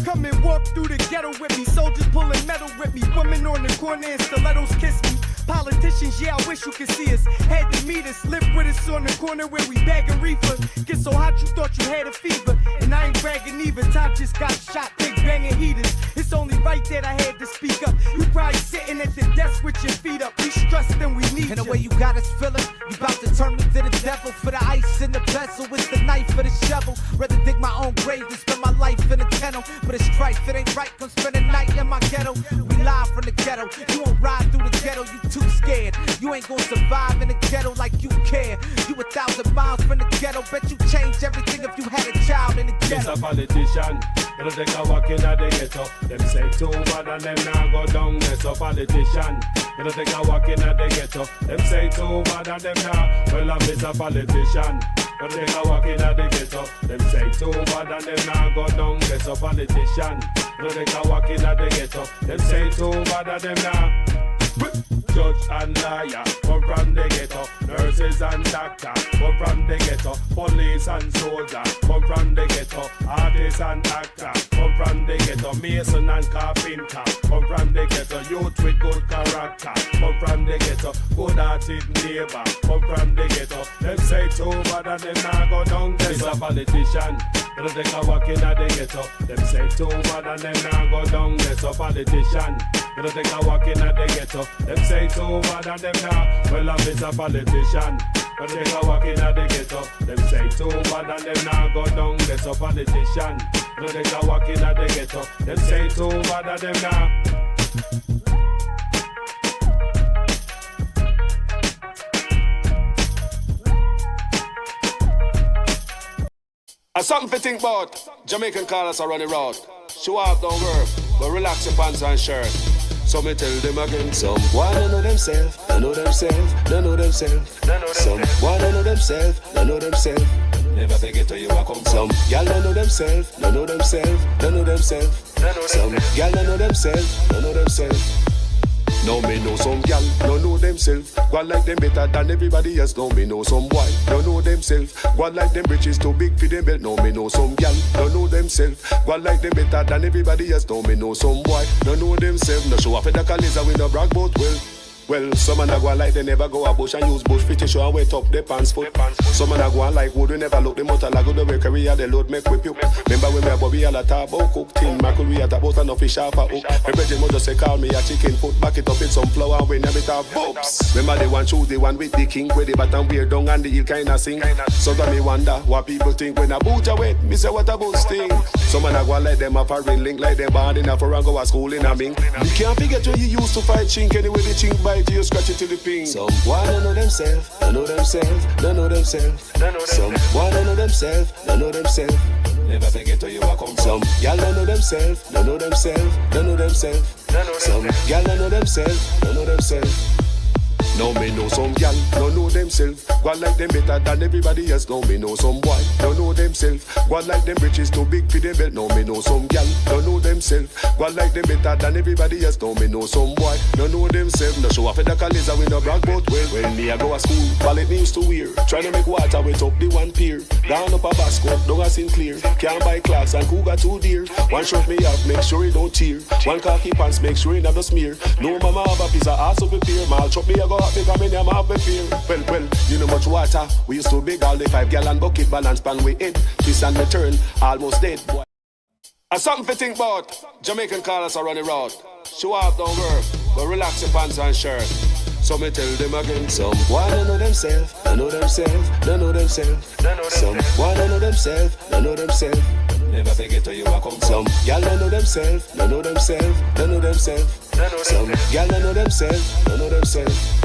Come and walk through the ghetto with me. Soldiers pulling metal with me. Women on the corner and stilettos kiss me. Politicians, yeah, I wish you could see us. Had to meet us, live with us on the corner where we bagging reefer. Get so hot you thought you had a fever. And I ain't bragging either. Top just got shot, big banging heaters. It's only right that I had to speak up. You probably sitting Sitting at the desk with your feet up, we stressed and we need And the way you got us feeling, you about to turn me to the devil. For the ice in the bezel, it's the knife for the shovel. Rather dig my own grave than spend my life in a kennel. But it's trite, it ain't right, come spend a night in my ghetto. We live from the ghetto, you won't ride through the ghetto, you too scared. You ain't gonna survive in the ghetto like you care. You 1,000 miles from the ghetto, bet you change everything if you had a child in the ghetto. It's a politician, gonna take a walk in at the ghetto. Them say too bad and them now go down. It's a politician, gonna take a walk in at the ghetto. Them say too bad and them now. Well, I'm a politician, gonna take a walk in at the ghetto. Them say too bad and them now go down. It's a politician, gonna take a walk in at the ghetto. Them say too bad and them now. Judge and lawyer come from the ghetto. Nurses and doctors come from the ghetto. Police and soldiers come from the ghetto. Artists and actors come from the ghetto. Mason and carpenter come from the ghetto. Youth with good character come from the ghetto. Good-hearted neighbor come from the ghetto. Them say too bad and them now go down. It's a politician, gonna take a walk in at the ghetto. Them say too bad and them now go down. It's a politician, gonna take a walk in at the ghetto. Them say too bad and them now. Well, I'm a politician, gonna take a walk in at the ghetto. Them say too bad and them now go down. It's a politician, gonna take a walk in at the ghetto. Them say too bad and them now. Something to think about. Jamaican callers are running road. Show up, don't work, but relax your pants and shirt. So me tell them again, some wanna know themselves, they know themselves, they know themselves. Some wanna know themselves, they know themselves. Never forget where you are come from. Some y'all don't know themselves, they know themselves, they know themselves. Some y'all don't know themselves, they know themselves. Now me know some gal, don't know themselves. Go like them better than everybody else. Now me know some boy, don't know themselves. Go like them riches too big for them belt. Now me know some gal, don't know themselves. Go like them better than everybody else. Now me know some boy, don't know themselves. No show off at the colors and we no brag about well, some man a go like they never go a bush and use bush fit to show and wet up their pants foot. Some man a go like wood we never look the motor like the way career the load make whip you. Remember when me a Bobby all a talk about cook tin mackerel we a talk about no fish off a hook. My brethren mother say call me a chicken foot back it up in some flour and we never talk boops. Remember the one choose the one with the king where the bottom wear down and the heel kinda sing. So that me wonder what people think when a boot away. Me say what about sting? Some man a go like them a foreign link like them born in a foreign go a school in a ming. You can't forget when you used to fight chink anyway the chink bite you scratch it to the ping. Some wanna know themselves, they know themselves, they know themselves. Some wanna know themselves, they know themselves. Never forget where you are come from. Some y'all don't know themselves, they know themselves, they know themselves. Some y'all don't know themselves, they know themselves. Now me know some gal, don't know themselves. Go like them better than everybody else. Now me know some boy, don't know themselves. Go like them riches too big for them belt. Now me know some gal, don't know themselves. Go like them better than everybody else. Now me know some boy, don't know themselves. No show off at the colors and we no brag about well. When me a go to school, wallet me used to wear. Trying to make water wet up the one pier. Down up a basket, down a Sinclair. Can't buy clocks and cougar too dear. One shirt me have, make sure it don't tear. One khaki pants, make sure it not smear. No mama have a piece of ass up a peer. Mal chop me a go because me name have a fear. Well, you know much water. We used to big all the 5 gallon bucket balance pan we hit. Twist and return, almost dead. Boy. Something to think about. Jamaican callers are running road. Show up, don't work, but relax your pants and shirt. So me tell them again, some wanna know themselves, they know themselves, they know themselves. Some wanna know themselves, they know themselves. Never forget where you are come from. Some y'all don't know themselves, they know themselves, they know themselves. Some y'all don't know themselves, they know themselves.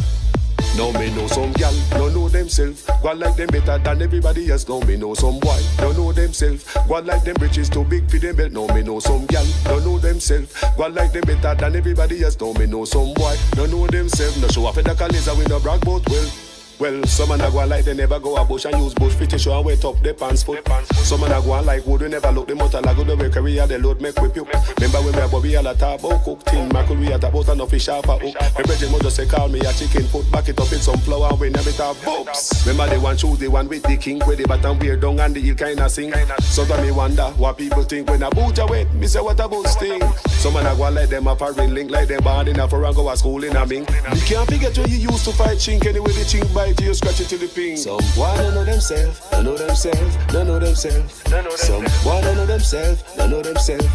Now me know some gal, don't know themselves. Go like them better than everybody else. Now me know some boy, don't know themselves. Go like them riches too big for them belt. Now me know some gal, don't know themselves. Go like them better than everybody else. Now me know some boy, don't know themselves. No show off at the colors and we no brag about well, some man a go like they never go a bush and use bush fit to show and wet up their pants foot. Some man a go like wood we never look the motor like the way career the load make whip you. Remember when me a Bobby all a talk about cook tin mackerel we a talk about no fish off a hook. My brethren mother say call me a chicken foot back it up in some flour and we never talk boops. Remember the one choose the one with the king where the bottom wear down and the heel kinda sing. So that me wonder what people think when a boot away. Me say what about sting? Some man a go like them a foreign link like them born in a foreign go a school in a ming. You can't forget when you used to fight chink anyway the chink bite you scratch it to the ping. Some wanna know themselves, they know themselves, they know themselves. Some wanna know themselves, they know themselves.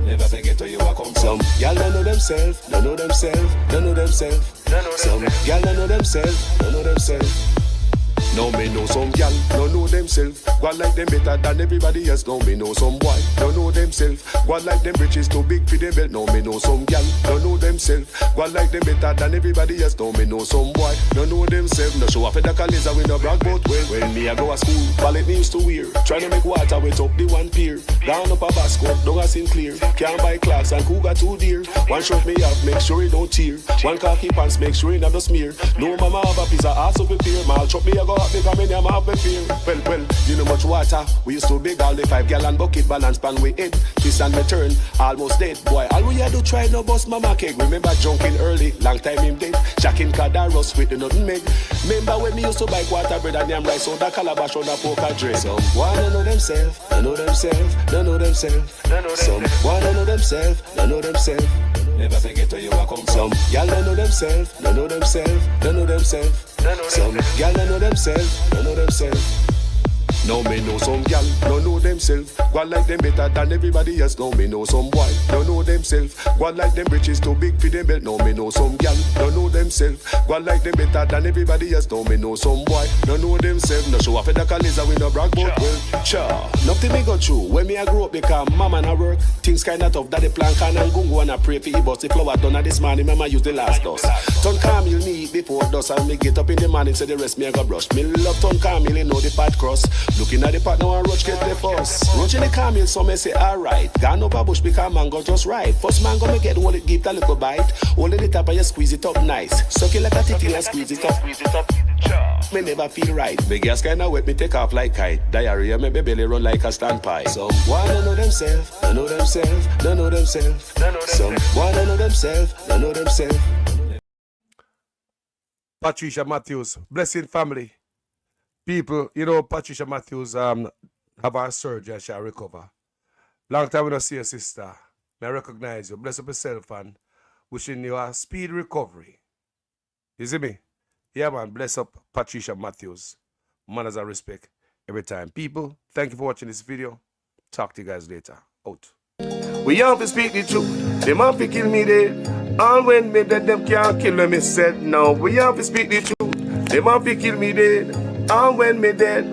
Never forget where you are come from. Some y'all don't know themselves, don't know themselves, don't know themselves. Some y'all don't know themselves, don't know themselves. Now me know some gal, don't know themselves. Go like them better than everybody else. Now me know some boy, don't know themselves. Go like them riches too big for them belt. Now me know some gal, don't know themselves. Go like them better than everybody else. Now me know some boy, don't know themselves. No show off at the college and we no brag both way. When me I go to school, ballet me used to wear. Trying to make water wet up the one pier. Down up a basket, down a Sinclair. Can't buy clocks and cougar too dear. One shirt me have, make sure it don't tear. One khaki pants, make sure it not smear. No mama have a piece of ass up a pear. Mal chop me I go because me name have a fear. Well, you know much water. We used to big all the 5 gallon bucket balance pan we hit. Twist and return, almost dead. Boy, all we had to try no bust mama keg. Remember junking early, long time him dead. Jacking Cadaros with the nothing meg. Remember when me used to buy quarter bread and yam rice on the calabash on the poker dread. Some wanna know themselves, don't know themselves, don't know themselves. Some wanna know themselves, don't know themselves. Never forget where you are come from. Some y'all don't know themselves, don't know themselves, don't know themselves. Some y'all don't know themselves, don't know themselves. Now me know some gal, don't know themselves. Go like them better than everybody else. Now me know some boy, don't know themselves. Go like them riches too big for them belt. Now me know some gal, don't know themselves. Go like them better than everybody else. Now me know some boy, don't know themselves. No show off at the college and we no brag about well. Cha, nothing me go through. When me I grow up because mama and I work. Things kinda tough, daddy plan can and gungo and I pray for bust the flower done at this morning. Mama use the last dust. Turn Camille me eat before dust and me get up in the morning say the rest me I go brush. Me love turn Camille, know the pat cross. Looking at the pot now and Roach get the first. Roach in the Camille, so me say alright. Gone up a bush because mango just right. First mango me get, hold it, give it a little bite. Hold it top and you squeeze it up nice. Suck it like a titty and squeeze it up. Me never feel right. Me gas kinda wet, me take off like kite. Diarrhea make me belly run like a standpipe. Some wanna know themselves, don't know themselves, don't know themselves. Some wanna know themselves, don't know themselves. Patricia Matthews, blessing family. People, you know, Patricia Matthews have her surgery and she'll recover. Long time we don't see your sister. I recognize you. Bless up yourself and wishing you a speed recovery. You see me? Yeah, man. Bless up Patricia Matthews. Manners and respect every time. People, thank you for watching this video. Talk to you guys later. Out. We have to speak the truth. Them have to kill me dead. All when me dead, them can't kill me said. No, we have to speak the truth. Them have to kill me dead. And when me dead,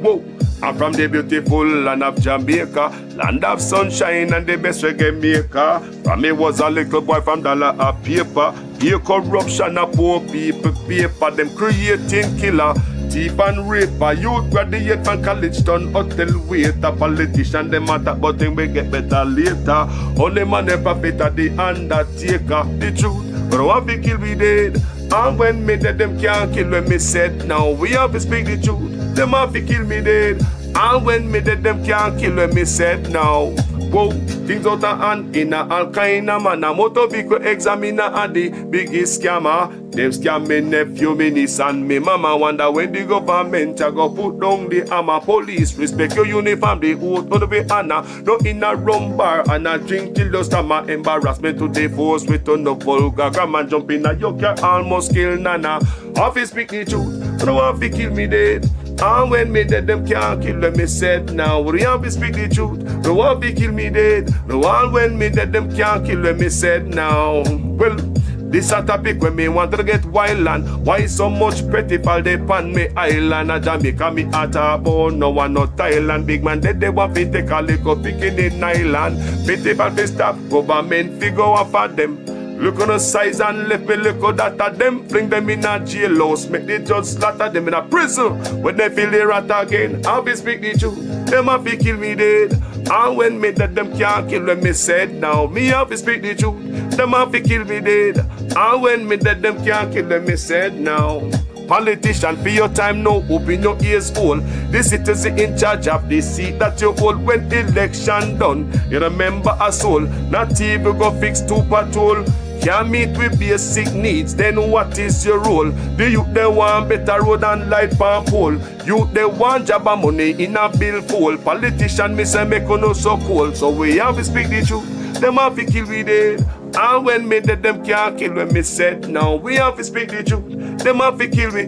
whoa, I'm from the beautiful land of Jamaica, land of sunshine and the best reggae maker. From me was a little boy from dollar a paper, here corruption a poor people paper, them creating killer, thief and raper, youth graduate from college done hotel waiter, politician them attack but thing we get better later. Only man ever fit at the undertaker, the truth, but what we kill we dead. And when me dead, them can't kill when me said. Now we have to speak the truth. Them have to kill me dead. And when me dead, them can't kill when me said. Now, whoa, things out of hand in a all kind of man. A motor vehicle examiner and the biggest scammer. Them scam me nephew, me niece and me mama. Wonder when the government a go put down the hammer. Police respect your uniform, the oath on the honor. No in a rum bar and a drink till the stomach. Embarrassment to the force with no vulgar grammar. Jump in a yoke, almost kill nana. Office speak the truth, no one fi kill me dead. And when me dead, them can't kill them, me said. Now we have to speak the truth, no one fi kill me dead. No one when me dead, them can't kill them, me said. Now, well, this a topic when me want to get wild and why so much pretty fall they pan me island. A Jamaica me at a bone, no one no Thailand. Big man dead, they want to take a little picking in island. Pity for the stop, government figure off for them. Look on the size and left me look at that of them. Fling them in a jailhouse, make the judge slaughter them in a prison. When they feel the rat again, I'll be speak the truth. Them have to kill me dead. And when me dead, them can't kill when me said. Now me have to speak the truth. Them have to kill me dead. And when me dead, them can't kill when me said. Now politician, for your time now, open your ears hole. The citizen in charge of the seat that you hold when election done. You remember a soul, not even go fix two patrol. Can't meet with basic needs, then what is your role? The youth they want better road and light pump pole. Youth they want job and money in a bill full. Politician me say make no so cold. So we have to speak the truth, them have to kill we dead. And when me dead, them can't kill when me said. Now we have to speak the truth, them have to kill me.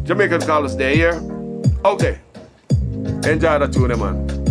Jamaican call us there, yeah? Okay. Enjoy the tune, man.